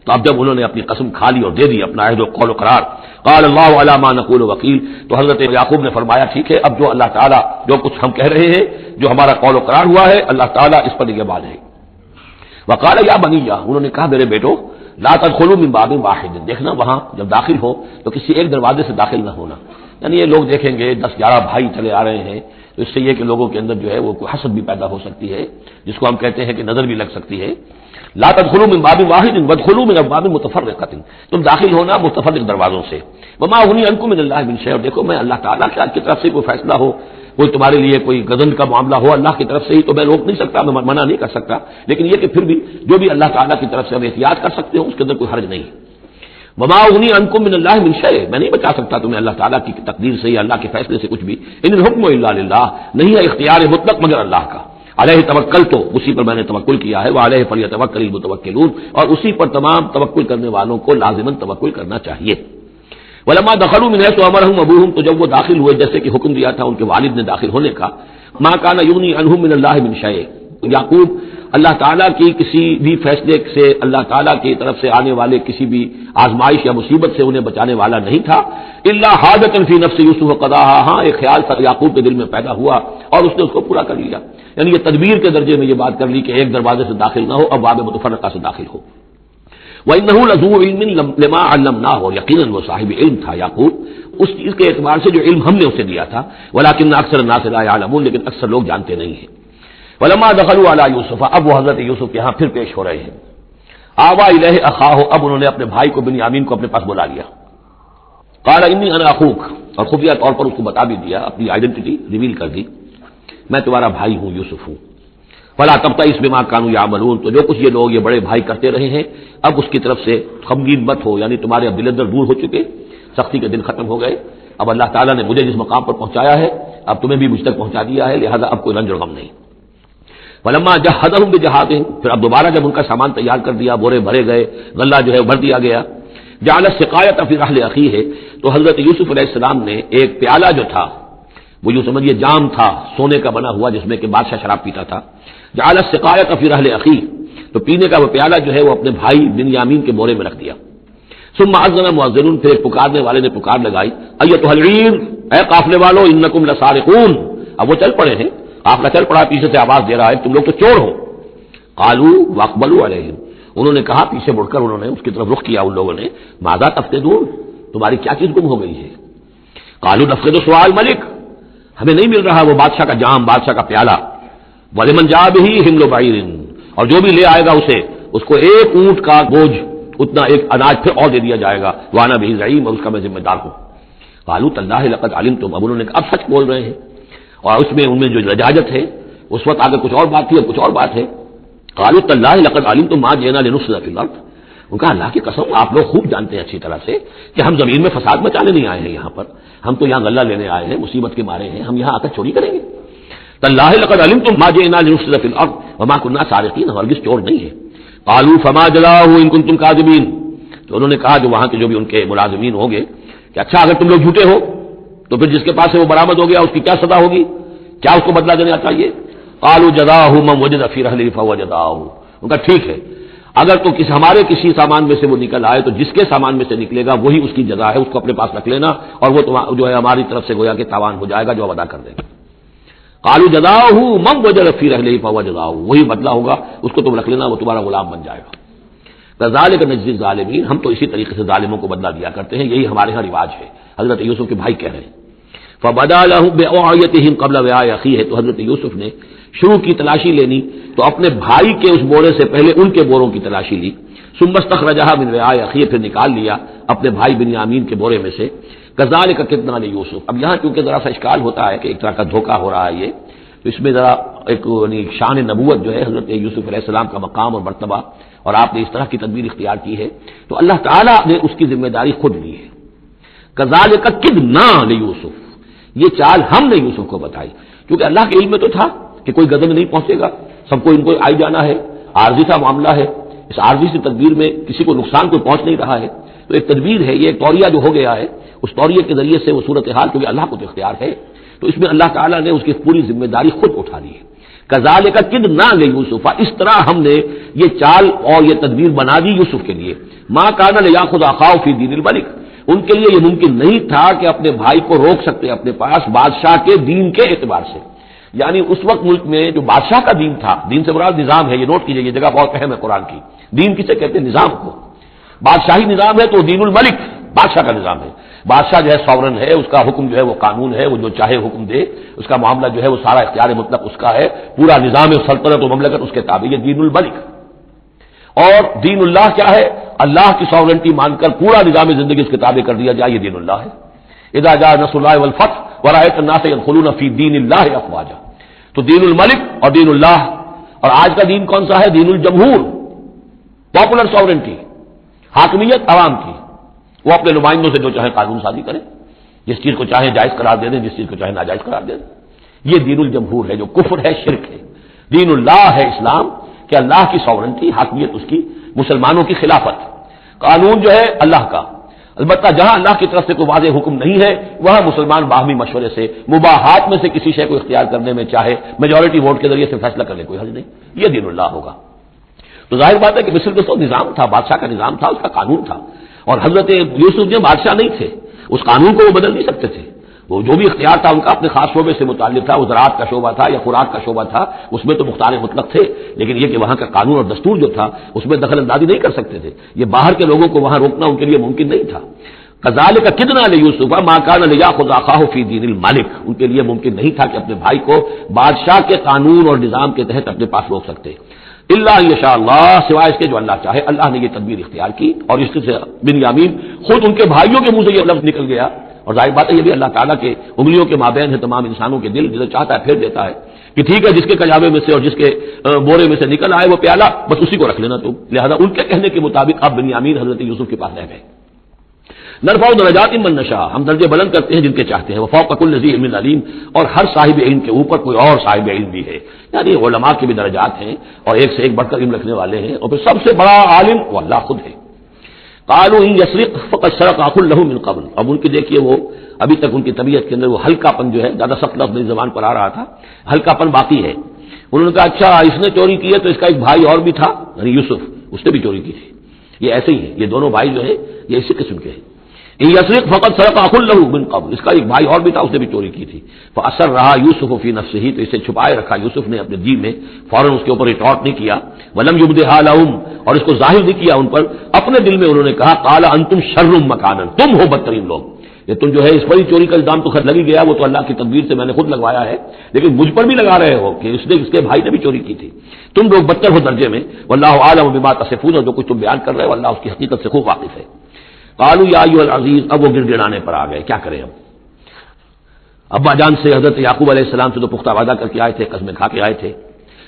تو اب جب انہوں نے اپنی قسم کھا لی اور دے دی اپنا عہد و قول و قرار، قال اللہ علی ما نقول وکیل، تو حضرت یعقوب نے فرمایا ٹھیک ہے، اب جو اللہ تعالیٰ جو کچھ ہم کہہ رہے ہیں، جو ہمارا قول و قرار ہوا ہے، اللہ تعالیٰ اس پر نگہبان ہے۔ وقال یا بنیہ، انہوں نے کہا میرے بیٹو، لا تدخلوا من باب واحد، دیکھنا وہاں جب داخل ہو تو کسی ایک دروازے سے داخل نہ ہونا، یعنی یہ لوگ دیکھیں گے 10-11 بھائی چلے آ رہے ہیں، تو اس سے یہ کہ لوگوں کے اندر جو ہے وہ کوئی حسد بھی پیدا ہو سکتی ہے، جس کو ہم کہتے ہیں کہ نظر بھی لگ سکتی ہے۔ لا تدخلوا من باب واحد وادخلوا من ابواب متفرقۃ، تم داخل ہونا متفرق دروازوں سے۔ وما اغنی عنکم من اللہ من شیء، اور دیکھو میں اللہ تعالیٰ کی طرف سے کوئی فیصلہ ہو، کوئی تمہارے لیے کوئی غضب کا معاملہ ہو اللہ کی طرف سے ہی، تو میں روک نہیں سکتا، میں منع نہیں کر سکتا، لیکن یہ کہ پھر بھی جو بھی اللہ تعالیٰ کی طرف سے ہم احتیاط کر سکتے ہوں اس کے اندر کوئی حرج نہیں۔ وما اغنی عنکم من اللہ من شیء، میں نہیں بچا سکتا تمہیں اللہ تعالیٰ کی تقدیر سے یا اللہ کے فیصلے سے کچھ بھی، ان الحکم الا للہ، نہیں ہے اختیار مطلق مگر اللہ کا، علیہ توکل، تو اسی پر میں نے توکل کیا ہے، وعلیہ فلیتوکل المتوکلون، اور اسی پر تمام توکل کرنے والوں کو لازماً توکل کرنا چاہیے۔ ولما دخلوا من حيث امرهم ابوهم، تو جب وہ داخل ہوئے جیسے کہ حکم دیا تھا ان کے والد نے داخل ہونے کا، ما كان يغني عنهم من الله من شيء، یعقوب اللہ تعالیٰ کی کسی بھی فیصلے سے، اللہ تعالیٰ کی طرف سے آنے والے کسی بھی آزمائش یا مصیبت سے انہیں بچانے والا نہیں تھا، الا حاجۃ فی نفس یوسف قضاها، ہاں ایک خیال تھا یعقوب کے دل میں پیدا ہوا اور اس نے اس کو پورا کر لیا، یعنی یہ تدبیر کے درجے میں یہ بات کر لی کہ ایک دروازے سے داخل نہ ہو، اب باب متفرقہ سے داخل ہو۔ وَإِنَّهُ لَذُو عِلْمٍ لِمَا عَلَّمْنَاهُ، اور یقیناً وہ صاحب علم تھا یعقوب اس چیز کے اعتبار سے جو علم ہم نے اسے دیا تھا، وَلَٰكِنَّ أَكْثَرَ النَّاسِ لَا يَعْلَمُونَ، لیکن اکثر لوگ جانتے نہیں ہیں۔ وَلَمَّا دَخَلُوا عَلَىٰ يُوسُفَ، اب وہ حضرت یوسف کے ہاں پھر پیش ہو رہے ہیں، آوَىٰ إِلَيْهِ أَخَاهُ، اب انہوں نے اپنے بھائی کو بنیامین کو اپنے پاس بلا لیا، قَالَ إِنِّي أَنَا أَخُوكَ، اور خفیہ طور پر اس کو بتا بھی دیا، اپنی آئیڈینٹی ریویل کر دی، میں تمہارا بھائی ہوں، یوسف ہوں۔ فلا تبتئس بما كانوا يعملون، تو جو کچھ یہ لوگ یہ بڑے بھائی کرتے رہے ہیں اب اس کی طرف سے غمگین مت ہو، یعنی تمہارے اب دل اندر دور ہو چکے، سختی کے دن ختم ہو گئے، اب اللہ تعالیٰ نے مجھے جس مقام پر پہنچایا ہے اب تمہیں بھی مجھ تک پہنچا دیا ہے، لہذا اب کوئی رنج اور غم نہیں۔ فلما جہزهم بجہازهم، پھر اب دوبارہ جب ان کا سامان تیار کر دیا، بورے بھرے گئے، غلہ جو ہے بھر دیا گیا، جعل السقایۃ فی رحل اخیہ، تو حضرت یوسف علیہ السلام نے ایک پیالہ جو تھا، وہ یوں سمجھیے جام تھا سونے کا بنا ہوا جس میں کہ بادشاہ شراب پیتا تھا، جعل السقایۃ فی رحل اخیہ، تو پینے کا وہ پیالہ جو ہے وہ اپنے بھائی بنیامین کے بورے میں رکھ دیا۔ ثم اذن مؤذن، پھر ایک پکارنے والے نے پکار لگائی، ایتھا العیر، اے قافلے والو، انکم لسارقون، اب وہ چل پڑے ہیں، قافلہ چل پڑا، پیچھے سے آواز دے رہا ہے تم لوگ تو چور ہو۔ قالوا واقبلوا علیہم، انہوں نے کہا پیچھے مڑ کر انہوں نے اس کی طرف رخ کیا ان لوگوں نے، ماذا تفقدون، تمہاری کیا چیز گم ہو گئی ہے؟ قالوا نفقد سؤال ملک، ہمیں نہیں مل رہا وہ بادشاہ کا جام، بادشاہ کا پیالہ، وَلِمَنْ جَاءَ بِهِ حِمْلُ بَعِيرٍ، اور جو بھی لے آئے گا اسے، اس کو ایک اونٹ کا بوجھ، اتنا ایک اناج پھر اور دے دیا جائے گا، وَأَنَا بِهِ زَعِيمٌ، اور اس کا میں ذمہ دار ہوں۔ قَالُوا تَاللَّهِ لَقَدْ عَلِمْتُمْ، اب انہوں نے اب سچ بول رہے ہیں، اور اس میں ان میں جو لجاجت ہے، اس وقت آگے کچھ اور بات تھی اب کچھ اور بات ہے۔ قَالُوا تَاللَّهِ لَقَدْ عَلِمْتُمْ مَا جِئْنَا لِنُفْسِدَ فِي الْأَرْضِ، ان کا اللہ کی قسم آپ لوگ خوب جانتے ہیں اچھی طرح سے کہ ہم زمین میں فساد مچانے نہیں آئے ہیں، یہاں پر ہم تو یہاں غلہ لینے آئے ہیں، مصیبت کے مارے ہیں، ہم یہاں آ کر چوری کریں گے؟ تاللہ لقد علمتم ما جئنا لنفسد فی الارض وما كنا سارقین، ہرگز چور نہیں ہے۔ قالوا فما جزاؤه ان كنتم كاذبین، تو انہوں نے کہا جو وہاں کے جو بھی ان کے ملازمین ہوں گے کہ اچھا اگر تم لوگ جھوٹے ہو تو پھر جس کے پاس سے وہ برآمد ہو گیا اس کی کیا سزا ہوگی، کیا اس کو بدلہ دینا چاہیے؟ قالوا جزاؤه من وجد في رحله فهو جزاؤه، ان کا ٹھیک ہے اگر تو ہمارے کسی سامان میں سے وہ نکل آئے تو جس کے سامان میں سے نکلے گا وہی اس کی جزا ہے، اس کو اپنے پاس رکھ لینا، اور وہ جو ہے ہماری طرف سے گویا کہ تاوان ہو جائے گا جو ادا کر دے گا۔ قالوا جزاؤه من وجد في رحله فهو جزاؤه، وہی بدلہ ہوگا، اس کو تم رکھ لینا، وہ تمہارا غلام بن جائے گا۔ كذلك نجزي الظالمین، ہم تو اسی طریقے سے ظالموں کو بدلہ دیا کرتے ہیں، یہی ہمارے ہاں رواج ہے، حضرت یوسف کے بھائی کہہ رہے ہیں۔ فبدا لهم بأوعيتهم قبل وعاء اخيه، تو حضرت یوسف نے شروع کی تلاشی لینی تو اپنے بھائی کے اس بورے سے پہلے ان کے بوروں کی تلاشی لی، ثم استخرجها من وعاء اخيه، پھر نکال لیا اپنے بھائی بنیامین کے بورے میں سے۔ كذلك كدنا ليوسف، اب یہاں چونکہ ذرا سا اشکال ہوتا ہے کہ ایک طرح کا دھوکہ ہو رہا ہے یہ، تو اس میں ذرا ایک یعنی شان نبوت جو ہے حضرت یوسف علیہ السلام کا مقام اور مرتبہ، اور آپ نے اس طرح کی تدبیر اختیار کی ہے تو اللہ تعالیٰ نے اس کی ذمہ داری خود لی ہے۔ کذالک کدنا لیوسف، یہ چال ہم نے یوسف کو بتائی، کیونکہ اللہ کے علم میں تو تھا کہ کوئی غضب نہیں پہنچے گا، سب کو ان کو آئی جانا ہے، عارضی سا معاملہ ہے، اس عارضی سی تدبیر میں کسی کو نقصان کوئی پہنچ نہیں رہا ہے، تو ایک تدبیر ہے، یہ ایک طوریہ جو ہو گیا ہے، اس طوریے کے ذریعے سے وہ صورتحال، کیونکہ اللہ کو تو اختیار ہے، تو اس میں اللہ تعالیٰ نے اس کی پوری ذمہ داری خود اٹھا لی ہے۔ کذالک کدنا لیوسف، اس طرح ہم نے یہ چال اور یہ تدبیر بنا دی یوسف کے لیے، ما کان لیاخذ اخاہ فی دین الملک، ان کے لیے یہ ممکن نہیں تھا کہ اپنے بھائی کو روک سکتے اپنے پاس بادشاہ کے دین کے اعتبار سے، یعنی اس وقت ملک میں جو بادشاہ کا دین تھا، دین سے مراد نظام ہے، یہ نوٹ کیجئے، یہ جگہ بہت اہم ہے قرآن کی، دین کسے کہتے ہیں؟ نظام کو، بادشاہی نظام ہے تو دین الملک بادشاہ کا نظام ہے، بادشاہ جو ہے سورن ہے، اس کا حکم جو ہے وہ قانون ہے، وہ جو چاہے حکم دے، اس کا معاملہ جو ہے وہ سارا اختیار مطلق اس کا ہے، پورا نظام سلطنت و مملکت اس کے تابع، یہ دین الملک۔ اور دین اللہ کیا ہے؟ اللہ کی ساورنٹی مان کر پورا نظام زندگی اس کے تابع کر دیا جائے، یہ دین اللہ ہے۔ اذا جاء نصر اللہ والفتح ورأيت الناس يدخلون في دین اللہ افواجا، تو دین الملک اور دین اللہ، اور آج کا دین کون سا ہے؟ دین الجمہور، پاپولر ساورنٹی، حاکمیت عوام کی، وہ اپنے نمائندوں سے جو چاہے قانون سازی کریں، جس چیز کو چاہے جائز قرار دے دیں، جس چیز کو چاہے ناجائز قرار دے دیں، یہ دین الجمہور ہے، جو کفر ہے، شرک ہے۔ دین اللہ ہے اسلام، کہ اللہ کی ساورنٹی، حاکمیت اس کی، مسلمانوں کی خلافت، قانون جو ہے اللہ کا، البتہ جہاں اللہ کی طرف سے کوئی واضح حکم نہیں ہے وہاں مسلمان باہمی مشورے سے مباحات میں سے کسی شے کو اختیار کرنے میں چاہے میجورٹی ووٹ کے ذریعے سے فیصلہ کرنے کوئی حرج نہیں، یہ دین اللہ ہوگا۔ تو ظاہر بات ہے کہ مصر میں تو نظام تھا، بادشاہ کا نظام تھا، اس کا قانون تھا، اور حضرت یوسف جو بادشاہ نہیں تھے، اس قانون کو وہ بدل نہیں سکتے تھے، وہ جو بھی اختیار تھا ان کا اپنے خاص شعبے سے متعلق تھا، وہ زراعت کا شعبہ تھا یا خوراک کا شعبہ تھا، اس میں تو مختار مطلق تھے، لیکن یہ کہ وہاں کا قانون اور دستور جو تھا اس میں دخل اندازی نہیں کر سکتے تھے، یہ باہر کے لوگوں کو وہاں روکنا ان کے لیے ممکن نہیں تھا۔ کذالک کدنا لیوسف ما کان لیاخذ اخاہ فی دین الملک، ان کے لیے ممکن نہیں تھا کہ اپنے بھائی کو بادشاہ کے قانون اور نظام کے تحت اپنے پاس روک سکتے، الا یشاء اللہ، سوائے اس کے جو اللہ چاہے۔ اللہ نے یہ تدبیر اختیار کی، اور اس سے بنیامین خود ان کے بھائیوں کے منہ سے یہ لفظ نکل گیا، اور ظاہر بات ہے یہ بھی اللہ تعالیٰ کے انگلیوں کے مابین ہے، تمام انسانوں کے دل، جسے چاہتا ہے پھیر دیتا ہے کہ ٹھیک ہے، جس کے کجاوے میں سے اور جس کے بورے میں سے نکل آئے وہ پیالہ، بس اسی کو رکھ لینا تم، لہذا ان کے کہنے کے مطابق اب بنیامین حضرت یوسف کے پاس رہ گئے۔ نرفع درجات من نشاء، ہم درجے بلند کرتے ہیں جن کے چاہتے ہیں، وفوق کل ذی علم علیم، اور ہر صاحب علم کے اوپر کوئی اور صاحب علم بھی ہے، یعنی علماء کے بھی درجات ہیں اور ایک سے ایک بڑھ کر علم رکھنے والے ہیں، اور پھر سب سے بڑا عالم وہ اللہ خود ہے۔ قالوا ان يسرق فقد سرق اخ له من قبل، اب ان کی دیکھیے وہ ابھی تک ان کی طبیعت کے اندر وہ ہلکا پن جو ہے، زیادہ سخت لفظ نہیں زبان پر آ رہا تھا، ہلکا پن باقی ہے۔ انہوں نے کہا اچھا اس نے چوری کی ہے تو اس کا ایک بھائی اور بھی تھا، یعنی یوسف، اس نے بھی چوری کی تھی، یہ ایسے ہی ہے، یہ دونوں بھائی جو ہے یہ اسی قسم کے ہیں۔ ان یسرق فقد سرق اخ له من قبل، اس کا ایک بھائی اور بھی تھا، اس نے بھی چوری کی تھی۔ فاصر رہا یوسف فی نفسه، تو اسے چھپائے رکھا یوسف نے اپنے دل میں، فوراً اس کے اوپر ریٹارٹ نہیں کیا، ولم یبدها لهم، اور اس کو ظاہر نہیں کیا ان پر، اپنے دل میں انہوں نے کہا قال انتم شر مکانا، تم ہو بدترین لوگ، یہ تم جو ہے اس پر ہی چوری کا الزام تو خود لگ ہی گیا، وہ تو اللہ کی تدبیر سے میں نے خود لگوایا ہے، لیکن مجھ پر بھی لگا رہے ہو کہ اس کے بھائی نے بھی چوری کی تھی، تم لوگ بدتر ہو درجے میں، واللہ اعلم بما تصفون، اور جو کچھ تم بیان کر رہے ہو اللہ اس کی حقیقت سے خوب واقف ہے۔ قالوا یا ایھا العزیز، اب وہ گڑ گڑانے پر آ گئے، کیا کریں ہم؟ ابا جان سے حضرت یعقوب علیہ السلام سے تو پختہ وعدہ کر کے آئے تھے، قسمیں کھا کے آئے تھے۔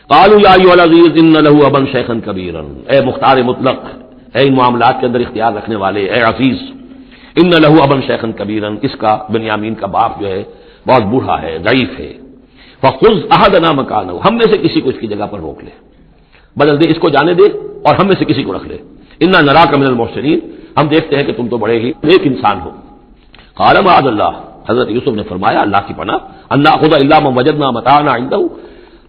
قالوا یا ایھا العزیز ان له ابا شیخا کبیرا، اے مختار مطلق، اے ان معاملات کے اندر اختیار رکھنے والے، اے عزیز، ان له ابا شیخا کبیرا، اس کا بنیامین کا باپ جو ہے بہت بوڑھا ہے، ضعیف ہے، فخذ احدنا مکانہ، ہم میں سے کسی کو اس کی جگہ پر روک لے، بدل دے، اس کو جانے دے اور ہم میں سے کسی کو رکھ لے، انا نراک من المحسنین، ہم دیکھتے ہیں کہ تم تو بڑے ہی نیک انسان ہو۔ قال معاذ اللہ، حضرت یوسف نے فرمایا اللہ کی پناہ، ان ناخذ الا ما وجدنا متاعنا عنده،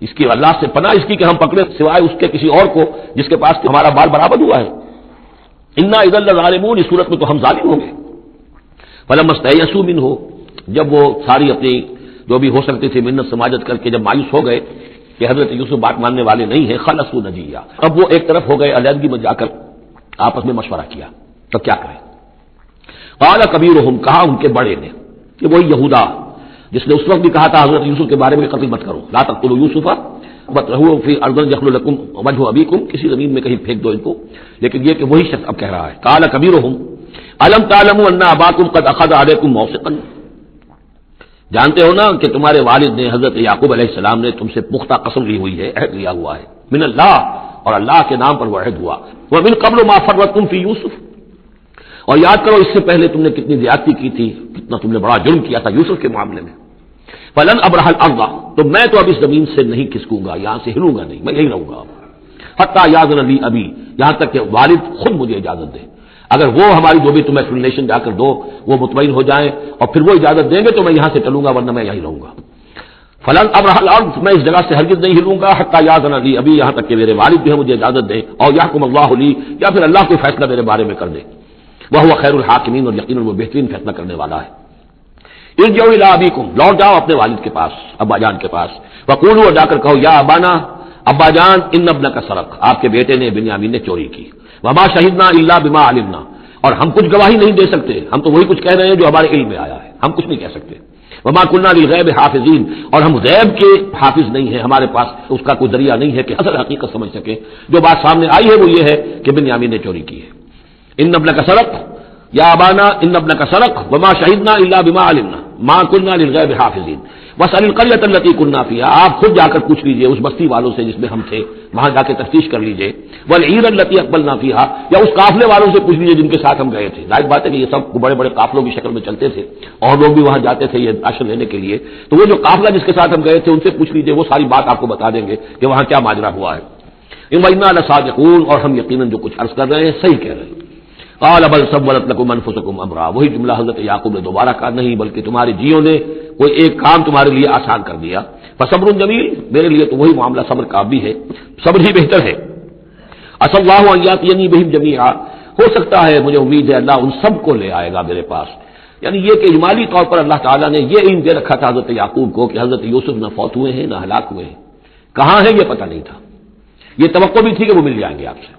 اس کی اللہ سے پناہ اس کی کہ ہم پکڑے سوائے اس کے کسی اور کو جس کے پاس ہمارا بال برابر ہوا ہے، انا اذا لظالمون، اس صورت میں تو ہم ظالم ہوں گے۔ فلما استيئسوا منه، جب وہ ساری اپنی جو بھی ہو سکتی تھی منت سماجت کر کے جب مایوس ہو گئے کہ حضرت یوسف بات ماننے والے نہیں ہیں، خلصوا نجیہ، اب وہ ایک طرف ہو گئے، علیحدگی میں جا کر آپس میں مشورہ کیا، تو کیا کریں؟ قال کبیرہم، کہا ان کے بڑے نے، کہ وہی یہودا جس نے اس وقت بھی کہا تھا حضرت یوسف کے بارے میں قتل مت کرو، لا تقتلوا یوسف واترحوه فی ارض یخل لکم وجہ ابیکم، کسی زمین میں کہیں پھینک دو ان کو، لیکن یہ کہ وہی شخص اب کہہ رہا ہے، قال کبیرہم الم تعلموا ان اباکم قد اخذ علیکم موثقا، جانتے ہو نا کہ تمہارے والد نے حضرت یعقوب علیہ السلام نے تم سے پختہ قسم لی ہوئی ہے، عہد لیا ہوا ہے، من اللہ، اور اللہ کے نام پر وہ عہد ہوا، ومن قبل ما فرطتم فی یوسف، اور یاد کرو اس سے پہلے تم نے کتنی زیادتی کی تھی، کتنا تم نے بڑا جرم کیا تھا یوسف کے معاملے میں. فلن ابرح الارض، تو میں تو اب اس زمین سے نہیں کھسکوں گا، یہاں سے ہلوں گا نہیں، میں یہی رہوں گا حتی یاذن لی ابی، یہاں تک کہ والد خود مجھے اجازت دے. اگر وہ ہماری جو بھی تم ایکسپلینیشن جا کر دو وہ مطمئن ہو جائیں اور پھر وہ اجازت دیں گے تو میں یہاں سے چلوں گا، ورنہ میں یہی رہوں گا. فلن ابرح الارض، میں اس جگہ سے ہرگز نہیں ہلوں گا حتی یاذن لی ابی، یہاں تک کہ میرے والد جو ہے مجھے اجازت دیں، اور یحکم اللہ لی، یا پھر اللہ کوئی فیصلہ میرے بارے میں کر دے. وہ خیر الحاکمین، اور یقیناً وہ بہترین فیصلہ کرنے والا ہے. ارجعوا الی ابیکم، لوٹ جاؤ اپنے والد کے پاس، ابا جان کے پاس. وقولوا، اور جا کر کہو یا ابانا، ابا جان، ان ابنک سرق، آپ کے بیٹے نے بنیامین نے چوری کی. وما شہدنا الا بما علمنا، اور ہم کچھ گواہی نہیں دے سکتے، ہم تو وہی کچھ کہہ رہے ہیں جو ہمارے علم میں آیا ہے، ہم کچھ نہیں کہہ سکتے. وما كنا للغیب حافظین، اور ہم غیب کے حافظ نہیں ہیں، ہمارے پاس اس کا کوئی ذریعہ نہیں ہے کہ اصل حقیقت سمجھ سکے. جو بات سامنے آئی ہے وہ یہ ہے کہ بنیامین نے چوری کی ہے. ان ابنک سرق یا ابانا ان ابنک سرق وما شہدنا الا بما علمنا ما كنا للغیب حافظین واسأل القرية التي كنا فيها، آپ خود جا کر پوچھ لیجئے اس بستی والوں سے جس میں ہم تھے، وہاں جا کے تفتیش کر لیجئے. والعیر التي اقبلنا فيها، یا اس قافلے والوں سے پوچھ لیجئے جن کے ساتھ ہم گئے تھے. ظاہر بات ہے کہ یہ سب بڑے بڑے قافلوں کی شکل میں چلتے تھے اور لوگ بھی وہاں جاتے تھے یہ راشن لینے کے لیے، تو وہ جو قافلہ جس کے ساتھ ہم گئے تھے ان سے پوچھ لیجئے، وہ ساری بات آپ کو بتا دیں گے کہ وہاں کیا ماجرا ہوا ہے. وَإِنَّا لَصَادِقُونَ، اور ہم یقیناً جو کچھ عرض کر رہے ہیں صحیح کہہ رہے ہیں. قال بل سولت لكم انفسكم امرا، وہی جملہ حضرت یعقوب نے دوبارہ کہا، نہیں بلکہ تمہاری جیوں نے کوئی ایک کام تمہارے لیے آسان کر دیا. فصبر جمیل، میرے لیے تو وہی معاملہ صبر کا بھی ہے، صبر ہی بہتر ہے. عسى الله ان ياتيني بهم جميعا، ہو سکتا ہے مجھے امید ہے اللہ ان سب کو لے آئے گا میرے پاس. یعنی یہ کہ اجمالی طور پر اللہ تعالیٰ نے یہ علم دے رکھا تھا حضرت یعقوب کو کہ حضرت یوسف نہ فوت ہوئے ہیں نہ ہلاک ہوئے ہیں، کہاں ہیں یہ پتہ نہیں تھا. یہ توقع بھی تھی کہ وہ مل جائیں گے آپ سے،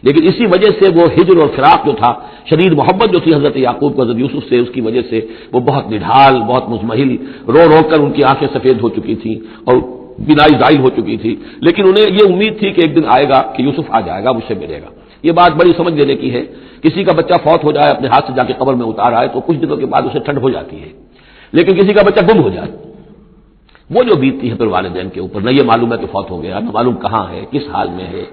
لیکن اسی وجہ سے وہ ہجر اور فراق جو تھا، شدید محبت جو تھی حضرت یعقوب کو حضرت یوسف سے، اس کی وجہ سے وہ بہت نڈھال، بہت مزمحل، رو رو کر ان کی آنکھیں سفید ہو چکی تھیں اور بینائی زائل ہو چکی تھی. لیکن انہیں یہ امید تھی کہ ایک دن آئے گا کہ یوسف آ جائے گا، مجھ سے ملے گا. یہ بات بڑی سمجھ لینے کی ہے. کسی کا بچہ فوت ہو جائے، اپنے ہاتھ سے جا کے قبر میں اتار آئے، تو کچھ دنوں کے بعد اسے ٹھنڈ ہو جاتی ہے. لیکن کسی کا بچہ گم ہو جائے، وہ جو بیتتی ہے پھر والدین کے اوپر، نہ یہ معلوم ہے کہ فوت ہو گیا، نہ معلوم کہاں ہے، کس حال میں ہے.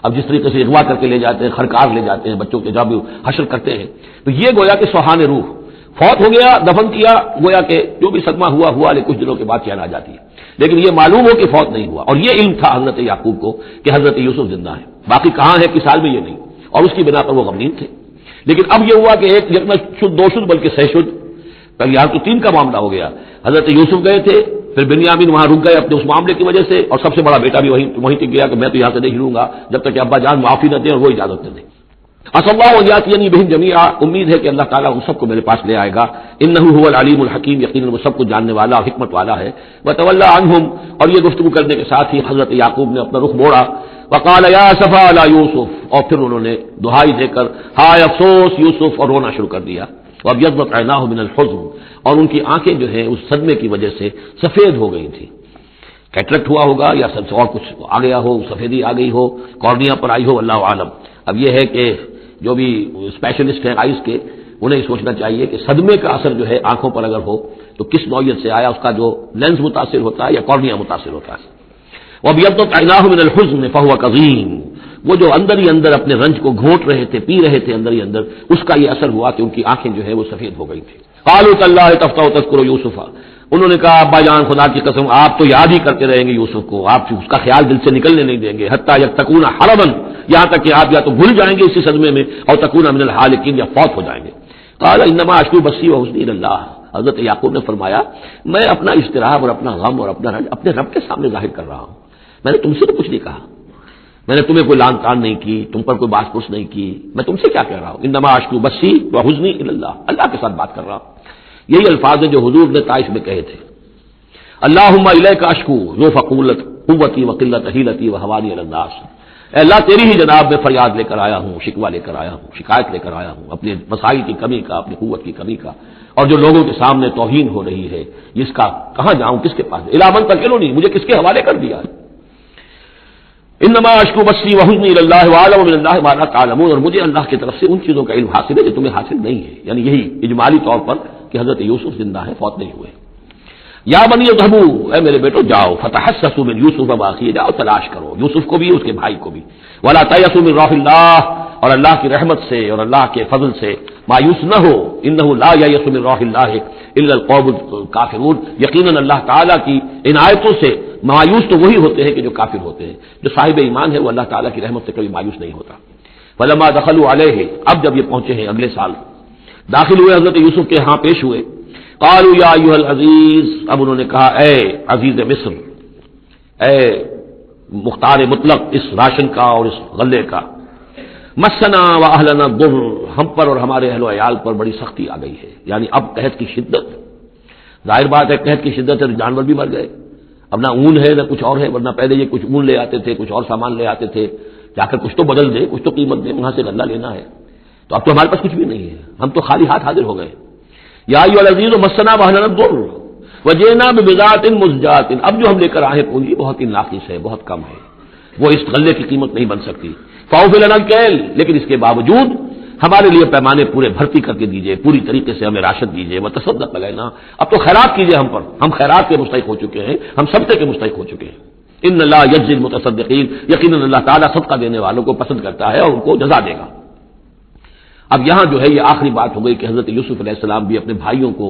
اب جس طریقے سے اغوا کر کے لے جاتے ہیں، خرکار لے جاتے ہیں بچوں کے، جب حشر کرتے ہیں، تو یہ گویا کہ سوہان روح، فوت ہو گیا، دفن کیا، گویا کہ جو بھی صدمہ ہوا لیکن کچھ دنوں کے بعد چین آ جاتی ہے. لیکن یہ معلوم ہو کہ فوت نہیں ہوا، اور یہ علم تھا حضرت یعقوب کو کہ حضرت یوسف زندہ ہے، باقی کہاں ہے کس حال میں یہ نہیں، اور اس کی بنا پر وہ غمگین تھے. لیکن اب یہ ہوا کہ ایک یکنا شد دو شد بلکہ سہ شد، یہاں تو تین کا معاملہ ہو گیا. حضرت یوسف گئے تھے، پھر بنیامین وہاں رک گئے اپنے اس معاملے کی وجہ سے، اور سب سے بڑا بیٹا بھی وہیں ٹک گیا کہ میں تو یہاں سے نہیں ہلوں گا جب تک کہ ابا جان معافی نہ دیں اور وہ اجازت نہ دیں. عسى الله ان ياتيني بهم جميعا، امید ہے کہ اللہ تعالیٰ ان سب کو میرے پاس لے آئے گا. انه هو العلیم الحکیم، یقیناً وہ سب کو جاننے والا اور حکمت والا ہے. وتولى عنهم، اور یہ گفتگو کرنے کے ساتھ ہی حضرت یعقوب نے اپنا رخ موڑا. وقال يا اسفا على يوسف، اور پھر انہوں نے دہائی دے کر ہائے افسوس یوسف، اور رونا شروع کر دیا. وابيضت عيناه من الحزن، اور ان کی آنکھیں جو ہیں اس صدمے کی وجہ سے سفید ہو گئی تھیں. کیٹریکٹ ہوا ہوگا یا اور کچھ آ گیا ہو، سفیدی آ گئی ہو، کارنیا پر آئی ہو، اللہ عالم. اب یہ ہے کہ جو بھی اسپیشلسٹ ہیں آئز کے، انہیں سوچنا چاہیے کہ صدمے کا اثر جو ہے آنکھوں پر اگر ہو تو کس نوعیت سے آیا، اس کا جو لینس متاثر ہوتا ہے یا کارنیا متاثر ہوتا ہے. وابيضت عيناه من الحزن فهو كظيم، وہ جو اندر ہی اندر اپنے رنج کو گھونٹ رہے تھے، پی رہے تھے اندر ہی اندر، اس کا یہ اثر ہوا کہ ان کی آنکھیں جو ہے وہ سفید ہو گئی تھی. قالوا تالله تفتأ تذكر يوسف، انہوں نے کہا ابا جان خدا کی قسم آپ تو یاد ہی کرتے رہیں گے یوسف کو، آپ اس کا خیال دل سے نکلنے نہیں دیں گے. حتی یتکون حرما، یہاں تک کہ آپ یا تو بھول جائیں گے اسی صدمے میں، اور تکون من الحالکین، یا فوت ہو جائیں گے. قال انما اشکو بثی وحزنی الی اللہ، حضرت یعقوب نے فرمایا میں اپنا اضطراب اور اپنا غم اور اپنا رنج اپنے رب کے سامنے ظاہر کر رہا ہوں. میں نے تم سے تو کچھ نہیں کہا، میں نے تمہیں کوئی لان تان نہیں کی، تم پر کوئی باس پرس نہیں کی، میں تم سے کیا کہہ رہا ہوں. انما اشکو بثی وحزنی الی اللہ، اللہ کے ساتھ بات کر رہا ہوں. یہی الفاظ ہیں جو حضور نے طائف میں کہے تھے. اللہم الیک اشکو ضعف قوتی وقلت حیلتی وہوانی علی الناس، اے اللہ تیری ہی جناب میں فریاد لے کر آیا ہوں، شکوہ لے کر آیا ہوں، شکایت لے کر آیا ہوں اپنے مسائل کی کمی کا، اپنی قوت کی کمی کا، اور جو لوگوں کے سامنے توہین ہو رہی ہے جس کا کہاں جاؤں، کس کے پاس، الی من تکلنی، مجھے کس کے حوالے کر دیا ہے. انما اشکو بثی وحزنی الی اللہ واعلم من اللہ ما لا تعلمون، اور مجھے اللہ کی طرف سے ان چیزوں کا علم حاصل ہے جو تمہیں حاصل نہیں ہے. یعنی یہی اجمالی طور پر کہ حضرت یوسف زندہ ہے، فوت نہیں ہوئے. یا بنی اذهبوا، اے میرے بیٹو جاؤ، فتحسسوا من یوسف واخیہ، جاؤ تلاش کرو یوسف کو بھی اس کے بھائی کو بھی. ولا تیأسوا من روح اللہ، اور اللہ کی رحمت سے اور اللہ کے فضل سے مایوس نہ ہو، انہ لا یئس من روح اللہ الا القوم الکافرون، یقیناً اللہ تعالیٰ کی عنایتوں سے مایوس تو وہی ہوتے ہیں کہ جو کافر ہوتے ہیں، جو صاحب ایمان ہے وہ اللہ تعالیٰ کی رحمت سے کبھی مایوس نہیں ہوتا۔ فلما دخلوا علیہ، اب جب یہ پہنچے ہیں اگلے سال، داخل ہوئے حضرت یوسف کے ہاں پیش ہوئے، قالوا یا ایھا العزیز، اب انہوں نے کہا اے عزیز مصر، اے مختار مطلق اس راشن کا اور اس غلے کا، مسنا و اہلنا الضر، ہم پر اور ہمارے اہل و عیال پر بڑی سختی آ گئی ہے، یعنی اب قحط کی شدت، ظاہر بات ہے قحط کی شدت ہے، جانور بھی مر گئے، اب نہ اون ہے نہ کچھ اور ہے، ورنہ پہلے یہ کچھ اون لے آتے تھے، کچھ اور سامان لے آتے تھے، جا کر کچھ تو بدل دے، کچھ تو قیمت دے، وہاں سے غلہ لینا ہے، تو اب تو ہمارے پاس کچھ بھی نہیں ہے، ہم تو خالی ہاتھ حاضر ہو گئے۔ یا ایھا العزیز مسنا و اہلنا الضر وجئنا ببضاعۃ مزجاۃ، اب جو ہم لے کر آئے پونجی بہت ہی ناقص ہے، بہت کم ہے، وہ اس غلے کی قیمت نہیں بن سکتی، فاوف لنا الکیل، لیکن اس کے باوجود ہمارے لیے پیمانے پورے بھرتی کر کے دیجئے، پوری طریقے سے ہمیں راشد دیجئے، وتصدق علینا، اب تو خیرات کیجئے ہم پر، ہم خیرات کے مستحق ہو چکے ہیں، ہم صدقے کے مستحق ہو چکے ہیں۔ ان اللہ یجزی المتصدقین، یقیناً اللہ تعالیٰ صدقہ دینے والوں کو پسند کرتا ہے اور ان کو جزا دے گا۔ اب یہاں جو ہے یہ آخری بات ہو گئی کہ حضرت یوسف علیہ السلام بھی اپنے بھائیوں کو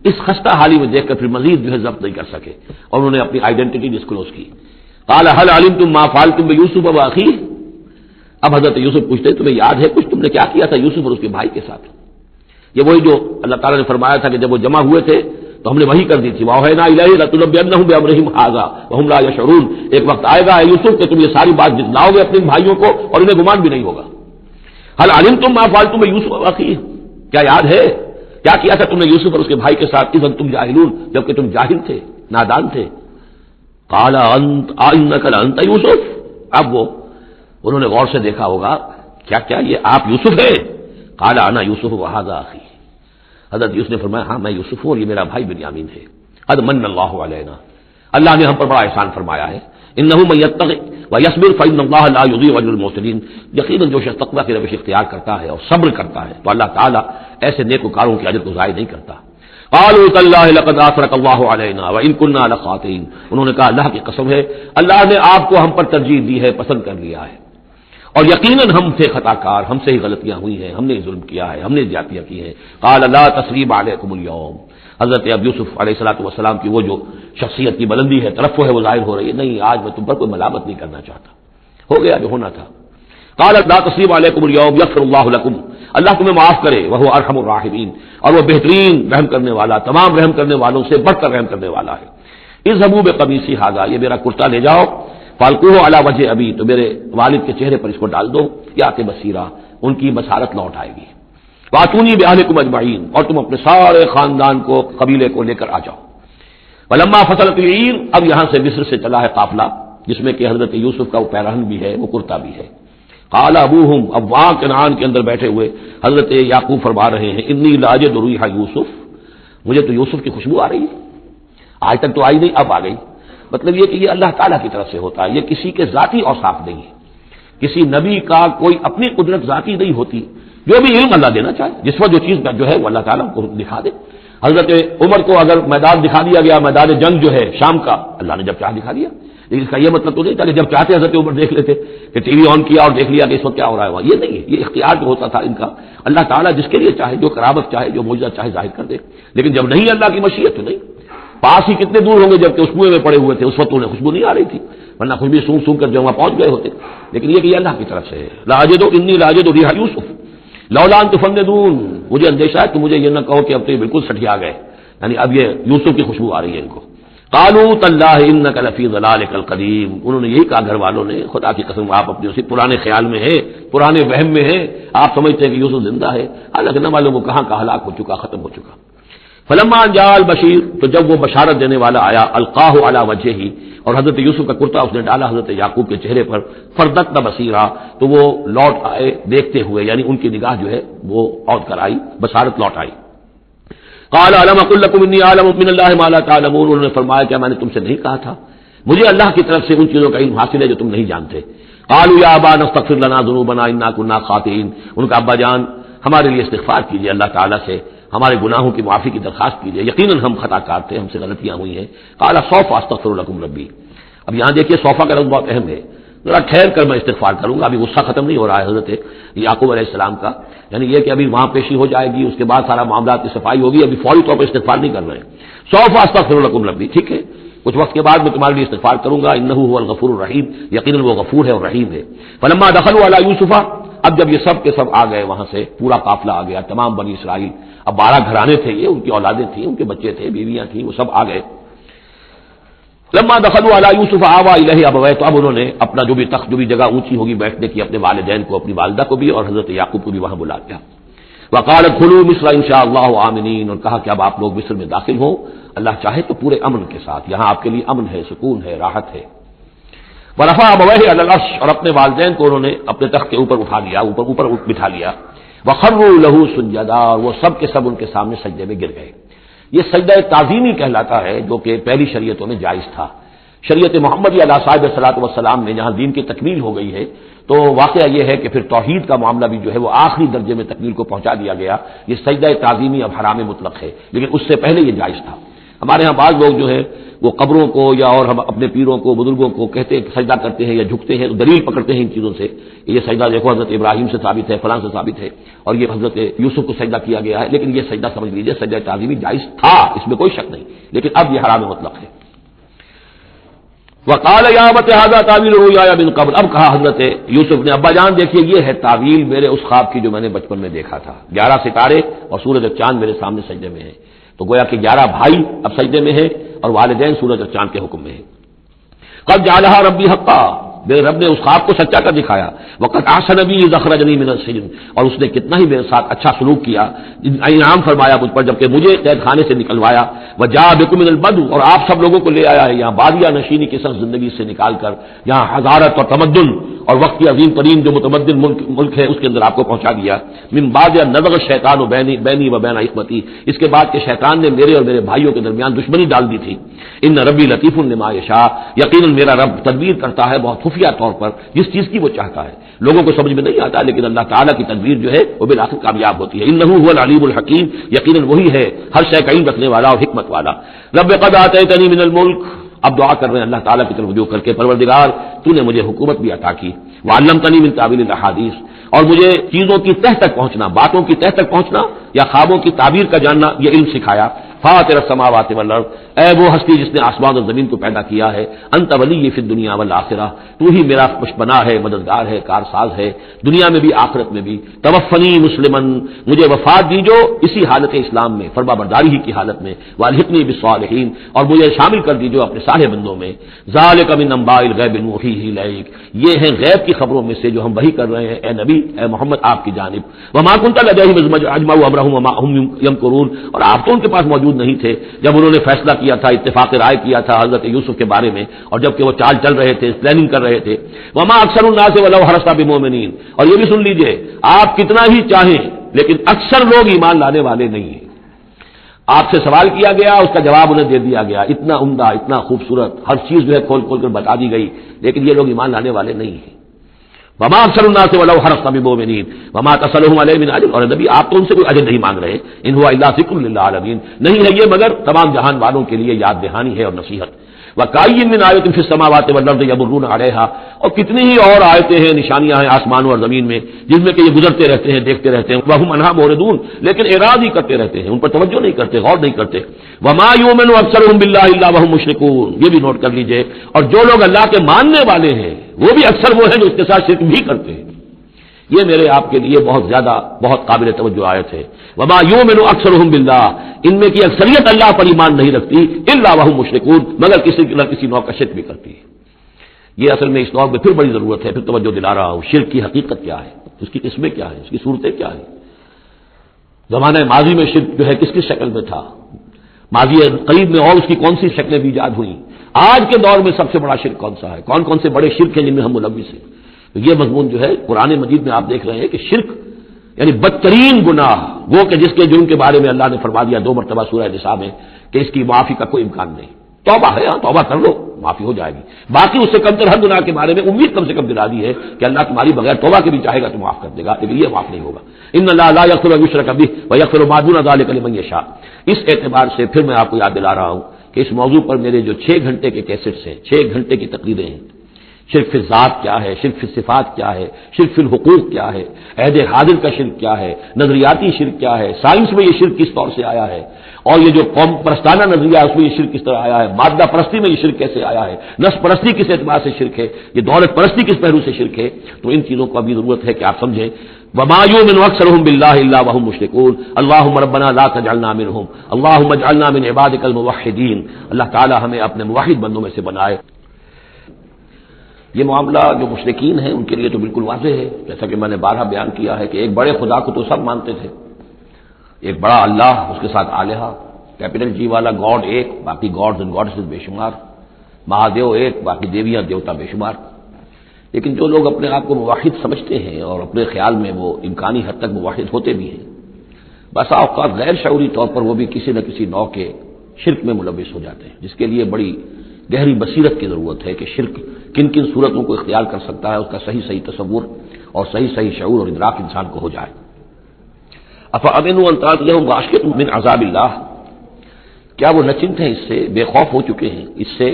اس خستہ حالی میں دیکھ کر پھر مزید جو ہے ضبط نہیں کر سکے، اور انہوں نے اپنی آئیڈینٹی ڈسکلوز کی۔ قال هل علمتم ما فعلتم بيوسف واخيه، اب حضرت یوسف پوچھتے ہیں تمہیں یاد ہے کچھ تم نے کیا کیا تھا یوسف اور اس کے بھائی کے ساتھ؟ یہ وہی جو اللہ تعالیٰ نے فرمایا تھا کہ جب وہ جمع ہوئے تھے تو ہم نے وہی کر دی تھی، واوحینا الیہ لتنبئنهم بامرهم هذا وهم لا يشعرون، ایک وقت آئے گا اے یوسف کہ تم یہ ساری بات جتلاؤ گے اپنے بھائیوں کو اور انہیں گمان بھی نہیں ہوگا۔ هل علمتم ما فعلتم بيوسف واخيه، کیا یاد ہے کیا کیا تھا تم نے یوسف اور اس کے بھائی کے ساتھ، اذ انتم جاہلون، جبکہ تم جاہل تھے، نادان تھے۔ قال انت انک لانت یوسف، اب وہ انہوں نے غور سے دیکھا ہوگا کیا کیا یہ آپ یوسف ہیں؟ قال انا یوسف وهذا اخی، حضرت یوسف نے فرمایا ہاں میں یوسف ہوں اور یہ میرا بھائی بنیامین ہے۔ قد من اللہ علینا، اللہ نے ہم پر بڑا احسان فرمایا ہے۔ انه من يتقي ويصبر فان الله لا يضيع اجر المحسنين، یقیناً جو شخص تقوی کی روش اختیار کرتا ہے اور صبر کرتا ہے تو اللہ تعالیٰ ایسے نیکوکاروں کے اجر کو ضائع نہیں کرتا۔ قالوا تاللہ لقد آثرک اللہ علینا وان كنا لخاطئین، انہوں نے کہا اللہ کی قسم ہے اللہ نے آپ کو ہم پر ترجیح دی ہے، پسند کر لیا ہے، اور یقیناً ہم تھے خطا کار، ہم سے ہی غلطیاں ہوئی ہیں، ہم نے ظلم کیا ہے، ہم نے زیادتیاں کی ہیں۔ قال لا تثریب علیکم اليوم، حضرت اب یوسف علیہ الصلوۃ والسلام کی وہ جو شخصیت کی بلندی ہے، ترفع ہے، وہ ظاہر ہو رہی ہے، نہیں آج میں تم پر کوئی ملامت نہیں کرنا چاہتا، ہو گیا جو ہونا تھا۔ قال لا تثریب علیکم اليوم یغفر اللہ لکم، اللہ تمہیں معاف کرے، وہو ارحم الراحمین، اور وہ بہترین رحم کرنے والا، تمام رحم کرنے والوں سے بڑھ کر رحم کرنے والا ہے۔ اذهبوا بقمیصی ھذا، یہ میرا کرتا لے جاؤ، فالقوہ علی وجہ ابی، تو میرے والد کے چہرے پر اس کو ڈال دو، یات بصیرہ، ان کی بصارت لوٹ آئے گی۔ واتونی باہلکم اجمعین، اور تم اپنے سارے خاندان کو، قبیلے کو لے کر آ جاؤ۔ ولما فصلت العیر، اب یہاں سے مصر سے چلا ہے قافلہ جس میں کہ حضرت یوسف کا وہ پیرہن بھی ہے، وہ کرتا بھی ہے۔ قال ابوہم، اب وہاں کنعان کے اندر بیٹھے ہوئے حضرت یعقوب فرما رہے ہیں انی لاجد ریح یوسف، مجھے تو یوسف کی خوشبو آ رہی ہے، آج تک تو آئی نہیں، اب آ گئی۔ مطلب یہ کہ یہ اللہ تعالیٰ کی طرف سے ہوتا ہے، یہ کسی کے ذاتی اوصاف نہیں ہے، کسی نبی کا کوئی اپنی قدرت ذاتی نہیں ہوتی، جو بھی علم اللہ دینا چاہے، جس وقت جو چیز جو ہے وہ اللہ تعالیٰ کو دکھا دے۔ حضرت عمر کو اگر میدان دکھا دیا گیا، میدان جنگ جو ہے شام کا، اللہ نے جب چاہ دکھا دیا، لیکن اس کا یہ مطلب تو نہیں تھا کہ جب چاہتے حضرت عمر دیکھ لیتے کہ ٹی وی آن کیا اور دیکھ لیا کہ اس وقت کیا ہو رہا ہے وہاں، یہ نہیں ہے، یہ اختیار جو ہوتا تھا ان کا، اللہ تعالیٰ جس کے لیے چاہے، جو کرامت چاہے، جو معجزہ چاہے ظاہر کر دے، لیکن جب نہیں اللہ کی مشیت تو نہیں۔ پاس ہی کتنے دور ہوں گے جبکہ اس کنویں میں پڑے ہوئے تھے، اس وقت انہیں خوشبو نہیں آ رہی تھی، ورنہ خوشبو سونگ سونگ کر جو وہاں پہنچ گئے ہوتے، لیکن یہ کہ یہ اللہ کی طرف سے ہے۔ لاجد انی لاجد ریح یوسف لولا ان تفندون، مجھے اندیشہ ہے کہ مجھے یہ نہ کہو کہ اب تو یہ بالکل سٹھیا گئے، یعنی اب یہ یوسف کی خوشبو آ رہی ہے ان کو۔ قالوا تاللہ انک لفی ضلالک القدیم، انہوں نے یہی کہا گھر والوں نے، خدا کی قسم آپ اپنے اسی پرانے خیال میں ہیں، پرانے وہم میں ہیں، آپ سمجھتے ہیں کہ یوسف زندہ ہے، حالانکہ نہ معلوم وہ کہاں کا ہلاک ہو چکا، ختم ہو چکا۔ فلما جاء البشیر، تو جب وہ بشارت دینے والا آیا، القاہ علی وجہہ، اور حضرت یوسف کا کرتا اس نے ڈالا حضرت یعقوب کے چہرے پر، فردت بصیرا، تو وہ لوٹ آئے دیکھتے ہوئے، یعنی ان کی نگاہ جو ہے وہ اوت کر آئی، بصارت لوٹ آئی۔ قال الم اقل لكم انی اعلم من اللہ ما لا تعلمون، انہوں نے فرمایا کیا میں نے تم سے نہیں کہا تھا مجھے اللہ کی طرف سے ان چیزوں کا علم حاصل ہے جو تم نہیں جانتے۔ قالوا یا ابانا استغفر لنا ذنوبنا انا كنا خاطئین، ان کا ابا جان ہمارے لیے استغفار کیجیے اللہ تعالیٰ سے، ہمارے گناہوں کی معافی کی درخواست کیجیے، یقیناً ہم خطا کار تھے، ہم سے غلطیاں ہوئی ہیں۔ قال سوف استغفر لكم ربی، اب یہاں دیکھیے صوفہ کا لفظ بہت اہم ہے، ذرا ٹھہر کر میں استغفار کروں گا، ابھی غصہ ختم نہیں ہو رہا ہے حضرت یعقوب علیہ السلام کا، یعنی یہ کہ ابھی وہاں پیشی ہو جائے گی، اس کے بعد سارا معاملات کی صفائی ہوگی، ابھی فوری طور پر استغفار نہیں کر رہے ہیں. سوف استغفر لکم ربی، ٹھیک ہے، کچھ وقت کے بعد میں تمہارے لیے استغفار کروں گا، انہ هو الغفور الرحیم، یقیناً وہ غفور ہے اور رحیم ہے. فلما دخلوا علی یوسف، اب جب یہ سب کے سب آ گئے وہاں سے، پورا قافلہ آ گیا، تمام بنی اسرائیل، اب 12 گھرانے تھے یہ، ان کی اولادیں تھیں، ان کے بچے تھے، بیویاں تھیں، وہ سب آ گئے. لما دخلوا علی یوسف آوا الیہ ابویہ، تو اب انہوں نے اپنا جو بھی تخت، جو بھی جگہ اونچی ہوگی بیٹھنے کی، اپنے والدین کو، اپنی والدہ کو بھی اور حضرت یعقوب کو بھی وہاں بلا لیا. وقال ادخلوا مصر ان شاء اللہ آمنین، اور کہا کہ اب آپ لوگ مصر میں داخل ہوں اللہ چاہے تو پورے امن کے ساتھ، یہاں آپ کے لیے امن ہے، سکون ہے، راحت ہے. ورفع ابویہ علی العرش، اور اپنے والدین کو انہوں نے اپنے تخت کے اوپر اٹھا لیا، اوپر بٹھا لیا. وخروا له سجدا، وہ سب کے سب ان کے سامنے سجدے میں گر گئے. یہ سجدہ تعظیمی کہلاتا ہے، جو کہ پہلی شریعتوں میں جائز تھا. شریعت محمدی علیہ صاحب صلاۃ والسلام میں جہاں دین کی تکمیل ہو گئی ہے، تو واقعہ یہ ہے کہ پھر توحید کا معاملہ بھی جو ہے وہ آخری درجے میں تکمیل کو پہنچا دیا گیا. یہ سجدہ تعظیمی اب حرام مطلق ہے، لیکن اس سے پہلے یہ جائز تھا. ہمارے ہاں بعض لوگ جو ہے وہ قبروں کو یا اور ہم اپنے پیروں کو، بزرگوں کو کہتے ہیں سجدہ کرتے ہیں یا جھکتے ہیں، تو دلیل پکڑتے ہیں ان چیزوں سے. یہ سجدہ دیکھو حضرت ابراہیم سے ثابت ہے، فلاں سے ثابت ہے، اور یہ حضرت یوسف کو سجدہ کیا گیا ہے. لیکن یہ سجدہ سمجھ لیجیے سجدہ تعظیمی جائز تھا، اس میں کوئی شک نہیں، لیکن اب یہ حرام مطلق ہے. وقال یا ابت ھذا تعویل رؤیا من قبل، اب کہا حضرت یوسف نے ابا جان دیکھیے یہ ہے تعویل میرے اس خواب کی جو میں نے بچپن میں دیکھا تھا. 11 ستارے اور سورج اور چاند میرے سامنے سجدے میں ہیں، تو گویا کہ 11 بھائی اب سجدے میں ہیں اور والدین سورج اور چاند کے حکم میں ہیں. قد جعلها ربی حقا، میرے رب نے اس خواب کو سچا کر دکھایا. وقت احسن بی اذ اخرجنی من السجن، اور اس نے کتنا ہی میرے ساتھ اچھا سلوک کیا، انعام فرمایا مجھ پر جبکہ مجھے قید خانے سے نکلوایا. وجاء بکم من البدو، اور آپ سب لوگوں کو لے آیا ہے یہاں بادیہ نشینی کی سخت زندگی سے نکال کر، یہاں حضارت اور تمدن اور وقت کی عظیم ترین جو متمدن ملک ہے اس کے اندر آپ کو پہنچا دیا. من بعد نزغ الشیطان بینی و بین اخوتی، اس کے بعد کہ شیطان نے میرے اور میرے بھائیوں کے درمیان دشمنی ڈال دی تھی. ان ربی لطیف لما یشاء، یقیناً میرا رب تدبیر کرتا ہے بہت خفیہ طور پر جس چیز کی وہ چاہتا ہے. لوگوں کو سمجھ میں نہیں آتا، لیکن اللہ تعالیٰ کی تدبیر جو ہے وہ بالآخر کامیاب ہوتی ہے. انہ هو العلیم الحکیم، یقیناً وہی ہے ہر شے کا علم رکھنے والا اور حکمت والا. رب قد آتیتنی من الملک، اب دعا کر رہے ہیں اللہ تعالیٰ کی طرف رجوع کر کے، پروردگار تو نے مجھے حکومت بھی عطا کی. وعلمتنی من تاویل الاحادیث، اور مجھے چیزوں کی تہ تک پہنچنا، باتوں کی تہ تک پہنچنا یا خوابوں کی تعبیر کا جاننا یہ علم سکھایا. فاطر السماوات والارض، اے وہ ہستی جس نے آسمان اور زمین کو پیدا کیا ہے. انت ولی فی الدنیا والآخرہ، تو ہی میرا پشپنا ہے، مددگار ہے، کارساز ہے، دنیا میں بھی آخرت میں بھی. توفنی مسلمن، مجھے وفات دیجو اسی حالت اسلام میں، فرما برداری ہی کی حالت میں. والحقنی بالصالحین، اور مجھے شامل کر دیجو اپنے صالح بندوں میں. ذالک من انباء الغیب نوحیہ الیک، یہ ہیں غیب کی خبروں میں سے جو ہم وحی کر رہے ہیں اے نبی، اے محمد آپ کی جانب. وما کنت لدیہم اذ اجمعوا امرهم وما هم یمکرون، اور آپ تو ان کے پاس موجود نہیں تھے جب انہوں نے فیصلہ کیا تھا، اتفاق رائے کیا تھا حضرت یوسف کے بارے میں، اور جب کہ وہ چال چل رہے تھے، پلاننگ کر رہے تھے. وما اکثر الناس ولو حرصت بمؤمنین، اور یہ بھی سن لیجئے آپ کتنا ہی چاہیں لیکن اکثر لوگ ایمان لانے والے نہیں ہیں. آپ سے سوال کیا گیا، اس کا جواب انہیں دے دیا گیا، اتنا عمدہ، اتنا خوبصورت، ہر چیز جو ہے کھول کھول کر بتا دی گئی، لیکن یہ لوگ ایمان لانے والے نہیں ہیں. وما اکثر الناس ولو حرصت بمؤمنین وما تسألهم علیہ من اجر، اور نبی آپ تو ان سے کوئی اجر نہیں مانگ رہے. ان هو الا ذکر للعالمین، نہیں ہے یہ مگر تمام جہان والوں کے لیے یاد دہانی ہے اور نصیحت. وَكَأَيٍّ مِّنْ آیَةٍ فِي السَّمَاوَاتِ وَالْأَرْضِ يَمُرُّونَ عَلَيْهَا، اور کتنی ہی اور آیتیں ہیں، نشانیاں ہیں آسمانوں اور زمین میں جن میں کہ یہ گزرتے رہتے ہیں، دیکھتے رہتے ہیں. وَهُمْ عَنْهَا مُعْرِضُونَ، لیکن اعراض ہی کرتے رہتے ہیں، ان پر توجہ نہیں کرتے، غور نہیں کرتے. وَمَا يُؤْمِنُ أَكْثَرُهُم بِاللَّهِ إِلَّا وَهُمْ مُشْرِكُونَ، یہ بھی نوٹ کر لیجئے. اور جو لوگ اللہ کے ماننے والے ہیں وہ بھی اکثر وہ ہیں جو اس کے ساتھ شرک بھی کرتے ہیں. یہ میرے آپ کے لیے بہت زیادہ بہت قابل توجہ آیت ہے. وما یؤمن اکثرهم باللہ، ان میں کی اکثریت اللہ پر ایمان نہیں رکھتی، الا وهم مشرکون، مگر کسی نوع کا شرک بھی کرتی ہے. یہ اصل میں اس نوع میں پھر بڑی ضرورت ہے، پھر توجہ دلا رہا ہوں. شرک کی حقیقت کیا ہے، اس کی قسمیں کیا ہیں، اس کی صورتیں کیا ہیں. زمانہ ماضی میں شرک جو ہے کس کس شکل میں تھا، ماضی قریب میں اور اس کی کون سی شکلیں بھی ایجاد ہوئی. آج کے دور میں سب سے بڑا شرک کون سا ہے، کون کون سے بڑے شرک ہیں جن میں ہم ملوث ہیں. تو یہ مضمون جو ہے قرآن مجید میں آپ دیکھ رہے ہیں کہ شرک یعنی بدترین گناہ وہ کہ جس کے جرم کے بارے میں اللہ نے فرما دیا 2 مرتبہ سورہ نساء میں کہ اس کی معافی کا کوئی امکان نہیں. توبہ ہے، ہاں توبہ کر لو معافی ہو جائے گی. باقی اس سے کم تر ہر گناہ کے بارے میں امید کم سے کم دلا دی ہے کہ اللہ تمہاری بغیر توبہ کے بھی چاہے گا تو معاف کر دے گا، لیکن یہ معاف نہیں ہوگا. ان اللہ لا یغفر ان یشرک بہ ویغفر ما دون ذلک لمن یشاء. اس اعتبار سے پھر میں آپ کو یاد دلا رہا ہوں کہ اس موضوع پر میرے جو 6 گھنٹے کے کیسٹس ہیں، 6 گھنٹے کی تقریریں ہیں، شرک فی ذات کیا ہے، شرک فی صفات کیا ہے، شرک فی الحقوق کیا ہے، عہد حاضر کا شرک کیا ہے، نظریاتی شرک کیا ہے، سائنس میں یہ شرک کس طور سے آیا ہے، اور یہ جو قوم پرستانہ نظریہ ہے اس میں یہ شرک کس طرح آیا ہے، مادہ پرستی میں یہ شرک کیسے آیا ہے، نفس پرستی کس اعتبار سے شرک ہے، یہ دولت پرستی کس پہلو سے شرک ہے، تو ان چیزوں کو ابھی ضرورت ہے کہ آپ سمجھیں. وما يؤمن اكثرهم بالله الا وهم مشركون اللهم ربنا لا تجعلنا منهم اللهم اجعلنا من عبادك الموحدين. اللہ تعالی ہمیں اپنے موحد بندوں میں سے بنائے. یہ معاملہ جو مشرکین ہیں ان کے لیے تو بالکل واضح ہے، جیسا کہ میں نے بارہا بیان کیا ہے کہ ایک بڑے خدا کو تو سب مانتے تھے، ایک بڑا اللہ، اس کے ساتھ آلہہ، کیپٹل جی والا گاڈ ایک، باقی گاڈز اینڈ گاڈسز بے شمار، مہادیو ایک، باقی دیویاں دیوتا بے شمار. لیکن جو لوگ اپنے آپ کو موحد سمجھتے ہیں اور اپنے خیال میں وہ امکانی حد تک موحد ہوتے بھی ہیں، بسا اوقات غیر شعوری طور پر وہ بھی کسی نہ کسی نوع کے شرک میں ملوث ہو جاتے ہیں، جس کے لیے بڑی گہری بصیرت کی ضرورت ہے کہ شرک کن کن صورتوں کو اختیار کر سکتا ہے، اس کا صحیح تصور اور صحیح شعور اور ادراک انسان کو ہو جائے. افامنوا ان تاتیہم غاشیۃ من عذاب اللہ، کیا وہ نچنت ہیں اس سے، بے خوف ہو چکے ہیں اس سے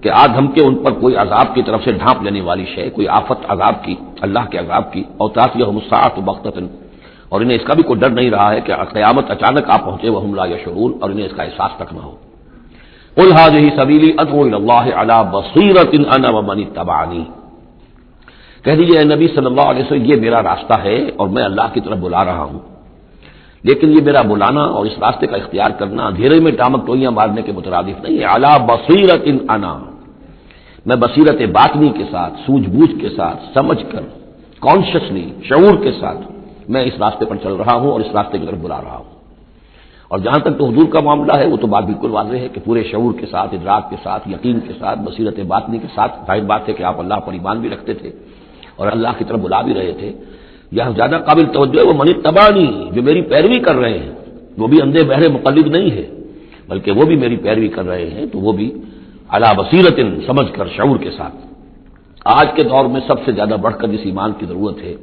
کہ آج ہم کے ان پر کوئی عذاب کی طرف سے ڈھانپ لینے والی شے، کوئی آفت عذاب کی، اللہ کے عذاب کی، اور تاتیہم الساعۃ بغتۃ، اور انہیں اس کا بھی کوئی ڈر نہیں رہا ہے کہ قیامت اچانک آ پہنچے، وہم لا یشعرون، اور انہیں اس کا احساس تک نہ ہو. قل هذه سبیلی ادعو الی اللہ علی بصیرۃ انا ومن اتبعنی، کہہ دیجیے اے نبی صلی اللہ علیہ وسلم یہ میرا راستہ ہے اور میں اللہ کی طرف بلا رہا ہوں، لیکن یہ میرا بلانا اور اس راستے کا اختیار کرنا اندھیرے میں ٹامک ٹوئیاں مارنے کے مترادف نہیں ہے. علی بصیرۃ انا، میں بصیرت باطنی کے ساتھ، سوجھ بوجھ کے ساتھ، سمجھ کر، کانشیسلی، شعور کے ساتھ میں اس راستے پر چل رہا ہوں اور اس راستے کی طرف بلا رہا ہوں. اور جہاں تک تو حضور کا معاملہ ہے وہ تو بات بالکل واضح ہے کہ پورے شعور کے ساتھ، ادراک کے ساتھ، یقین کے ساتھ، بصیرت باطنی کے ساتھ، ظاہر بات ہے کہ آپ اللہ پر ایمان بھی رکھتے تھے اور اللہ کی طرف بلا بھی رہے تھے. یہاں زیادہ قابل توجہ ہے وہ من اتبعنی، جو میری پیروی کر رہے ہیں، وہ بھی اندھے بہرے مقلد نہیں ہے بلکہ وہ بھی میری پیروی کر رہے ہیں، تو وہ بھی علی بصیرت، سمجھ کر، شعور کے ساتھ. آج کے دور میں سب سے زیادہ بڑھ کر جس ایمان کی ضرورت ہے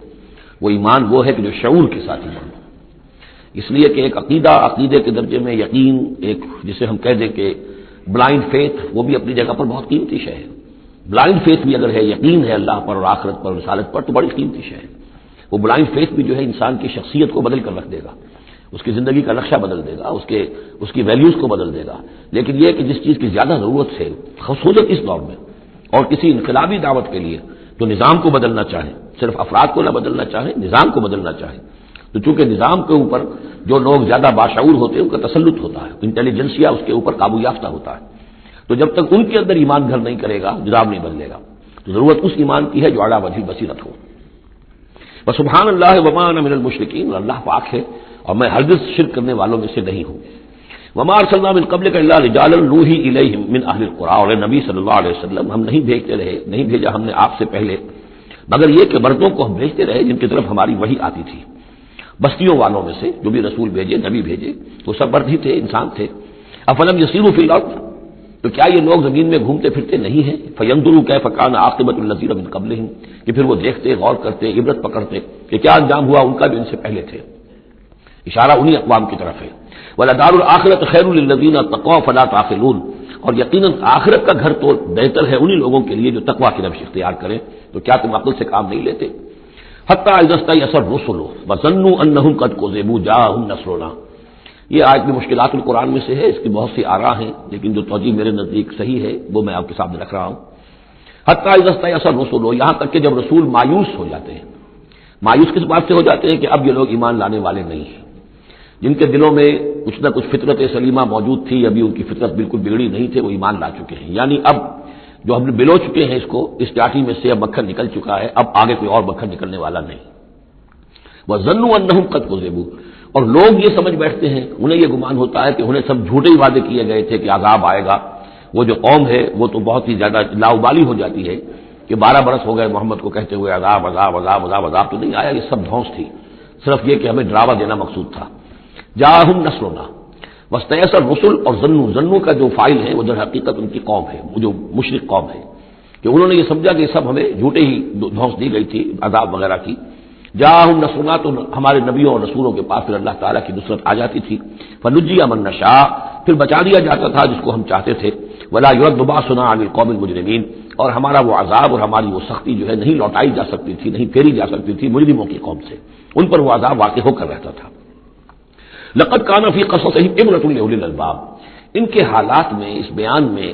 وہ ایمان وہ ہے کہ جو شعور کے ساتھ ایمان ہو. اس لیے کہ ایک عقیدے کے درجے میں یقین، ایک جسے ہم کہہ دیں کہ بلائنڈ فیتھ، وہ بھی اپنی جگہ پر بہت قیمتی شے ہے. بلائنڈ فیتھ بھی اگر ہے، یقین ہے اللہ پر اور آخرت پر، رسالت پر، تو بڑی قیمتی شے ہے. وہ بلائنڈ فیتھ بھی جو ہے انسان کی شخصیت کو بدل کر رکھ دے گا، اس کی زندگی کا نقشہ بدل دے گا، اس کی ویلیوز کو بدل دے گا. لیکن یہ کہ جس چیز کی زیادہ ضرورت ہے خصوصاً اس دور میں، اور کسی انقلابی دعوت کے لیے جو نظام کو بدلنا چاہے، صرف افراد کو نہ بدلنا چاہے، نظام کو بدلنا چاہے، تو چونکہ نظام کے اوپر جو لوگ زیادہ باشعور ہوتے ہیں ان کا تسلط ہوتا ہے، انٹیلیجنسیا اس کے اوپر قابو یافتہ ہوتا ہے. تو جب تک ان کے اندر ایمان گھر نہیں کرے گا، نظام نہیں بدلے گا. تو ضرورت اس ایمان کی ہے جو اعلیٰ وجہ بصیرت ہو. وسبحان اللہ وما انا من المشرکین، اللہ پاک ہے اور میں ہرگز شرک کرنے والوں میں سے نہیں ہوں. وما ارسلنا من قبلک الا رجالا نوحی الیہم من اہل القری، اور نبی صلی اللہ علیہ وسلم ہم نہیں بھیجا ہم نے آپ سے پہلے مگر یہ کہ مردوں کو ہم بھیجتے رہے جن کی طرف ہماری وحی آتی تھی. بستیوں والوں میں سے جو بھی رسول بھیجے، نبی بھیجے، وہ سب مرد ہی تھے، انسان تھے. افلم یسیروا فی الارض، تو کیا یہ لوگ زمین میں گھومتے پھرتے نہیں ہیں؟ فینظروا کیف کان عاقبۃ الذین من قبلہم، کہ پھر وہ دیکھتے، غور کرتے، عبرت پکڑتے کہ کیا انجام ہوا ان کا جو ان سے پہلے تھے. اشارہ انہی اقوام کی طرف ہے. ولدار الآخرۃ خیر للذین اتقوا فلا تعقلون، اور یقیناً آخرت کا گھر تو بہتر ہے انہی لوگوں کے لیے جو تقویٰ کی روش اختیار کریں. تو کیا تم عقل سے کام نہیں لیتے؟ حتی اذا استیأس الرسل وظنوا انہم قد کذبوا جاءہم نصرنا، یہ آیت بھی مشکلات القرآن میں سے ہے. اس کی بہت سی آراء ہیں لیکن جو توجیہ میرے نزدیک صحیح ہے وہ میں آپ کے سامنے رکھ رہا ہوں. حتی اذا استیأس الرسل، یہاں تک کہ جب رسول مایوس ہو جاتے ہیں. مایوس کس بات سے ہو جاتے ہیں کہ اب یہ لوگ ایمان لانے والے نہیں ہیں. جن کے دلوں میں کچھ نہ کچھ فطرت سلیمہ موجود تھی، ابھی ان کی فطرت بالکل بگڑی نہیں تھی، وہ ایمان لا چکے ہیں. یعنی اب جو ہم نے بلو چکے ہیں اس کو، اس ٹاٹی میں سے اب مکھن نکل چکا ہے، اب آگے کوئی اور مکھن نکلنے والا نہیں. وَظَنُّوا أَنَّهُمْ قَدْ كُذِبُوا، اور لوگ یہ سمجھ بیٹھتے ہیں، انہیں یہ گمان ہوتا ہے کہ انہیں سب جھوٹے ہی وعدے کیے گئے تھے کہ عذاب آئے گا. وہ جو قوم ہے وہ تو بہت ہی زیادہ لاؤبالی ہو جاتی ہے کہ 12 برس ہو گئے محمد کو کہتے ہوئے عذاب عذاب عذاب عذاب عذاب تو نہیں آیا، یہ سب دھونس تھی، صرف یہ کہ ہمیں ڈراوا دینا مقصود تھا. جاءہم نصرنا واستیأس الرسل، اور ظنوا کا جو فاعل ہے وہ در حقیقت ان کی قوم ہے، وہ جو مشرک قوم ہے، کہ انہوں نے یہ سمجھا کہ سب ہمیں جھوٹے ہی دھونس دی گئی تھی عذاب وغیرہ کی. جاءہم نصرنا، تو ہمارے نبیوں اور رسولوں کے پاس پھر اللہ تعالیٰ کی نصرت آ جاتی تھی. فنجی من نشاء، پھر بچا دیا جاتا تھا جس کو ہم چاہتے تھے. ولا يرد باسنا عن القوم المجرمین، اور ہمارا وہ عذاب اور ہماری وہ سختی جو ہے نہیں لوٹائی جا سکتی تھی، نہیں پھیری جا سکتی تھی مجرموں کی قوم سے، ان پر وہ عذاب واقع ہو کر رہتا تھا۔ لقد كان في قصصهم عبرة لأولي الألباب، ان کے حالات میں، اس بیان میں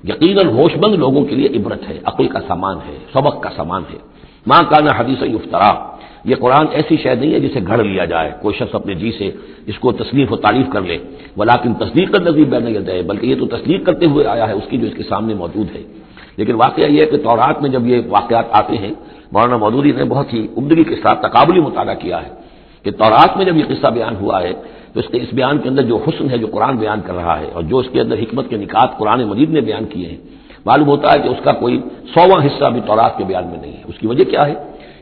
یقیناً ہوش مند لوگوں کے لیے عبرت ہے، عقل کا سامان ہے، سبق کا سامان ہے۔ ما كان حدیثا یفترا، یہ قرآن ایسی شے نہیں ہے جسے گھڑ لیا جائے، کوئی شخص اپنے جی سے اس کو تصنیف و تعریف کر لے، ولکن تصدیق الذی بین یدیہ، بلکہ یہ تو تصدیق کرتے ہوئے آیا ہے اس کی جو اس کے سامنے موجود ہے۔ لیکن واقعہ یہ ہے کہ تورات میں جب یہ واقعات آتے ہیں، مولانا مودودی نے بہت ہی عمدگی کے ساتھ تقابلی مطالعہ کیا ہے کہ تورات میں جب یہ قصہ بیان ہوا ہے تو اس بیان کے اندر جو حسن ہے جو قرآن بیان کر رہا ہے، اور جو اس کے اندر حکمت کے نکات قرآن مجید نے بیان کیے ہیں، معلوم ہوتا ہے کہ اس کا کوئی 100واں حصہ بھی تورات کے بیان میں نہیں ہے۔ اس کی وجہ کیا ہے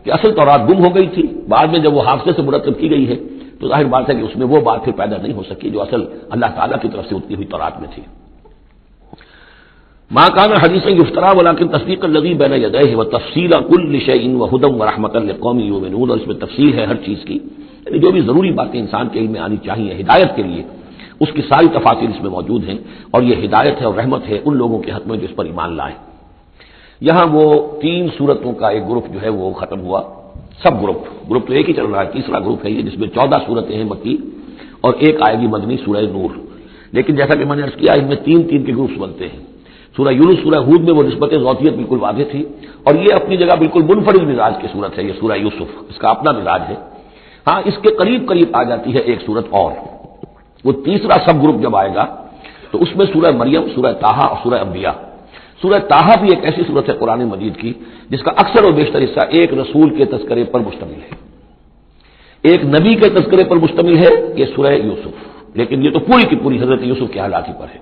کہ اصل تورات گم ہو گئی تھی، بعد میں جب وہ حافظے سے مرتب کی گئی ہے تو ظاہر بات ہے کہ اس میں وہ بات پھر پیدا نہیں ہو سکی جو اصل اللہ تعالیٰ کی طرف سے اتری ہوئی تورات میں تھی۔ ما كان حدیثا یفترا ولکن تصدیق الذی بین یدیہ وتفصیل کل شیء وہدی ورحمۃ لقوم یؤمنون، اور اس میں تفصیل ہے ہر چیز کی، یعنی جو بھی ضروری باتیں انسان کے علم میں آنی چاہیے ہدایت کے لیے، اس کی ساری تفاصیل اس میں موجود ہیں، اور یہ ہدایت ہے اور رحمت ہے ان لوگوں کے حق میں جو اس پر ایمان لائیں۔ یہاں وہ 3 سورتوں کا ایک گروپ جو ہے وہ ختم ہوا، سب گروپ تو ایک ہی چل رہا ہے، تیسرا گروپ ہے یہ جس میں 14 سورتیں ہیں مکی اور ایک آئے گی مدنی سورہ نور۔ لیکن جیسا کہ میں نے عرض کیا ان میں 3 کے گروپس بنتے ہیں۔ سورہ یونس سورہ ہود میں وہ نسبت ذاتیت بالکل واضح تھی، اور یہ اپنی جگہ بالکل منفرد مزاج کی صورت ہے، یہ سورہ یوسف اس کا اپنا مزاج ہے۔ ہاں اس کے قریب آ جاتی ہے ایک صورت اور، وہ تیسرا سب گروپ جب آئے گا تو اس میں سورہ مریم، سورہ طٰہٰ اور سورہ انبیاء۔ سورہ طٰہٰ بھی ایک ایسی صورت ہے قرآن مجید کی جس کا اکثر و بیشتر حصہ ایک رسول کے تذکرے پر مشتمل ہے، ایک نبی کے تذکرے پر مشتمل ہے، یہ سورہ یوسف، لیکن یہ تو پوری کی پوری حضرت یوسف کے حالات ہی پر ہے۔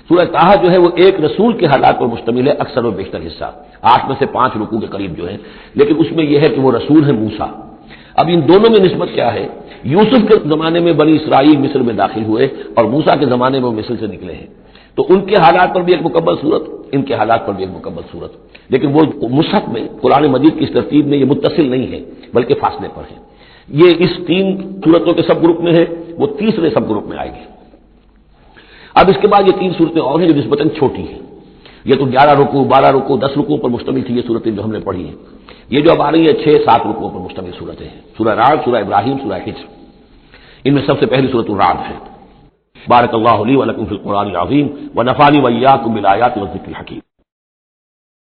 سورہ طٰہٰ جو ہے وہ ایک رسول کے حالات پر مشتمل ہے، اکثر و بیشتر حصہ 8 میں سے 5 رکوع کے قریب جو ہے، لیکن اس میں یہ ہے کہ وہ رسول ہے موسیٰ۔ اب ان دونوں میں نسبت کیا ہے؟ یوسف کے زمانے میں بنی اسرائیل مصر میں داخل ہوئے اور موسیٰ کے زمانے میں وہ مصر سے نکلے ہیں، تو ان کے حالات پر بھی ایک مکمل صورت، ان کے حالات پر بھی ایک مکمل صورت، لیکن وہ مصحف میں قرآن مجید کی اس ترتیب میں یہ متصل نہیں ہے بلکہ فاصلے پر ہے۔ یہ اس 3 صورتوں کے سب گروپ میں ہے، وہ تیسرے سب گروپ میں آئے گی۔ اب اس کے بعد یہ 3 صورتیں اور ہیں جو نسبتاً چھوٹی ہیں، یہ تو 11 رکوع 12 رکوع 10 رکوع پر مشتمل تھی یہ صورتیں جو ہم نے پڑھی ہیں، یہ جو اب آ رہی ہے 6-7 رکوعوں پر مشتمل صورتیں ہیں، سورہ رعد، سورہ ابراہیم، سورہ حجر، ان میں سب سے پہلی سورۃ الرعد ہے۔ بارک اللہ لی و لکم فی القرآن العظیم و نفعنی و ایاکم بالآیات والذکر الحکیم۔